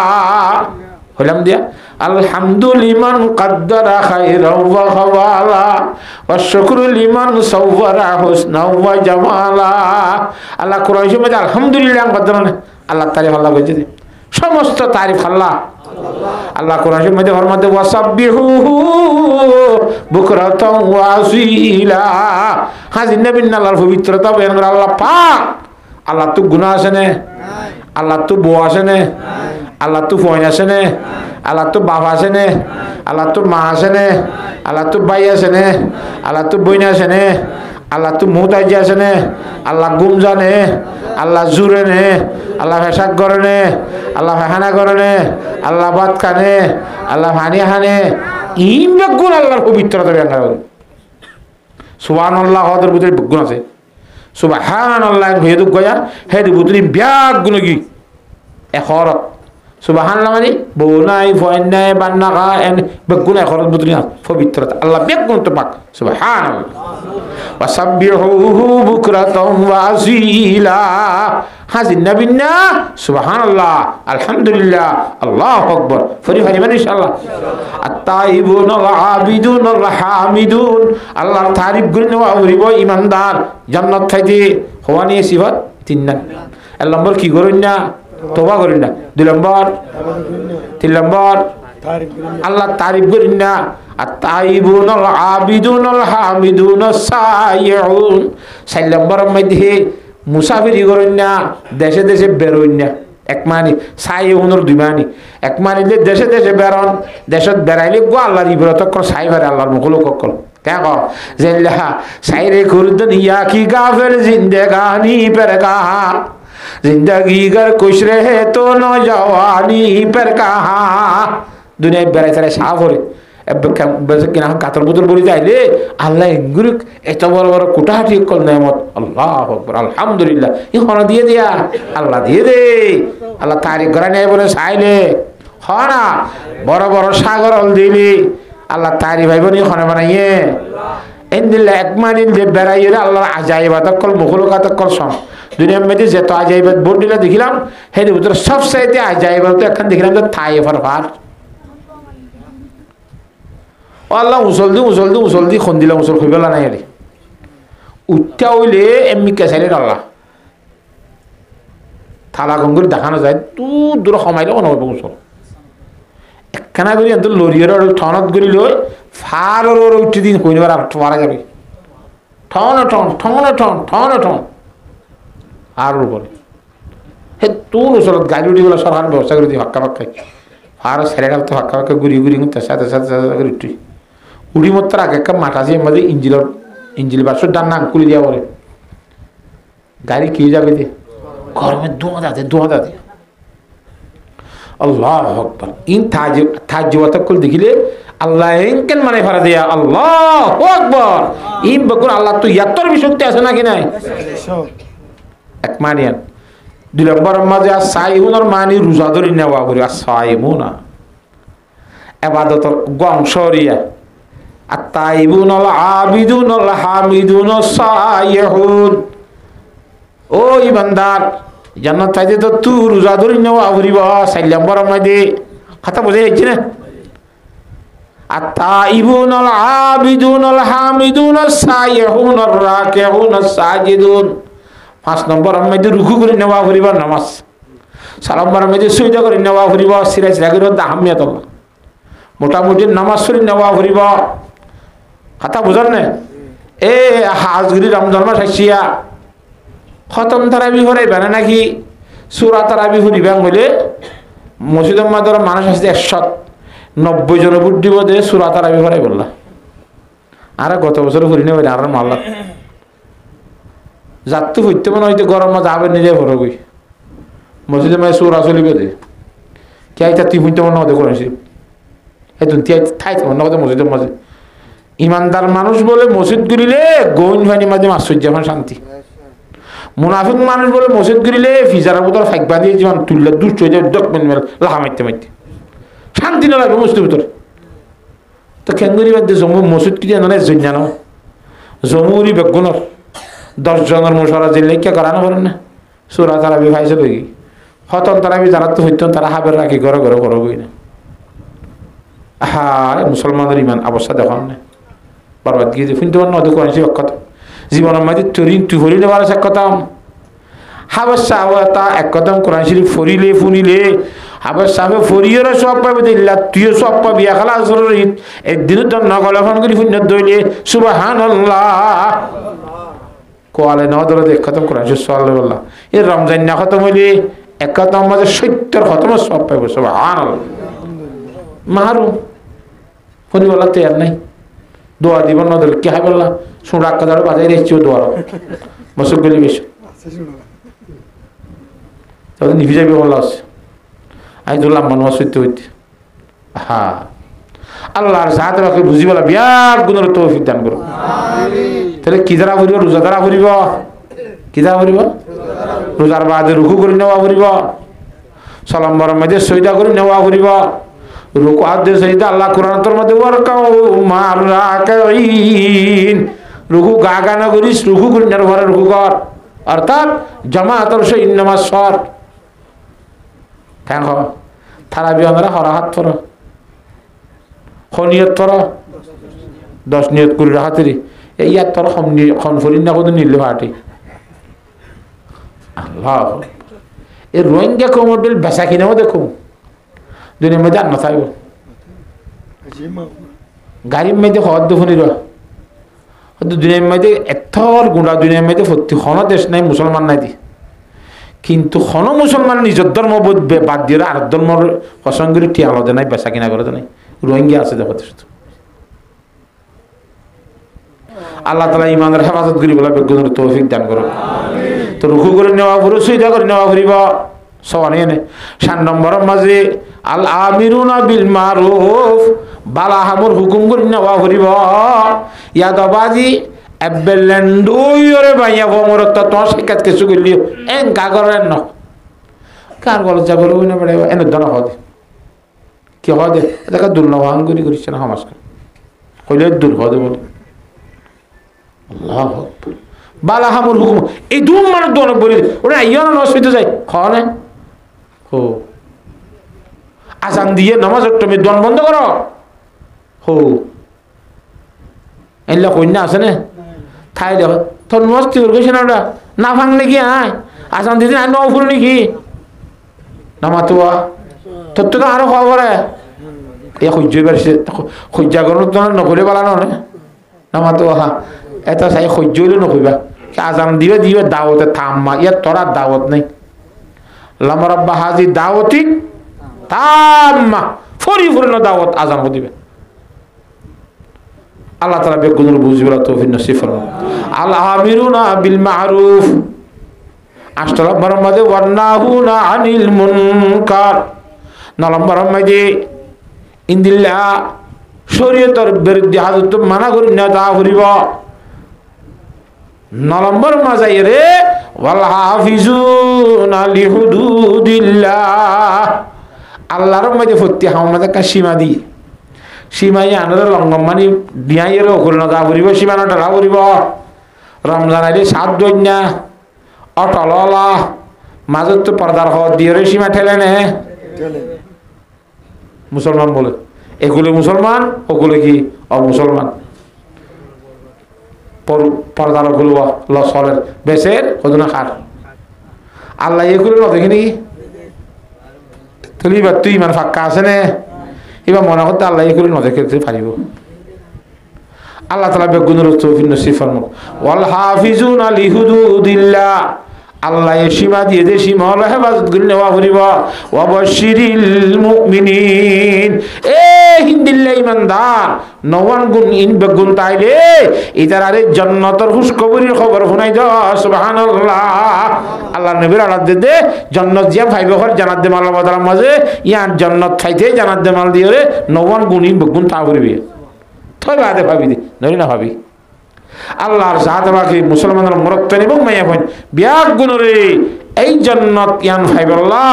হলাম দিয়া আলহামদুলিমান কাদ্দারা খায়রা ওয়া খাওয়ালা ওয়া শুকরু লিমান সাওয়ারা হুসনা ওয়া জামালা আল্লাহ কুরআনের মধ্যে আলহামদুলিল্লাহ কাদ্দারা আল্লাহ তারিফ আল্লাহ কইছে সমস্ত তারিফ আল্লাহ আল্লাহ কোরআনের মধ্যে ফরমাতে ওয়াসাব্বিহুহু বুকরাতাও ওয়া আসীলা হাজির নবী আল্লাহর পবিত্রতা বয়ান করে আল্লাহ পাক আল্লাহ তো গুনাহ আছে না আল্লাহ তো বউ আছে না আল্লাহ তো ফোন আছে না আল্লাহ তো বাবা আছে না আল্লাহ তো মা আছে না আল্লাহ তো ভাই আছে না আল্লাহ তো বোন আছে না আল্লাহ তো মুতাজি আছে না আল্লাহ গুম জানে আল্লাহ জুরে নে আল্লাহ পেশাব করে নে আল্লাহ ফাহানা করে নে আল্লাহ ভাত খানে আল্লাহ হানি হানে ইন গুণ আল্লাহর পবিত্রতা ব্যাখ্যা করে সুবহানাল্লাহ হদের ভিতরে গুণ আছে সুবহানাল্লাহ হেদু গয়া হেদু ভিতরে ব্যাগ গুণ কি এখরত সুবহানাল্লাহ মানে বউনাই ফয়নাই বান্নাকা এন বেগুন এখরত ভিতরে পবিত্রতা আল্লাহ ব্যাগ গুণ তো পাক সুবহানাল্লাহ ওয়াসাব্বিহুহু বুকরাতাও ওয়া আসীলা হাজির নবিনা সুবহানাল্লাহ আলহামদুলিল্লাহ আল্লাহু আকবার ফরি ফরি মানে ইনশাআল্লাহ আত-তাইবুনাল আবিদুনাল হামিদুন আল্লাহর তারিফ করি নেওয়া হইব ইমানদার জান্নাত খাইতে হওয়ানি সিফাত তিন নম্বর কি করেন না তওবা করেন না দুই নম্বর তিন নম্বর আল্লাহ তারিফ করেন না আত-তাইবুনাল আবিদুনাল হামিদুনাস সাইয়ুন চার নম্বর মধ্যে মুসাফিরি করেন না দেশে দেশে বেরোন না এক মানি সাইয়ুনের দুই মানি এক মানি দেশে দেশে বেরোন দেশত বেড়াইলে গো আল্লাহর ইবাদত কর সাই বেড়ে আল্লাহর মুখলো কল কেন জেল্লা সাইরে খুরদনিয়া কি গাফেল জিন্দেগানি पर कहा जिंदगी घर खुश रहे तो नौजवानी पर कहा দুনিয়ায় বেড়াই তারা সাফ করে কিনা কাতর বুতর বলি যাইলে আল্লাহ এগুলো এত বড় বড় কুটাহাটি কল নেমত আল্লাহ আকবার আলহামদুলিল্লাহ এখন দিয়ে দিয়া আল্লাহ দিয়ে দে আল্লাহ তারিখ করা নেই বলে চাইলে হ না বড় বড় সাগর দিলি আল্লাহ তারি ভাইব নি খনে বানাইয়ে এন্দিল্লা এক মানিল যে বেড়াই আল্লাহ আজাইবাত কল মুখলকাত কল সব দুনিয়ার মধ্যে যত আজাইবাত বোর্ড দিলা দেখিলাম হের ভিতরে সবচাইতে আজাইবাত এখন দেখিলাম যে তাইফার ভার আল্লাহ উসল দি খন দিলাম উসল হইবেলা নাই আরে উঠা হইলে এমনি কেসাইলে আল্লাহ থালা গঙ্গুর দেখানো যায় দূর সমাইলে কোনো হইব উসল একখানা করি এত লরিয়ার ঠনত গড়ি লৈ ফার উঠি দিন হইনি মারা যাবে ঠন ঠন ঠন ঠন ঠন ঠন আর উপরে হে তোর ওসলত গাড়ি উঠি গেলে সরকার ব্যবস্থা করে দিই হাক্কা পাক্কাই আর ছেড়ে গেল তো হাক্কা পাক্কা ঘুরি ঘুরি সাথে সাথে সাথে করে উঠি উড়ি মতো আগে একটা মাঠ আছে এর মধ্যে ইঞ্জিল বাসর ডান নাম খুলে দেওয়া বলে গাড়ি কি যাবে দিয়ে গরমে ধোঁয়া দাঁতে আল্লাহ আকবার ইন তাজ্জুবাত কল দেখিলে আল্লাহ এনকেন মানে ফারা দিয়া আল্লাহু আকবার ইন বকুর আল্লাহ তো ইয়াতর বিশক্তি আছে নাকি নাই এক মানিয়ান দুই নম্বর মাঝে সাইমুনের মানি রোজা ধরি নেওয়া করি সাইমুনা ইবাদতর গংশরিয়া আত-তাইবুনাল আবিদুনাল হামিদুনাস সাইয়ুন ও ইমানদার জান্নাত চাইতে তো তুই রোজা ধরি নেওয়া করিব চার নম্বর মাঝে কথা বুঝে যাচ্ছে না আত-তাইবুনাল আবিদুনাল হামিদুনাস সাইয়ুনার রাকিউনাস সাজিদুন পাঁচ নম্বর মধ্যে রুকু করে নেওয়া করিব নামাজ চার নম্বর মধ্যে সুজা করে নেওয়া করিব সিরাজ রাগির আহমিয়ত মোটামুটি নামাজ পড়ি নেওয়া করিব কথা বুঝার না এ হাজগুড়ি রমজান মাস আসিয়া খতম তারাবি হরাইবে না নাকি সূরা তারাবি হরিবাং বলে মসজিদ মাদর মানুষ আসছে 190 জন বুদ্ধি বোধে সূরা তারাবি হরাই বললা আর গত বছর হরি নেবে আর মাল্লা যাত্তু হইতে মনে হইতে গরম মাঝে আবার নিজে ভরে গই মসজিদে মাঝে সূরা চলিবে দে কে আইতা তুই হইতে মনে হতে করেছি এই তুই থাইতে মনে হতে মসজিদের মাঝে ইমানদার মানুষ বলে মসজিদ গিরিলে গৌন ভাইনি মাঝে আশ্চর্য এখন শান্তি। মুনাফিক মানুষ বলে মসজিদ গিরিলে ফিজারের বোতল ফাঁকবা দিয়ে জীবন তুললে দুষ্ট হয়ে যায় ডক মেন মেল লাহা মারতে মারতে শান্তি না লাগবে মসজিদের ভিতরে। তো কেঙ্গুরি বাদ দিয়ে জম্মু মসজিদ কি জানো জানো জমুরি বেগুনর 10 জনের মশারা যে লেখা করানো পারেন না সুরা তারা বি ভাইছে দেখি হতন তারা বি যারা তো হইতেন তারা হাবের রাখি ঘরে ঘরে করো বই না। হ্যাঁ মুসলমানের ইমান অবস্থা দেখান না বরবাদ গিয়ে শুনতে পারেন অত করেছি অক্ষত জীবনের মাঝে তরিন তুই হরিলে পারে এক কথা হাবের সাহ তা এক কথা কোরআন শরীফ ফরিলে ফুনিলে হাবের সাহেব ফরিয়েরও সব পাবে দিল্লা তুইও সব পাবি এখালা আসর একদিনও তোর নগলে ফোন করি শূন্য দইলে সুবহানাল্লাহ কোয়ালে ন ধরে এক খতম কোরআন শরীফ সাল্লাল্লাহ এই রমজান না খতম হইলে এক কথা আমাদের 70 খতম সব পাবে সুবহানাল্লাহ মারু ফোন বলা তৈরি নাই দোয়া দিব না ধরে কি হয় বললা শুন রাখ কথা বাজাই রেখেছি দোয়া মসুক গলি বেশি তাহলে নিভি যাবে বলা আছে আই ধরলাম মানুষ হইতে হইতে হ্যাঁ আল্লাহর সাথে রাখে বুঝি বলা বিয়ার গুণের তৌফিক দান করো। তাহলে কি দ্বারা ফুরিব রোজা দ্বারা ফুরিব কি দ্বারা ফুরিব রোজার বাদে রুকু করে নেওয়া ফুরিব সালাম্বরের মধ্যে সৈদা করে নেওয়া ফুরিব রুকু আদে সৈদা আল্লাহ কোরআনের মধ্যে ওয়ারকাউ মার রাকাইন রুকু গা গানা করিস রুকু করে নেওয়ার ঘরে রুকু কর অর্থাৎ জামাতের সেই নামাজ পড় কেন থারাবি আমরা হরা হাত পড়ো নিয়ত পড়ো 10 নিয়ত করে রাখাতেরি এই ইয়াত তোর খন ফরিন না কোনো নিলে হাঁটি আল্লাহ এই রোহিঙ্গা কমোডেল বেচা কিনেও দেখুন দুনিয়ার মধ্যে আর না থাকবো গাড়ির মধ্যে হওয়ার দুফুনির দুনিয়ার মধ্যে এথর গুঁড়া দুনিয়ার মধ্যে ভর্তি খন দেশ নাই মুসলমান নাই দি কিন্তু খন মুসলমান নিজের ধর্ম বাদ দিয়ে আর ধর্মের প্রসঙ্গের ঠিক আলাদা নাই বেচা কিনা করে নাই রোহিঙ্গা আছে দেখো শুধু আল্লাহ তাআলা ইমানের হেফাজত করি বলা বেগুনের তৌফিক দান করো। তো রুকু করে নেওয়া ফুরু সুইদা করে নেওয়া ফুরিব সবাই এনে 7 নম্বরের মাঝে আল আমিরুনা বিল মারুফ বালা হামুর হুকুম করে নেওয়া ফুরিব ইয়াদবাজি এবেলেন্ডুইরে বাইয়া ভমরত তো শিকাত কিছু গলি এন কাগরেন ন কার গল জাগর হইনা বড় এনে দনা হদে কি হদে দেখা দুলনওয়াং করি করিছ না হামাস কইলে দূর হদে বলে আল্লাহু আকবার বালা হামুর হুকুম এই দুম মানে দন বলি ওরা আইয়া না নসবিতে যায় খানে হো আজান দিয়ে নামাজ তুমি দন বন্ধ করো হো এলা কইনা আছে না থাই দেখো তোর মস্তি ওর গেছে না না ভাঙলে কি আয় আজান দিদি আয় নও ফুল নাকি নামাতুয়া তোর তো আরো খবর এ সহ্য পারছে সহ্য করো তো নকলে পালা না নামাতুয়া হা এটা চাই সহ্য হইলে নকইবা আজান দিবে দিবে দাওয়াতে থাম্মা ইয়ার তোরা দাওয়াত নেই লামরাব্বা হাজি দাওয়াতি তাম্মা পরিপূর্ণ দাওয়াত আজান দিবে আল্লাহ তাআলা বেগুনের বুঝিবলা তৌফিক নসিব ফরমান। আল আমিরুনা বিল মারুফ 8 নম্বরের মধ্যে ওয়ান্নাহুনা আনিল মুনকার 9 নম্বরের মধ্যে ইনদিল্লা শরীয়তের বিরুদ্ধে হাজত মানা করি না তা করিব 9 নম্বর মাঝাই রে ওয়াল হাফিজুনা লিহুদুদিল্লাহ আল্লাহর মধ্যে ফতি হামমাদে কা সীমা দি সীমাই আনাদের লঙ্ঘন মানে ডিয়াইয়ের ওখল না যা করিব সীমানা ঢালা করিব রমজান আইলে 7 দইনা অটললা মাজত তো পর্দার হদ দিয়ে সীমা ঠেলে নে মুসলমান বলে এগুলো মুসলমান ওগুলো কি অমুসলমান পর্দার ওগুলো লসলের বেসের ওজনা খার আল্লাহ এগুলো না দেখি নাকি তুই এবার তুই ইমান ফাক্কা আছে নে এবার মনে করতে আল্লাহ এগুলো না দেখে পারিব আল্লাহ তাআলা বেগুনের তৌফিক নসিব ফরমাক ওয়াল হাফিজুনা লিহুদুদিল্লাহ আল্লাহ এই সীমা দিয়ে যে সীমা হলো হেফাজত করে নেওয়া করিব ওয়া বাশিরিল মুমিনিন এ হিন্দিল্লাহ ইমানদার নওয়ান গুণ ইন বেগুন তাইলে ইতার আরে জান্নাতের খুশখবরির খবর শুনাই দাও সুবহানাল্লাহ আল্লাহ নবীর আলাদ দে জান্নাত জিয়া ভাইবে ঘর জান্নাত দে মাল মাঝে ইয়ার জান্নাত খাইতে জান্নাত দে মাল দিয়ে রে নওয়ান গুণ ইন বেগুন তা করিবে থই বাদে ভাবি দে নই না ভাবি আল্লাহর জাত বাকি মুসলমানের মরত্তন এবং মাইয়া ভাই বিয়াগ গুণরে এই জান্নাত ইয়ান ফাইবাল্লাহ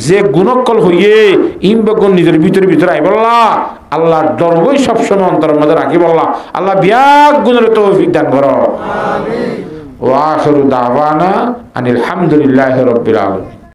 যে গুণকল হইয়ে ইমবে গুণ নিজের ভিতরে আইবাল্লাহ আল্লাহর ডরবই সবসময় অন্তরের মধ্যে রাখি বললা আল্লাহ বিয়াগ গুণরে তৌফিক দান করো আমিন ওয়া আখিরু দাওয়ানা আনিল হামদুলিল্লাহি রাব্বিল আলামিন।